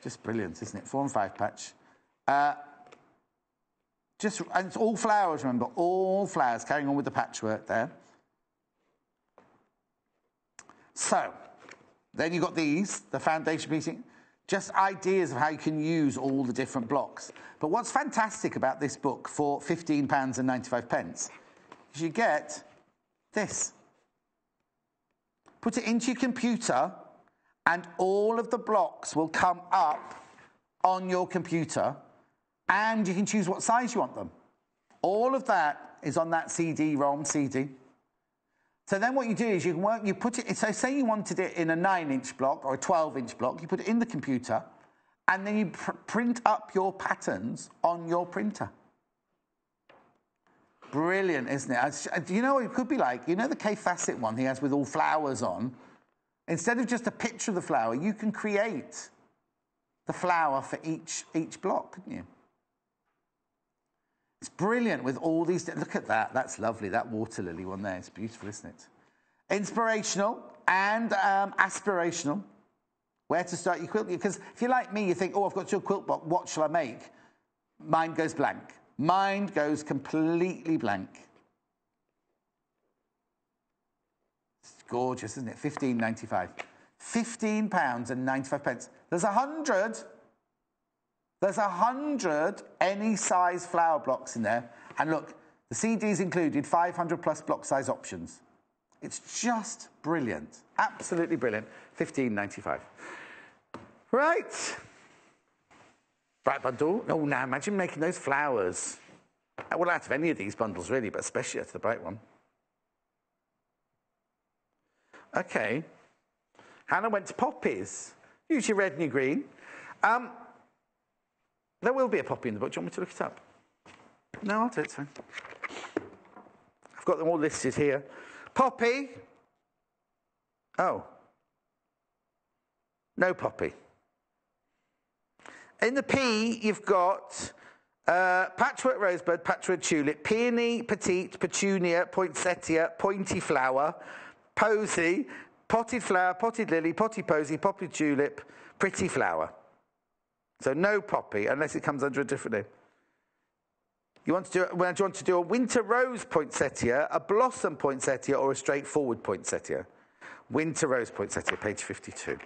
Just brilliant, isn't it? 4 and 5 patch. And it's all flowers, remember, all flowers, carrying on with the patchwork there. So, then you've got these, the foundation piecing, just ideas of how you can use all the different blocks. But what's fantastic about this book for £15.95 is you get this. Put it into your computer and all of the blocks will come up on your computer and you can choose what size you want them. All of that is on that CD-ROM CD. So then what you do is you put it, so say you wanted it in a 9-inch block or a 12-inch block, you put it in the computer, and then you print up your patterns on your printer. Brilliant, isn't it? Do you know what it could be like? You know the Kay Facet one he has with all flowers on? Instead of just a picture of the flower, you can create the flower for each block, couldn't you? It's brilliant with all these... Look at that. That's lovely. That water lily one there. It's beautiful, isn't it? Inspirational and aspirational. Where to start your quilt. Because if you're like me, you think, oh, I've got your quilt box. What shall I make? Mine goes blank. Mine goes completely blank. It's gorgeous, isn't it? £15.95. £15.95. There's 100... There's 100 any size flower blocks in there. And look, the CD's included 500 plus block size options. It's just brilliant. Absolutely brilliant. £15.95. Right. Right bundle. Oh, now imagine making those flowers. Well, out of any of these bundles, really, but especially out of the bright one. Okay. Hannah went to poppies. Use your red and your green. There will be a poppy in the book. Do you want me to look it up? No, I'll do it. It's fine. I've got them all listed here. Poppy. Oh. No poppy. In the P, you've got patchwork rosebud, patchwork tulip, peony, petite, petunia, poinsettia, pointy flower, posy, potted flower, potted lily, potty posy, potted tulip, pretty flower. So no poppy, unless it comes under a different name. Do you want to do a winter rose poinsettia, a blossom poinsettia, or a straightforward poinsettia? Winter rose poinsettia, page 52.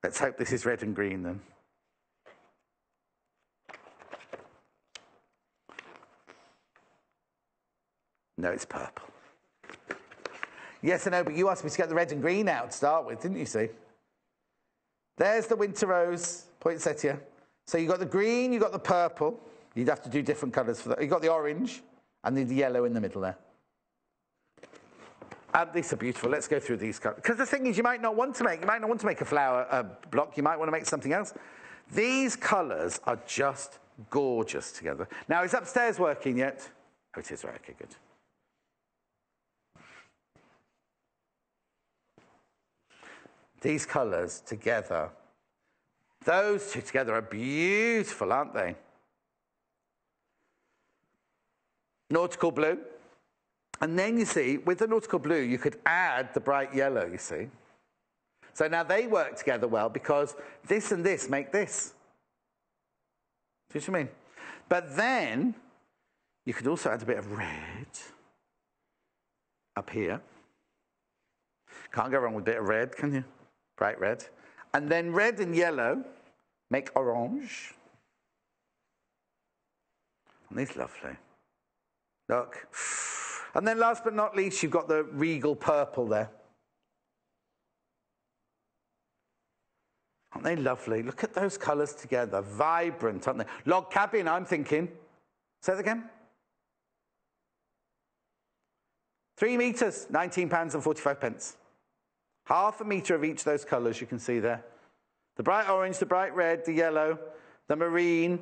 Let's hope this is red and green then. No, it's purple. Yes, I know, but you asked me to get the red and green out to start with, didn't you see? There's the winter rose poinsettia. So you've got the green, you've got the purple. You'd have to do different colours for that. You've got the orange and the yellow in the middle there. These are beautiful. Let's go through these colours. Because the thing is, you might not want to make a flower block. You might want to make something else. These colours are just gorgeous together. Now, is upstairs working yet? Oh, it is. Right, okay, good. These colours together, those two together are beautiful, aren't they? Nautical blue. And then you see, with the nautical blue, you could add the bright yellow, you see. So now they work together well because this and this make this. Do you see what I mean? But then you could also add a bit of red up here. Can't go wrong with a bit of red, can you? Bright red. And then red and yellow make orange. And these lovely. Look. And then last but not least, you've got the regal purple there. Aren't they lovely? Look at those colours together. Vibrant, aren't they? Log cabin, I'm thinking. Say that again. 3 metres, £19.45. Half a metre of each of those colours you can see there. The bright orange, the bright red, the yellow, the marine.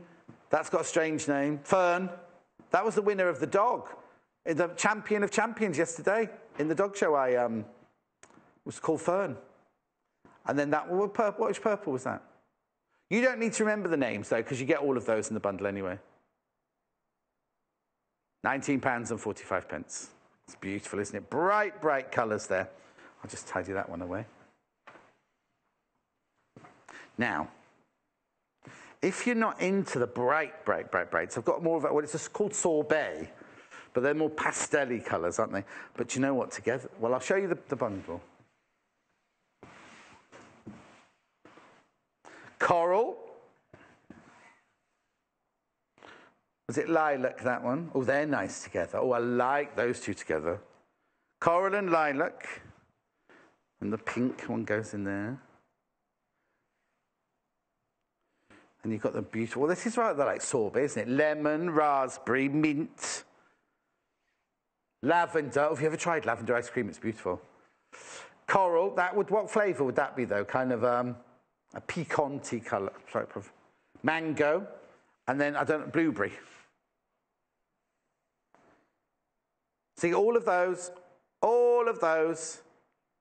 That's got a strange name. Fern. That was the winner of the dog. The champion of champions yesterday in the dog show. Was called Fern. And then that, which purple was that? You don't need to remember the names, though, because you get all of those in the bundle anyway. £19.45. It's beautiful, isn't it? Bright, bright colours there. I'll just tidy that one away. Now, if you're not into the bright, bright, bright, brights, I've got more of what it's called sorbet, but they're more pastel-y colours, aren't they? But you know what, together... Well, I'll show you the bundle. Coral. Was it lilac, that one? Oh, they're nice together. Oh, I like those two together. Coral and lilac. And the pink one goes in there. And you've got the beautiful... Well, this is rather like sorbet, isn't it? Lemon, raspberry, mint, lavender. Oh, have you ever tried lavender ice cream? It's beautiful. Coral. That would... What flavour would that be, though? Kind of a piquante colour. Type of mango. And then, I don't know, blueberry. See, all of those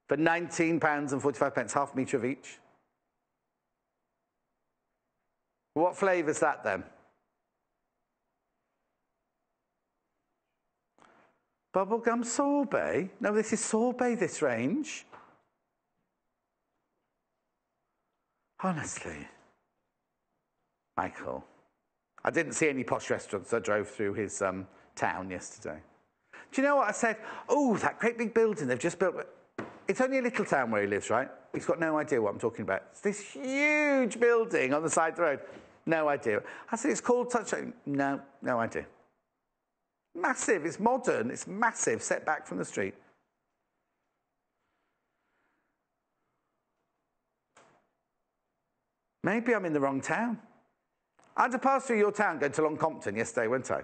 for £19.45, half a metre of each. What flavour's that then? Bubblegum sorbet? No, this is sorbet, this range. Honestly. Michael. I didn't see any posh restaurants. I drove through his town yesterday. Do you know what I said? Oh, that great big building they've just built. It's only a little town where he lives, right? He's got no idea what I'm talking about. It's this huge building on the side of the road. No idea. I said, it's called such a... No idea. Massive. It's modern. It's massive. Set back from the street. Maybe I'm in the wrong town. I had to pass through your town going to Long Compton yesterday, weren't I?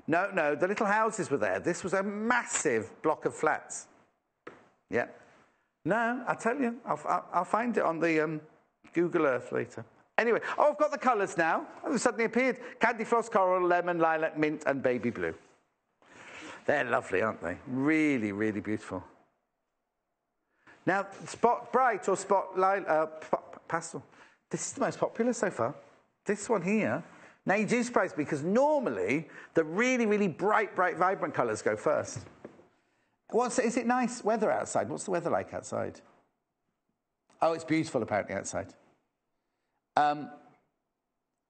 No, the little houses were there. This was a massive block of flats. Yeah. No, I'll tell you. I'll find it on the Google Earth later. Anyway, I've got the colours now. They've suddenly appeared. Candy floss, coral, lemon, lilac, mint, and baby blue. They're lovely, aren't they? Really, really beautiful. Now, spot bright or spot pastel. This is the most popular so far. This one here. Now, you do surprise me, because normally the really, really bright, vibrant colours go first. Is it nice weather outside? What's the weather like outside? Oh, it's beautiful, apparently, outside.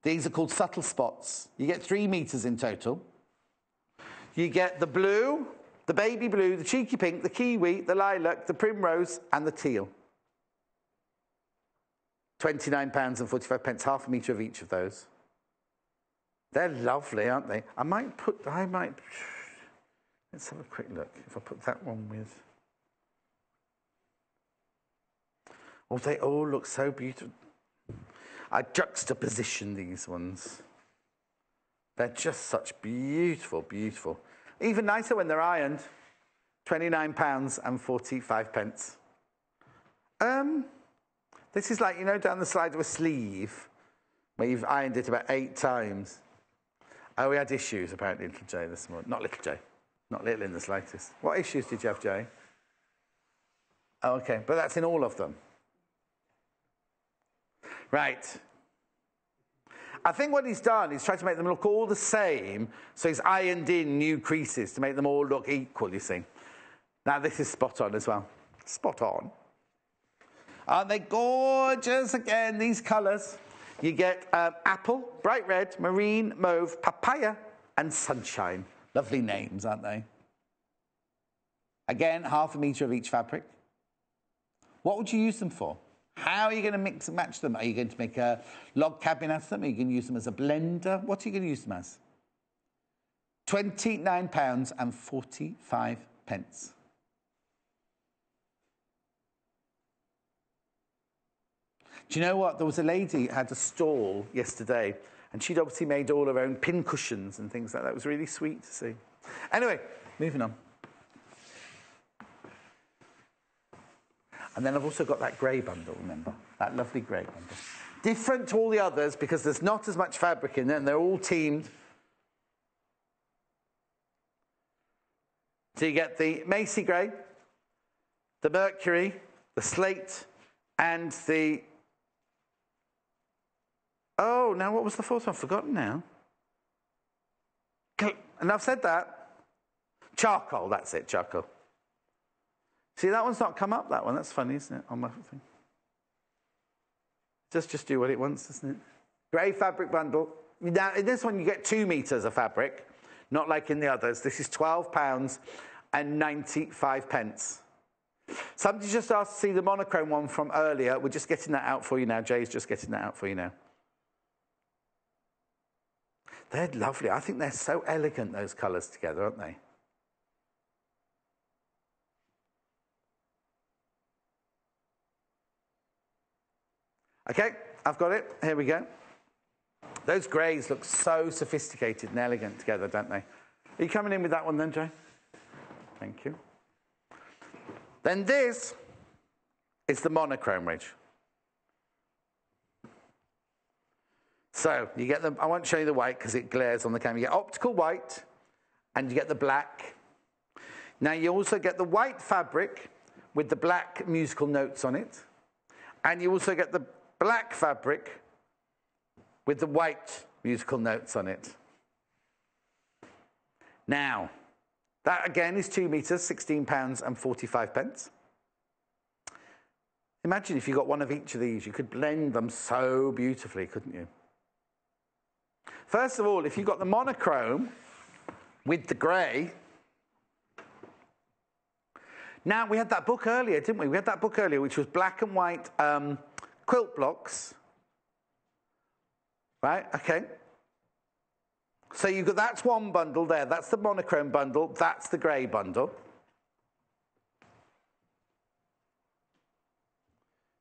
These are called subtle spots. You get 3 metres in total. You get the blue, the baby blue, the cheeky pink, the kiwi, the lilac, the primrose, and the teal. £29.45, half a metre of each of those. They're lovely, aren't they? Let's have a quick look. If I put that one with... Oh, they all look so beautiful. I juxtaposition these ones. They're just such beautiful, beautiful. Even nicer when they're ironed. £29.45. This is like, you know, down the side of a sleeve where you've ironed it about 8 times. Oh, we had issues, apparently, Little Jay this morning. Not Little Jay. Not little in the slightest. What issues did you have, Jay? Oh, okay. But that's in all of them. Right. I think what he's done is tried to make them look all the same, so he's ironed in new creases to make them all look equal, you see. Now, this is spot on as well. Spot on. Aren't they gorgeous? Again, these colours. You get apple, bright red, marine, mauve, papaya, and sunshine. Lovely names, aren't they? Again, 1/2 metre of each fabric. What would you use them for? How are you going to mix and match them? Are you going to make a log cabin out of them? Are you going to use them as a blender? What are you going to use them as? £29.45. Do you know what? There was a lady who had a stall yesterday, and she'd obviously made all her own pin cushions and things like that. It was really sweet to see. Anyway, moving on. And then I've also got that grey bundle, remember? That lovely grey bundle. Different to all the others because there's not as much fabric in it, and they're all teamed. So you get the Macy grey, the Mercury, the slate, and the... Oh, now what was the fourth one? I've forgotten now. And I've said that. Charcoal, that's it, charcoal. See, that one's not come up, that one. That's funny, isn't it, on my thing? Just do what it wants, doesn't it? Grey fabric bundle. Now, in this one, you get 2 metres of fabric, not like in the others. This is £12.95. Somebody just asked to see the monochrome one from earlier. We're just getting that out for you now. Jay's just getting that out for you now. They're lovely. I think they're so elegant, those colours together, aren't they? Okay, I've got it. Here we go. Those greys look so sophisticated and elegant together, don't they? Are you coming in with that one then, Jay? Thank you. Then this is the monochrome ridge. So you get the, I won't show you the white because it glares on the camera. You get optical white and you get the black. Now you also get the white fabric with the black musical notes on it. And you also get the black fabric with the white musical notes on it. Now, that again is 2 metres, £16.45. Imagine if you got one of each of these, you could blend them so beautifully, couldn't you? First of all, if you got the monochrome with the grey. Now, we had that book earlier, didn't we? We had that book earlier, which was black and white quilt blocks. Right, okay. So you've got, that's one bundle there. That's the monochrome bundle. That's the grey bundle.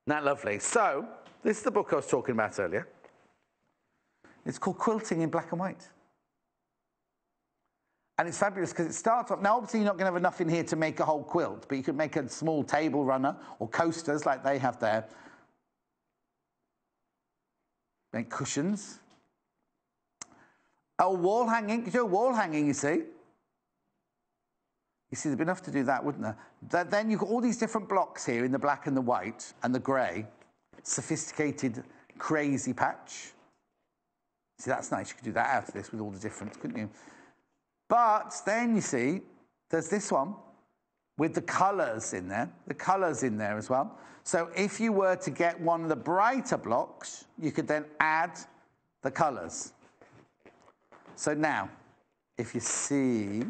Isn't that lovely? So, this is the book I was talking about earlier. It's called Quilting in Black and White. And it's fabulous because it starts off... Now, obviously, you're not going to have enough in here to make a whole quilt, but you could make a small table runner or coasters like they have there. Make cushions. Oh, wall hanging. You could do a wall hanging, you see. You see, there'd be enough to do that, wouldn't there? Then you've got all these different blocks here in the black and the white and the grey. Sophisticated, crazy patch. See, that's nice. You could do that out of this with all the difference, couldn't you? But then, you see, there's this one with the colours in there. The colours in there as well. So if you were to get one of the brighter blocks, you could then add the colours. So now, if you see...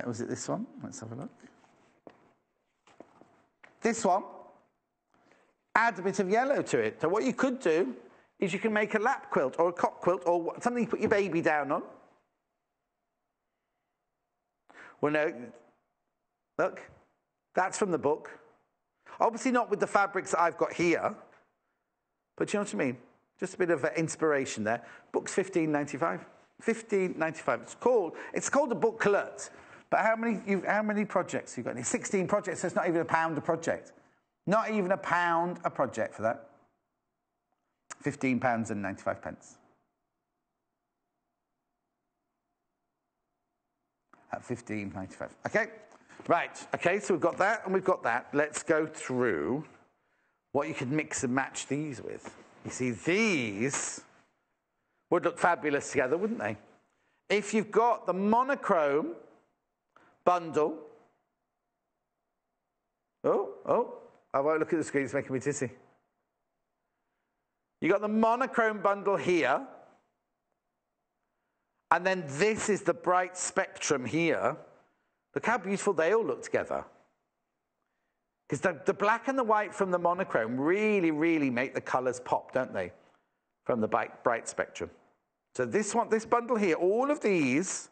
was it this one? Let's have a look. This one, add a bit of yellow to it. So what you could do is you can make a lap quilt or a cot quilt or something you put your baby down on. Well, no, look, that's from the book. Obviously not with the fabrics that I've got here, But you know what I mean? Just a bit of inspiration there. Book's $15.95. $15.95. It's called a booklet. But how many projects have you got? 16 projects, so it's not even £1 a project. Not even £1 a project for that. £15.95. At $15.95. Okay, right. Okay, so we've got that and we've got that. Let's go through what you could mix and match these with. You see, these would look fabulous together, wouldn't they? If you've got the monochrome bundle. I won't look at the screen, it's making me dizzy. You got the monochrome bundle here. And then this is the bright spectrum here. Look how beautiful they all look together. Because the black and the white from the monochrome really, really make the colours pop, don't they? From the bright spectrum. So this bundle here, all of these,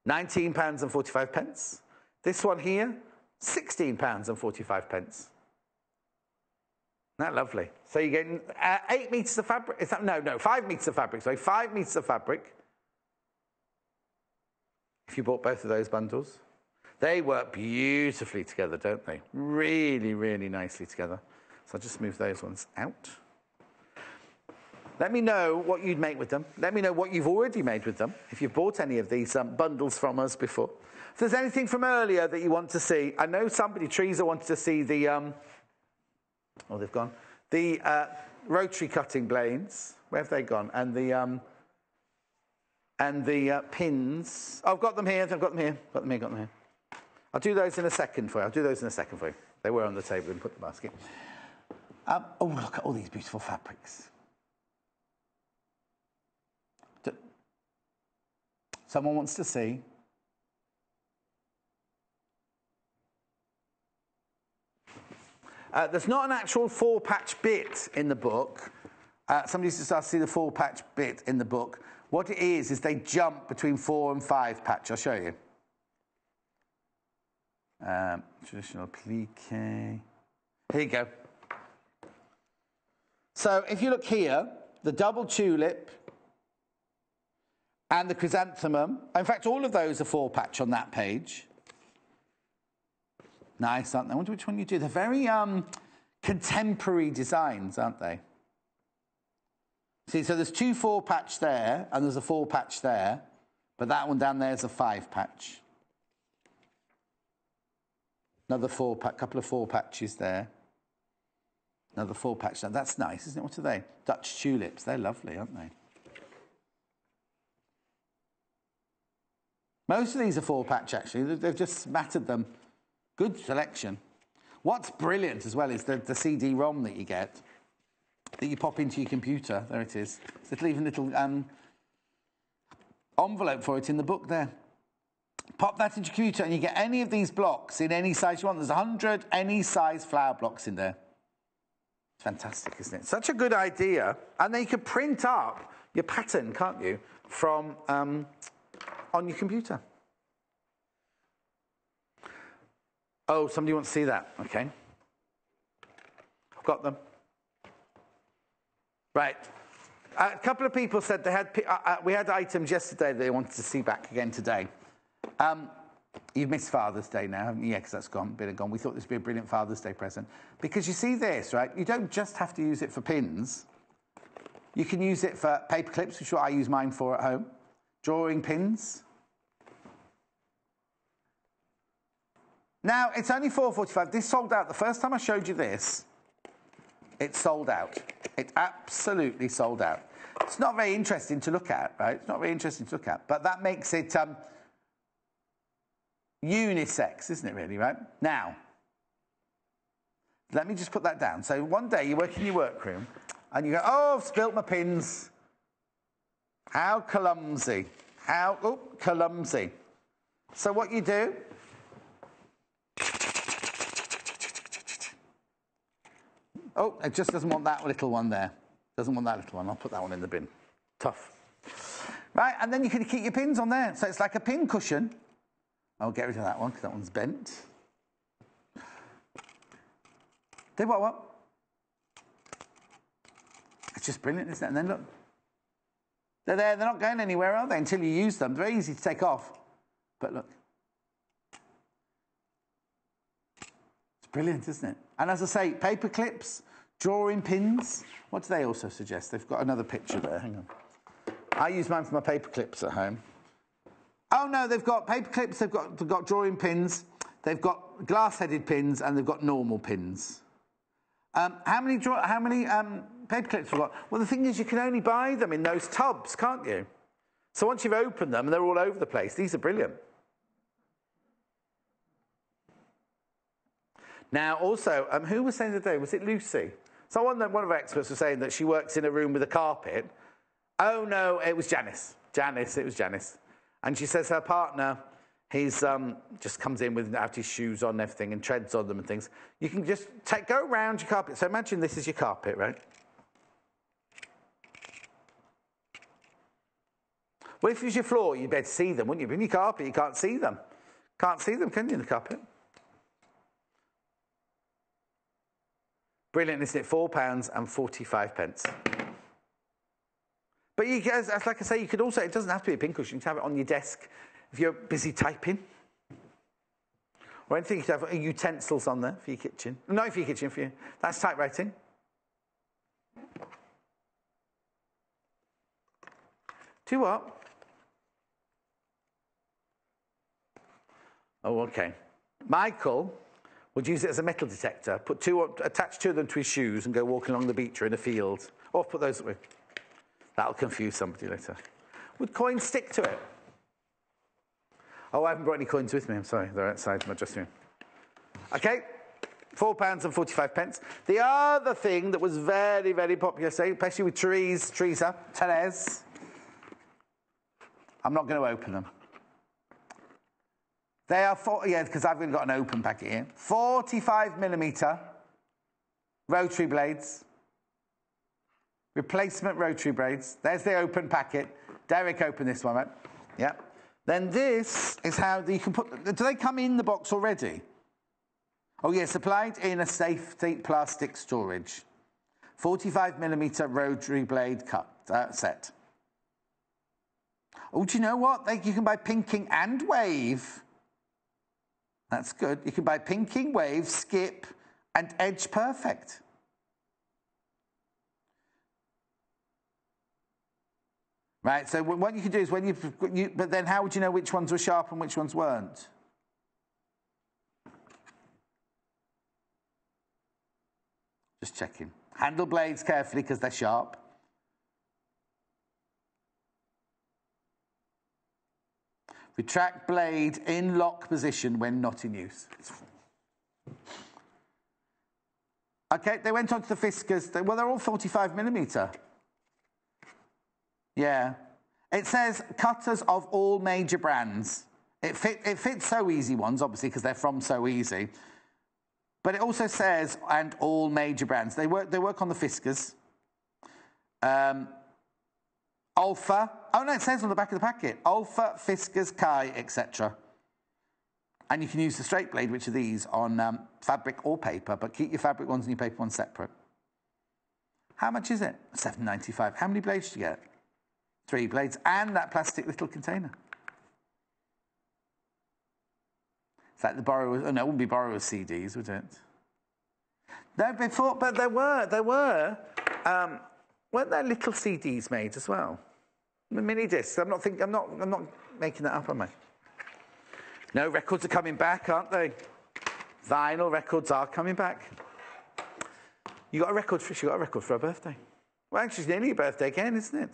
£19.45. This one here, £16.45. Isn't that lovely? So you're getting 8 metres of fabric. Is that, no, 5 metres of fabric. Sorry, 5 metres of fabric. If you bought both of those bundles. They work beautifully together, don't they? Really, really nicely together. So I'll just move those ones out. Let me know what you'd make with them. Let me know what you've already made with them, if you've bought any of these bundles from us before. If there's anything from earlier that you want to see, I know Teresa wanted to see the, they've gone. The rotary cutting blades. Where have they gone? And the pins. Oh, I've got them here. Got them here. I'll do those in a second for you. They were on the table and put the basket. Look at all these beautiful fabrics. Someone wants to see. There's not an actual 4-patch bit in the book. Somebody just asked to see the 4-patch bit in the book. What it is they jump between 4 and 5 patch. I'll show you. Traditional plique. Here you go. So if you look here, the double tulip and the chrysanthemum. In fact, all of those are 4-patch on that page. Nice, aren't they? I wonder which one you do. They're very contemporary designs, aren't they? See, so there's 2 4-patch there, and there's a 4-patch there, but that one down there is a 5-patch. Another 4-patch, couple of 4-patches there. Another 4-patch there. That's nice, isn't it? What are they? Dutch tulips. They're lovely, aren't they? Most of these are 4-patch, actually. They've just matted them. Good selection. What's brilliant as well is the CD-ROM that you get, that you pop into your computer. There it is. It'll even little envelope for it in the book there. Pop that into your computer and you get any of these blocks in any size you want. There's 100 any size flower blocks in there. It's fantastic, isn't it? Such a good idea. And then you can print up your pattern, can't you, from on your computer. Oh, somebody wants to see that. Okay. I've got them. Right. A couple of people said they had. We had items yesterday they wanted to see back again today. You've missed Father's Day now, haven't you? Yeah, because that's gone, been gone. We thought this would be a brilliant Father's Day present. Because you see this, right? You don't just have to use it for pins. You can use it for paper clips, which is what I use mine for at home. Drawing pins. Now, it's only $4.45. This sold out. The first time I showed you this, it sold out. It absolutely sold out. It's not very interesting to look at, right? It's not very interesting to look at. But that makes it unisex, isn't it, really, right? Now, let me just put that down. So one day you work in your workroom and you go, oh, I've spilt my pins. How clumsy. How clumsy. So what you do... Oh, it just doesn't want that little one there. Doesn't want that little one. I'll put that one in the bin. Tough. Right, and then you can keep your pins on there. So it's like a pin cushion. I'll get rid of that one because that one's bent. Do what? just brilliant, isn't it? And then look. They're there, they're not going anywhere, are they, until you use them. They're very easy to take off. But look. It's brilliant, isn't it? And as I say, paper clips, drawing pins. What do they also suggest? They've got another picture there. Hang on. I use mine for my paper clips at home. Oh, no, they've got paper clips, they've got drawing pins, they've got glass-headed pins, and they've got normal pins. How many paper clips have we got? Well, the thing is, you can only buy them in those tubs, can't you? So once you've opened them, and they're all over the place, these are brilliant. Now, also, who was saying today? Was it Lucy? So one of our experts was saying that she works in a room with a carpet. Oh, no, it was Janice. It was Janice. And she says her partner, he's just comes in without his shoes on and everything and treads on them and things. You can just go around your carpet. So imagine this is your carpet, right? Well, if it was your floor, you'd be able to see them, wouldn't you? But in your carpet, you can't see them. Can't see them, can you, in the carpet? Brilliant, isn't it? £4.45. But you guys, like I say, you could also, it doesn't have to be a pincushion. You can have it on your desk if you're busy typing. Or anything, you could have utensils on there for your kitchen. Not for your kitchen, for you. That's typewriting. Do what? Oh, okay. Michael would use it as a metal detector, attach two of them to his shoes and go walking along the beach or in a field. Or put those away. That'll confuse somebody later. Would coins stick to it? Oh, I haven't brought any coins with me. I'm sorry. They're outside my dressing room. Okay. £4.45. The other thing that was very, very popular, especially with Therese. I'm not going to open them. They are, because I've got an open packet here. 45mm rotary blades. Replacement rotary blades. There's the open packet. Derek opened this one, right? Yeah. Then this is how you can put... Do they come in the box already? Oh, yeah, supplied in a safety plastic storage. 45mm rotary blade set. Oh, do you know what? You can buy pinking and wave. That's good. You can buy pinking, wave, skip, and edge perfect. Right, so what you can do is but then how would you know which ones were sharp and which ones weren't? Just checking. Handle blades carefully because they're sharp. Retract blade in lock position when not in use. Okay, they went on to the Fiskars. Well, they're all 45mm. Yeah. It says cutters of all major brands. It fits So Easy ones, obviously, because they're from So Easy. But it also says, and all major brands. They work on the Fiskars. Alpha. Oh, no, it says on the back of the packet. Alpha, Fiskars, Kai, etc. And you can use the straight blade, which are these, on fabric or paper, but keep your fabric ones and your paper ones separate. How much is it? £7.95. How many blades do you get? 3 blades and that plastic little container. It's like the borrower... Oh, no, it wouldn't be borrower CDs, would it? No, before... But there were... weren't there little CDs made as well? Mini discs. I'm not making that up, am I? No, records are coming back, aren't they? Vinyl records are coming back. She got a record for her birthday. Well, actually, it's nearly your birthday again, isn't it?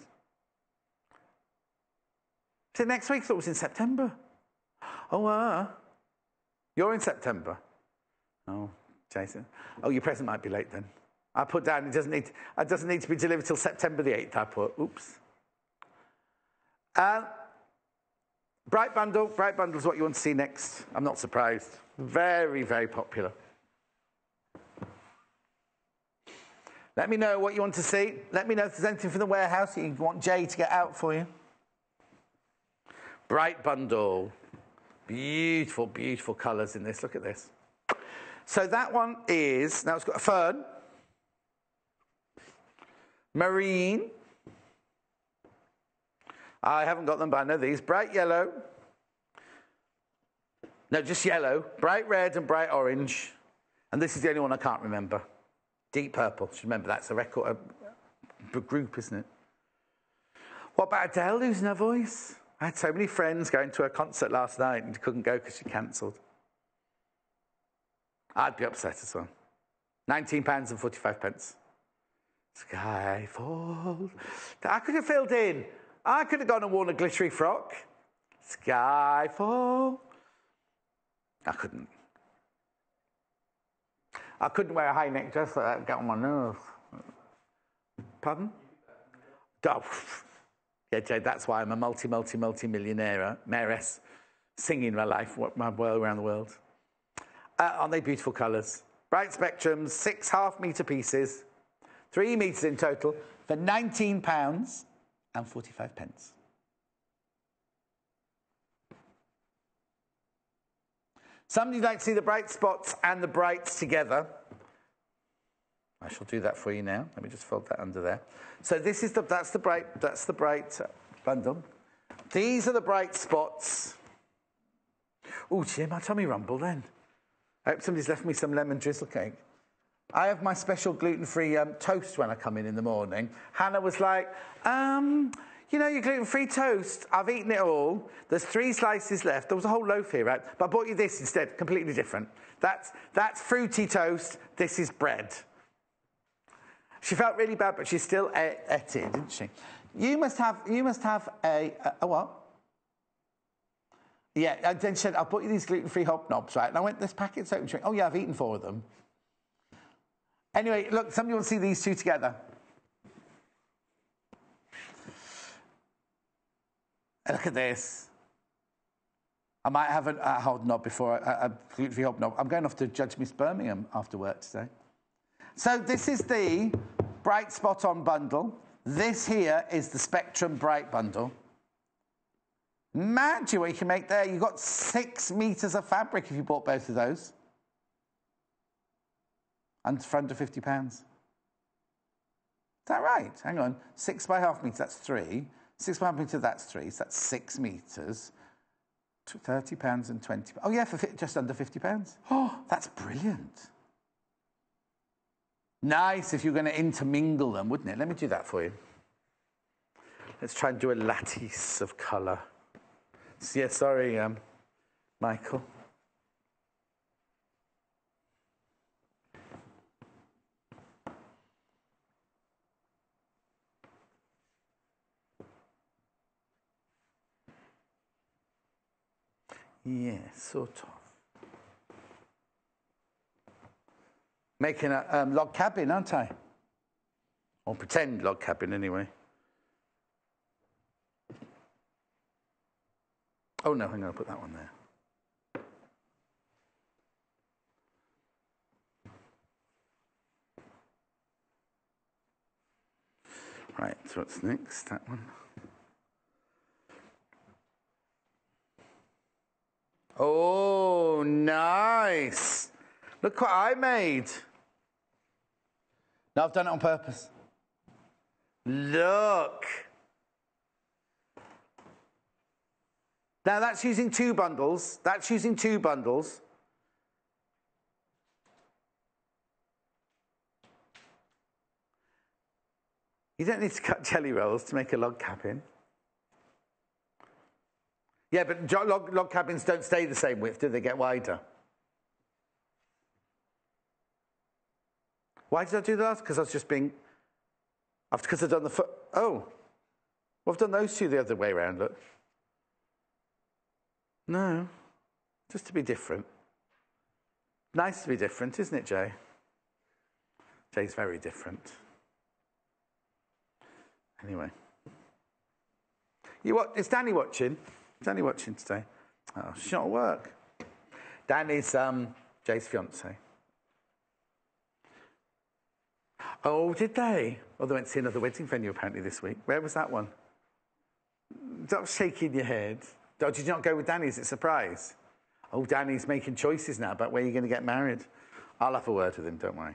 Is it next week? I thought it was in September. Oh, you're in September. Oh, Jason. Oh, your present might be late then. I put down it doesn't need to be delivered till September the 8th. I put. Oops. Bright Bundle. Bright Bundle is what you want to see next. I'm not surprised. Very, very popular. Let me know what you want to see. Let me know if there's anything from the warehouse that you want Jay to get out for you. Bright Bundle. Beautiful, beautiful colours in this. Look at this. So that one is, now it's got a fern. marine. I haven't got them, but I know these. Bright yellow. No, just yellow. Bright red and bright orange. And this is the only one I can't remember. Deep purple. Should remember that's a record, a group, isn't it? What about Adele losing her voice? I had so many friends going to her concert last night and couldn't go because she cancelled. I'd be upset as well. £19.45. Skyfall. I could have filled in. I could have gone and worn a glittery frock. Skyfall. I couldn't. I couldn't wear a high neck dress like that and get on my nerves. Pardon? Oh, yeah, Jade, that's why I'm a multi-millionaire, mayoress, singing my life, my world around the world. Aren't they beautiful colours? Bright spectrums, 6 half-metre pieces, 3 metres in total, for £19.45. Somebody'd like to see the bright spots and the brights together. I shall do that for you now. Let me just fold that under there. So this is that's the bright bundle. These are the bright spots. Oh, dear, my tummy rumble then. I hope somebody's left me some lemon drizzle cake. I have my special gluten-free toast when I come in the morning. Hannah was like, you know, your gluten-free toast, I've eaten it all. There's 3 slices left. There was a whole loaf here, right? But I bought you this instead, completely different. That's fruity toast. This is bread. She felt really bad, but she still ate it, didn't she? You must have a what? Yeah, and then she said, I'll put you these gluten-free hobnobs, right? And I went, this packet's open. She went, oh, yeah, I've eaten 4 of them. Anyway, look, somebody will see these 2 together. And look at this. I might have a hobnob before a gluten-free hobnob. I'm going off to Judge Miss Birmingham after work today. So this is the Bright Spot On bundle. This here is the Spectrum Bright bundle. Imagine what you can make there. You've got 6 metres of fabric if you bought both of those. And for under £50. Is that right? Hang on. 6 by half metre, that's 3. 6 by half metre, that's 3. So that's 6 metres. £30 and 20. Oh, yeah, for just under £50. Oh, that's brilliant. Nice if you're going to intermingle them, wouldn't it? Let me do that for you. Let's try and do a lattice of colour. Yeah, sorry, Michael. Yeah, sort of. Making a log cabin, aren't I? Or pretend log cabin, anyway. Oh, no, hang on, I'll put that one there. Right, so what's next? That one. Oh, nice. Look what I made. No, I've done it on purpose. Look. Now, that's using 2 bundles. That's using 2 bundles. You don't need to cut jelly rolls to make a log cabin. Yeah, but log cabins don't stay the same width, do they? Get wider. Why did I do that? Because I was just being... Because I've done the foot... Oh. Well, I've done those 2 the other way around, look. No. Just to be different. Nice to be different, isn't it, Jay? Jay's very different. Anyway. Is Danny watching? Is Danny watching today? Oh, she's not at work. Danny's Jay's fiancée. Oh, did they? Oh, they went to see another wedding venue apparently this week. Where was that one? Stop shaking your head. Oh, did you not go with Danny? Is it a surprise? Oh, Danny's making choices now about where you're going to get married. I'll have a word with him, don't worry.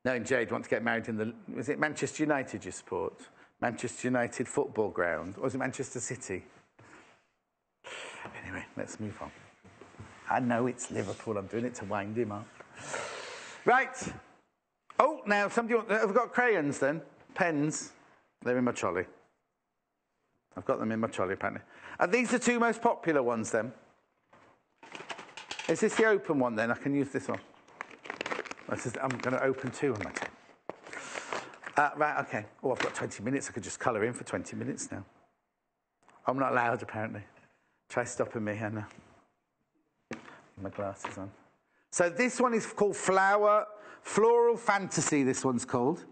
No, and Jade want to get married in the... Was it Manchester United you support? Manchester United football ground? Or was it Manchester City? Anyway, let's move on. I know it's Liverpool. I'm doing it to wind him up. Right. Oh, now, somebody... Have we got crayons, then? Pens? They're in my trolley. I've got them in my trolley, apparently. Are these the two most popular ones, then? Is this the open one, then? I can use this one. I'm going to open two on my tent. Right, OK. Oh, I've got 20 minutes. I could just colour in for 20 minutes now. I'm not allowed, apparently. Try stopping me, Hannah. My glasses on. So this one is called Floral Fantasy, this one's called.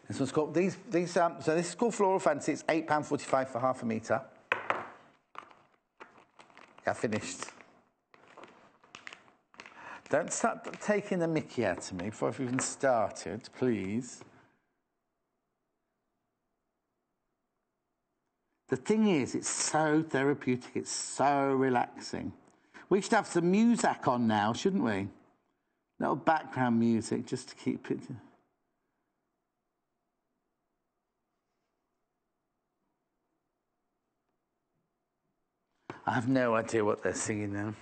This one's called, so this is called Floral Fantasy. It's £8.45 for half a metre. I finished. Don't start taking the mickey out of me before I've even started, please. The thing is, it's so therapeutic, it's so relaxing. We should have some music on now, shouldn't we? Little background music just to keep it... I have no idea what they're singing now.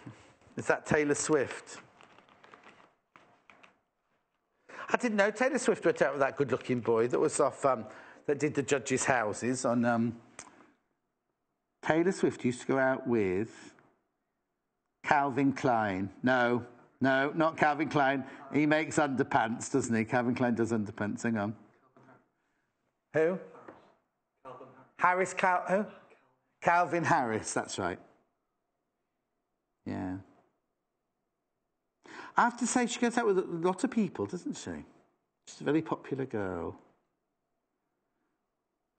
Is that Taylor Swift? I didn't know Taylor Swift went out with that good-looking boy that was off, that did the judges' houses on... Taylor Swift used to go out with Calvin Klein. No, not Calvin Klein. He makes underpants, doesn't he? Calvin Klein does underpants. Hang on. Who? Harris. Who? Calvin Harris, that's right. Yeah. I have to say, she goes out with a lot of people, doesn't she? She's a very popular girl.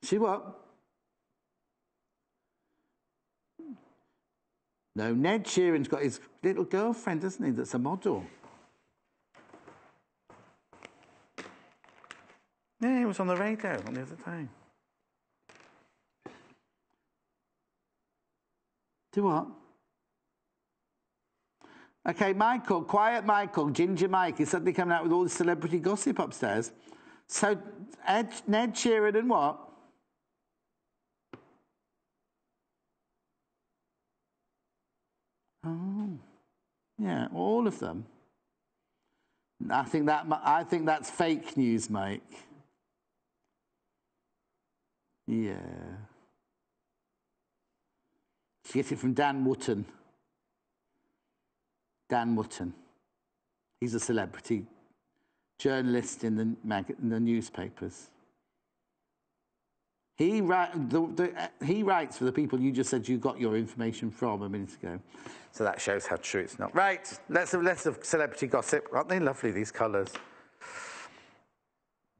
She what? No, Ned Sheeran's got his little girlfriend, doesn't he, that's a model. Yeah, he was on the radio on the other day. Do what? OK, Michael, quiet Michael, Ginger Mike is suddenly coming out with all the celebrity gossip upstairs. So, Ned Sheeran and what? Oh, yeah, all of them. I think that's fake news, Mike. Yeah. She gets it from Dan Wootton. Dan Wootton. He's a celebrity journalist in the newspapers. He writes for the people you just said you got your information from a minute ago. So that shows how true it's not. Right, let's have less of celebrity gossip. Aren't they lovely, these colours?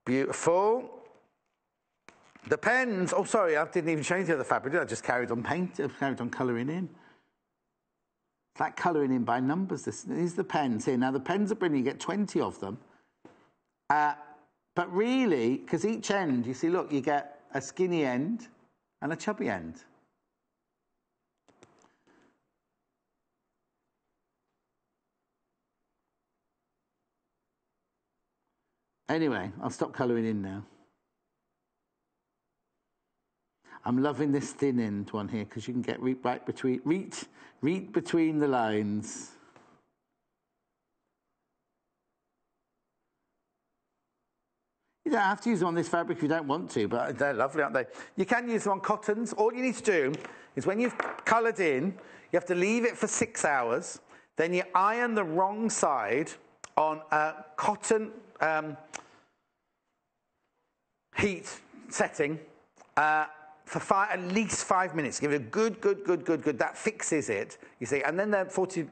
Beautiful. The pens. Oh, sorry, I didn't even show you the other fabric, did I? Just carried on colouring in. It's like colouring in by numbers. These are the pens here. Now, the pens are brilliant. You get 20 of them. But really, because each end, you see, look, you get a skinny end and a chubby end. Anyway, I'll stop colouring in now. I'm loving this thin end one here because you can get right between the lines. You don't have to use them on this fabric if you don't want to, but they're lovely, aren't they? You can use them on cottons. All you need to do is when you've coloured in, you have to leave it for 6 hours. Then you iron the wrong side on a cotton heat setting for at least 5 minutes. Give it a good. That fixes it, you see. And then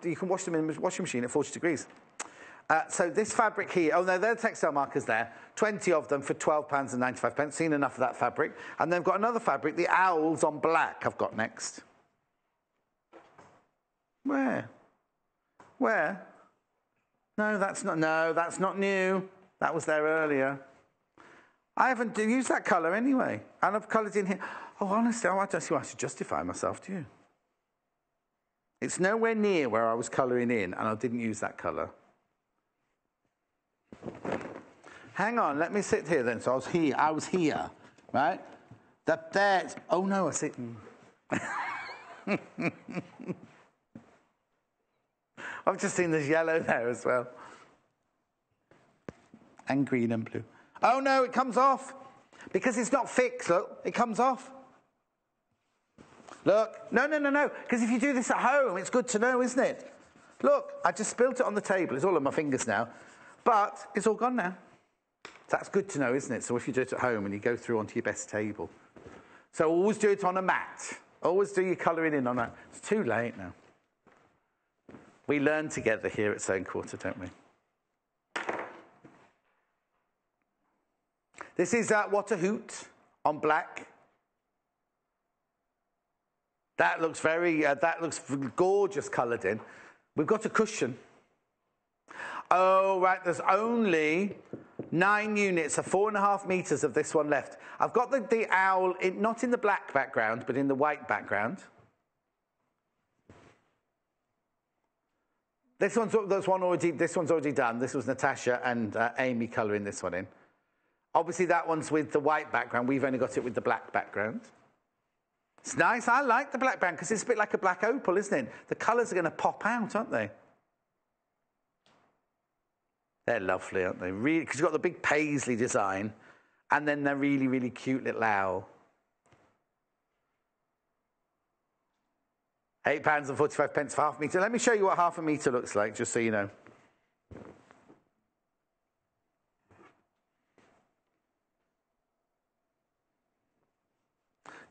you can wash them in the washing machine at 40 degrees. So this fabric here, oh no, there are textile markers there. 20 of them for £12.95. Seen enough of that fabric. And they've got another fabric, the owls on black I've got next. Where? No, that's not new. That was there earlier. I haven't used that colour anyway. And I've coloured in here. Oh, honestly, I don't see why I should justify myself, do you? It's nowhere near where I was colouring in, and I didn't use that colour. Hang on, let me sit here then. So I was here, right? There's, oh no, I see. I've just seen this yellow there as well. And green and blue. Oh no, it comes off. Because it's not fixed, look, it comes off. Look, no. Because if you do this at home, it's good to know, isn't it? Look, I just spilt it on the table. It's all on my fingers now. But it's all gone now. That's good to know, isn't it? So if you do it at home and you go through onto your best table. So always do it on a mat. Always do your colouring in on that. It's too late now. We learn together here at Sewing Quarter, don't we? This is What a Hoot on black. That looks gorgeous coloured in. We've got a cushion. Oh, right, there's only 9 units, so 4.5 metres of this one left. I've got the owl, not in the black background, but in the white background. This one's already done. This was Natasha and Amy colouring this one in. Obviously, that one's with the white background. We've only got it with the black background. It's nice. I like the black background because it's a bit like a black opal, isn't it? The colours are going to pop out, aren't they? They're lovely, aren't they? Really, because you've got the big paisley design, and then they're really, really cute little owl. £8.45 for half a metre. Let me show you what half a metre looks like, just so you know.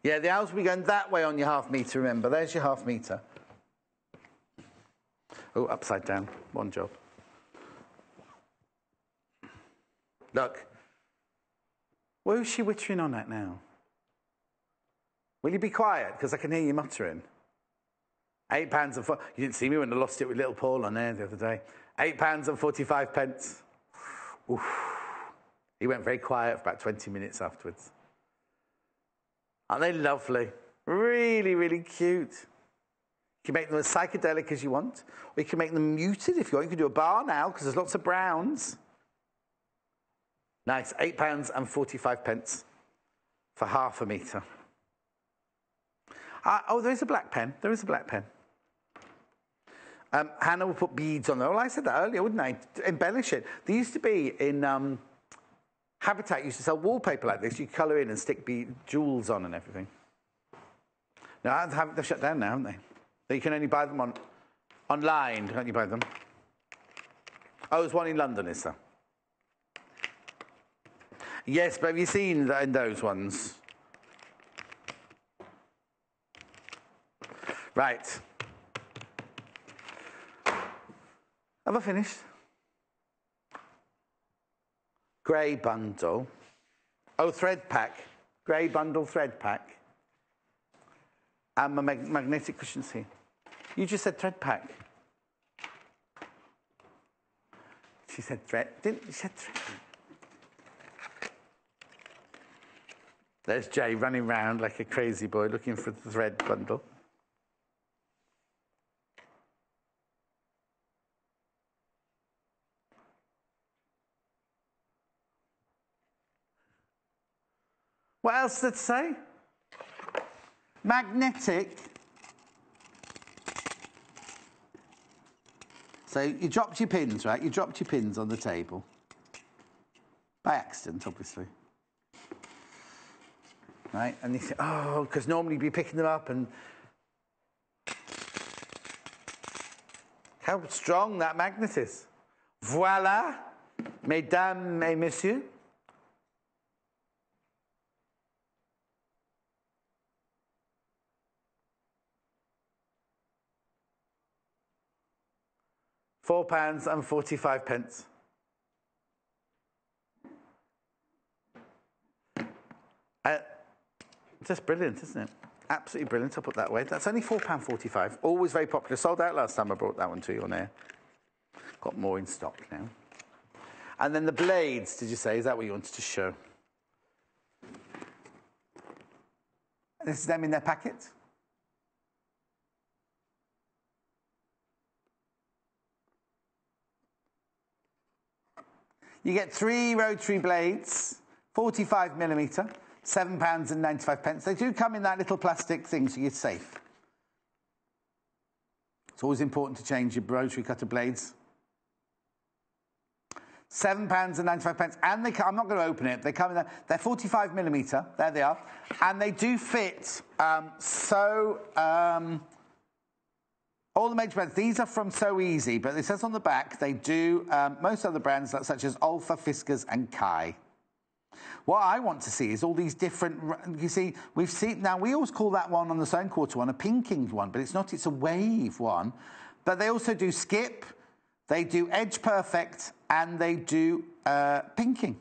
Yeah, the owls will be going that way on your half metre, remember. There's your half metre. Oh, upside down. One job. Look. Where's she wittering on at now? Will you be quiet? Because I can hear you muttering. £8.40. You didn't see me when I lost it with little Paul on there the other day. £8.45. Oof. He went very quiet for about 20 minutes afterwards. Aren't they lovely? Really, really cute. You can make them as psychedelic as you want, or you can make them muted if you want. You can do a bar now, because there's lots of browns. Nice, £8.45 for half a metre. Oh, there is a black pen. There is a black pen. Hannah will put beads on there. Well, I said that earlier, wouldn't I? Embellish it. There used to be in Habitat used to sell wallpaper like this. You colour in and stick jewels on and everything. No, they've shut down now, haven't they? So you can only buy them online, can't you buy them? Oh, there's one in London, is there? Yes, but have you seen in those ones? Right. Have I finished? Grey bundle. Oh, thread pack. Grey bundle thread pack. And my magnetic cushions here. You just said thread pack. She said thread. Didn't you said thread? There's Jay running around like a crazy boy looking for the thread bundle. What else did it say? Magnetic. So you dropped your pins, right? You dropped your pins on the table. By accident, obviously. Right? And you think, oh, because normally you'd be picking them up and... How strong that magnet is. Voilà, mesdames et messieurs. £4.45. Just brilliant, isn't it? Absolutely brilliant. I'll put that away. That's only £4.45. Always very popular. Sold out last time I brought that one to you on air. Got more in stock now. And then the blades, did you say? Is that what you wanted to show? This is them in their packet. You get 3 rotary blades, 45mm, £7.95. They do come in that little plastic thing, so you're safe. It's always important to change your rotary cutter blades. £7.95, and they come, I'm not going to open it. They come in there. They're 45mm. There they are, and they do fit. All the major brands. These are from So Easy, but it says on the back they do most other brands such as Olfa, Fiskars, and Kai. What I want to see is all these different. You see, we've seen now. We always call that one on the Sewn Quarter one a pinking one, but it's not. It's a wave one. But they also do skip. They do Edge Perfect, and they do pinking.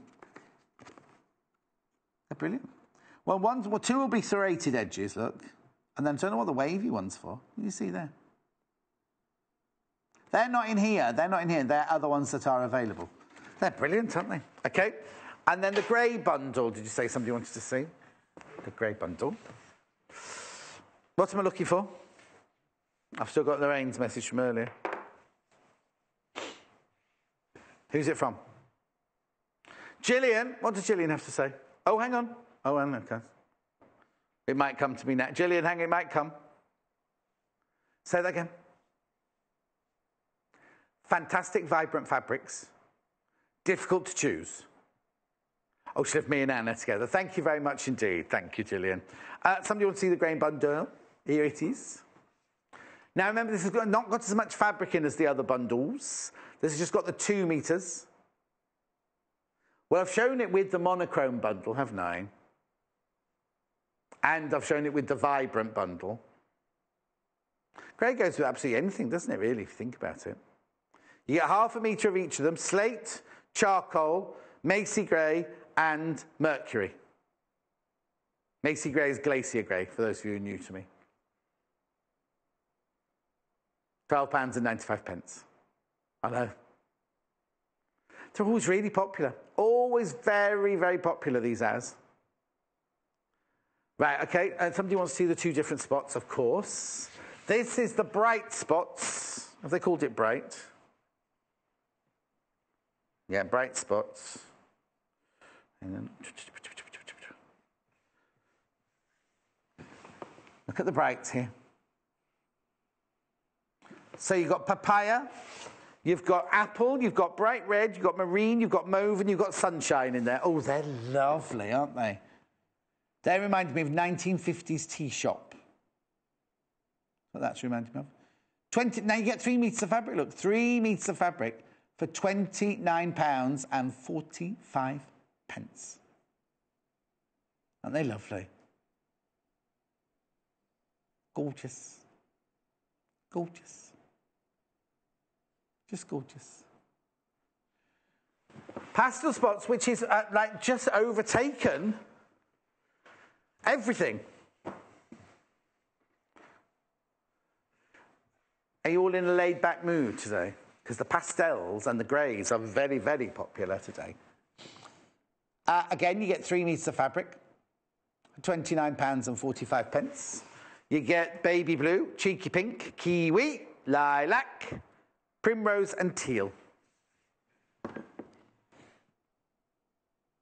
They're brilliant. Well, two will be serrated edges, look. And then I don't know what the wavy one's for. You see there? They're not in here. They're not in here. They're other ones that are available. They're brilliant, aren't they? Okay. And then the grey bundle. Did you say somebody wanted to see? The grey bundle. What am I looking for? I've still got Lorraine's message from earlier. Who's it from? Gillian. What does Gillian have to say? Oh, hang on. Oh, hang on. Okay. It might come to me now. Gillian, hang on. It might come. Say that again. Fantastic, vibrant fabrics. Difficult to choose. Oh, she left me and Anna together. Thank you very much indeed. Thank you, Gillian. Somebody want to see the grey bundle? Here it is. Now, remember, this has not got as much fabric in as the other bundles. This has just got the 2 meters. Well, I've shown it with the monochrome bundle, haven't I? And I've shown it with the vibrant bundle. Grey goes with absolutely anything, doesn't it, really, if you think about it? You get 1/2 metre of each of them: slate, charcoal, Macy grey, and mercury. Macy grey is glacier grey, for those of you who are new to me. £12.95. I know. They're always really popular. Always very, very popular, these as. Right, okay. Somebody wants to see the 2 different spots, of course. This is the bright spots. Have they called it bright? Yeah, bright spots. And then look at the brights here. So you've got papaya, you've got apple, you've got bright red, you've got marine, you've got mauve, and you've got sunshine in there. Oh, they're lovely, aren't they? They remind me of 1950s tea shop. What that's reminding me of. Now you get 3 meters of fabric. Look, 3 meters of fabric for £29.45. Aren't they lovely? Gorgeous. Gorgeous. Just gorgeous. Pastel spots, which is like just overtaken everything. Are you all in a laid-back mood today? Because the pastels and the greys are very, very popular today. Again, you get 3 meters of fabric, £29.45. You get baby blue, cheeky pink, kiwi, lilac, primrose, and teal.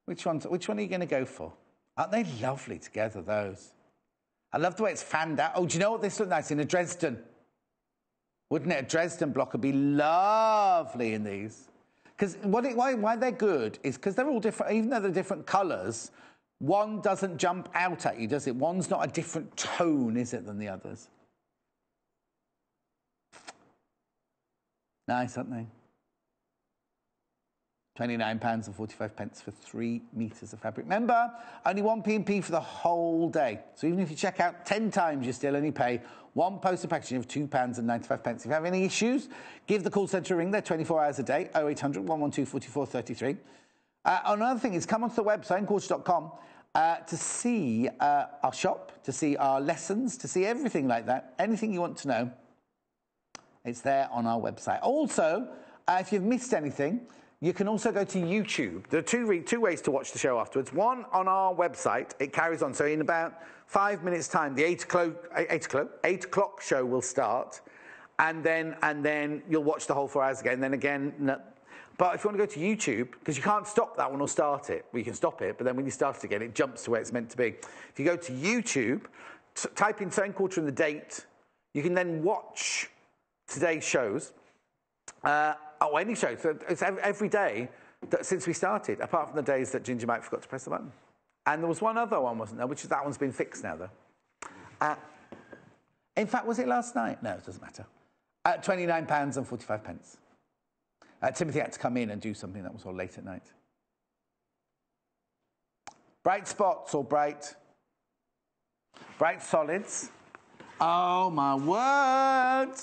Which one are you going to go for? Aren't they lovely together, those? I love the way it's fanned out. Oh, do you know what this looked nice in a Dresden? Wouldn't it? A Dresden block would be lovely in these. Because why they're good is because they're all different. Even though they're different colours, one doesn't jump out at you, does it? One's not a different tone, is it, than the others? Nice, aren't they? £29.45 for 3 meters of fabric. Remember, only 1 P&P for the whole day. So even if you check out 10 times, you still only pay 1 poster packaging of £2.95. If you have any issues, give the call centre a ring. They're 24 hours a day, 0800 112 4433. Another thing is come onto the website, sewnquarter.com, to see our shop, to see our lessons, to see everything like that. Anything you want to know, it's there on our website. Also, if you've missed anything, you can also go to YouTube. There are two ways to watch the show afterwards. One, on our website, it carries on. So in about 5 minutes' time, the 8 o'clock show will start. And then you'll watch the whole 4 hours again. Then again, But if you want to go to YouTube, because you can't stop that one or start it. Well, you can stop it, but then when you start it again, it jumps to where it's meant to be. If you go to YouTube, type in sewing quarter and the date, you can then watch today's shows. Any show. So it's every day since we started, apart from the days that Ginger Mike forgot to press the button. And there was one other one, wasn't there? Which is that one's been fixed now, though. In fact, was it last night? No, it doesn't matter. At £29.45. Timothy had to come in and do something that was all late at night. Bright spots or bright solids. Oh, my word.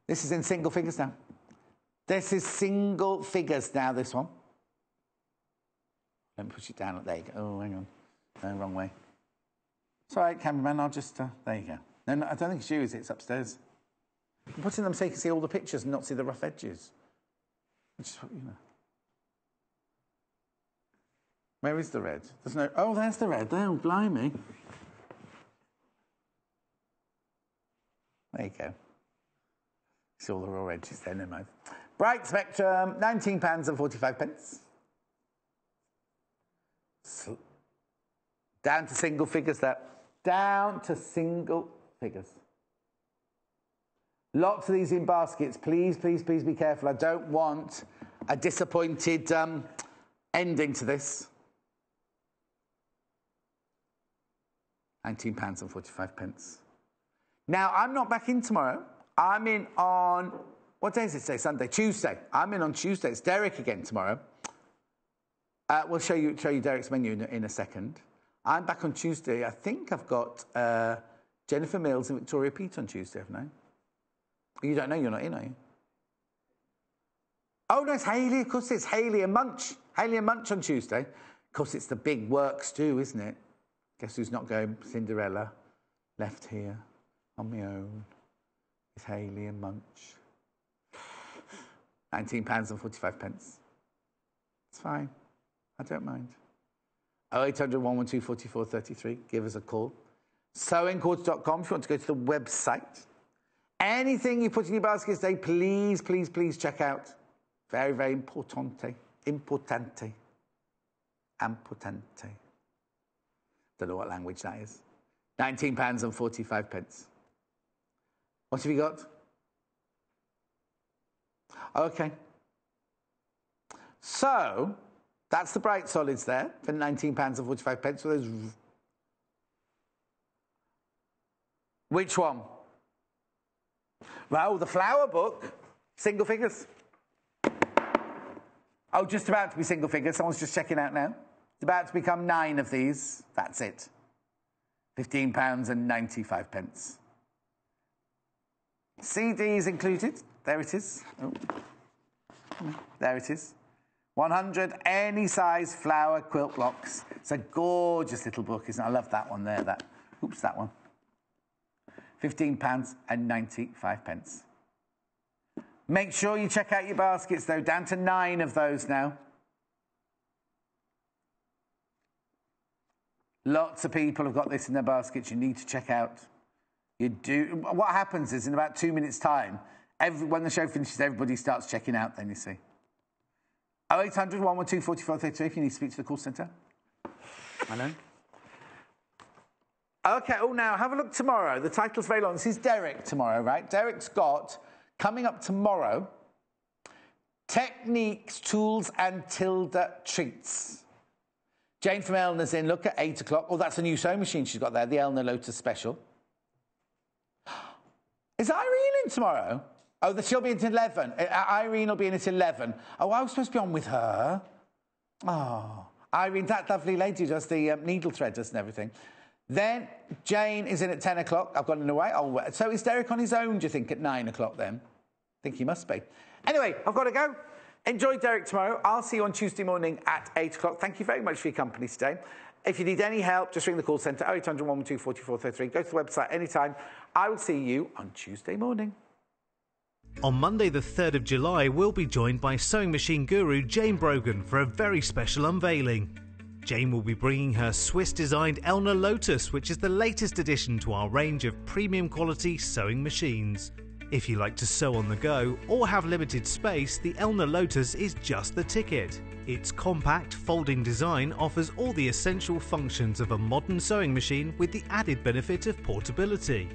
This is in single figures now. This is single figures now, this one. Let me push it down. There you go. Oh, hang on. No, wrong way. It's all right, cameraman. I'll just... there you go. No, I don't think it's you, is it? It's upstairs. I'm putting them so you can see all the pictures and not see the rough edges. Just, Where is the red? There's no... Oh, there's the red. Oh, blimey. There you go. See all the raw edges there, never mind. Bright Spectrum, £19.45. Down to single figures there. Down to single figures. Lots of these in baskets. Please, please, please be careful. I don't want a disappointed ending to this. £19.45. Now, I'm not back in tomorrow. I'm in on... What day is it today? Sunday? Tuesday. I'm in on Tuesday. It's Derek again tomorrow. We'll show you Derek's menu in a second. I'm back on Tuesday. I think I've got Jennifer Mills and Victoria Peat on Tuesday, haven't I? You don't know you're not in, are you? Oh, no, it's Hayley. Of course, it's Hayley and Munch. Hayley and Munch on Tuesday. Of course, it's the big works too, isn't it? Guess who's not going? Cinderella. Left here on my own. It's Hayley and Munch. £19.45. It's fine. I don't mind. 0800 112 44 33. Give us a call. Sewingquarter.com if you want to go to the website. Anything you put in your basket today, please, please, please check out. Very, very importante. Importante. Importante. Don't know what language that is. £19.45. What have you got? Okay. So, that's the bright solids there for £19.45. So there's... Which one? Well, the flower book, single figures. Oh, just about to be single figures. Someone's just checking out now. It's about to become 9 of these. That's it. £15.95. CDs included. There it is. Oh. There it is. 100 any size flower quilt blocks. It's a gorgeous little book, isn't it? I love that one there. That one. £15.95. Make sure you check out your baskets, though. Down to 9 of those now. Lots of people have got this in their baskets. You need to check out. You do. What happens is, in about 2 minutes' time, when the show finishes, everybody starts checking out. Then you see. 0800 112 44 33 if you need to speak to the call centre. Hello. Okay. Oh, now have a look tomorrow. The title's very long. This is Derek tomorrow, right? Derek's got coming up tomorrow. Techniques, tools, and Tilda treats. Jane from Elna's in. Look at 8 o'clock. Oh, that's a new sewing machine she's got there. The Elna Lotus Special. Is Irene in tomorrow? Oh, she'll be in at 11. Irene will be in at 11. Oh, I was supposed to be on with her. Oh, Irene, that lovely lady who does the needle threaders and everything. Then Jane is in at 10 o'clock. I've got in away. Oh, so is Derek on his own, do you think, at 9 o'clock then? I think he must be. Anyway, I've got to go. Enjoy Derek tomorrow. I'll see you on Tuesday morning at 8 o'clock. Thank you very much for your company today. If you need any help, just ring the call centre, 0800 112 44 33. Go to the website anytime. I will see you on Tuesday morning. On Monday the 3rd of July, we'll be joined by sewing machine guru Jane Brogan for a very special unveiling. Jane will be bringing her Swiss-designed Elna Lotus, which is the latest addition to our range of premium quality sewing machines. If you like to sew on the go or have limited space, the Elna Lotus is just the ticket. Its compact, folding design offers all the essential functions of a modern sewing machine with the added benefit of portability.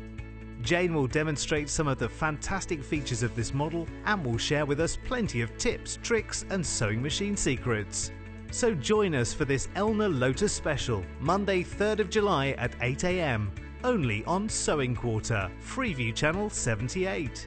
Jane will demonstrate some of the fantastic features of this model and will share with us plenty of tips, tricks and sewing machine secrets. So join us for this Elna Lotus special, Monday 3rd of July at 8 AM, only on Sewing Quarter, Freeview Channel 78.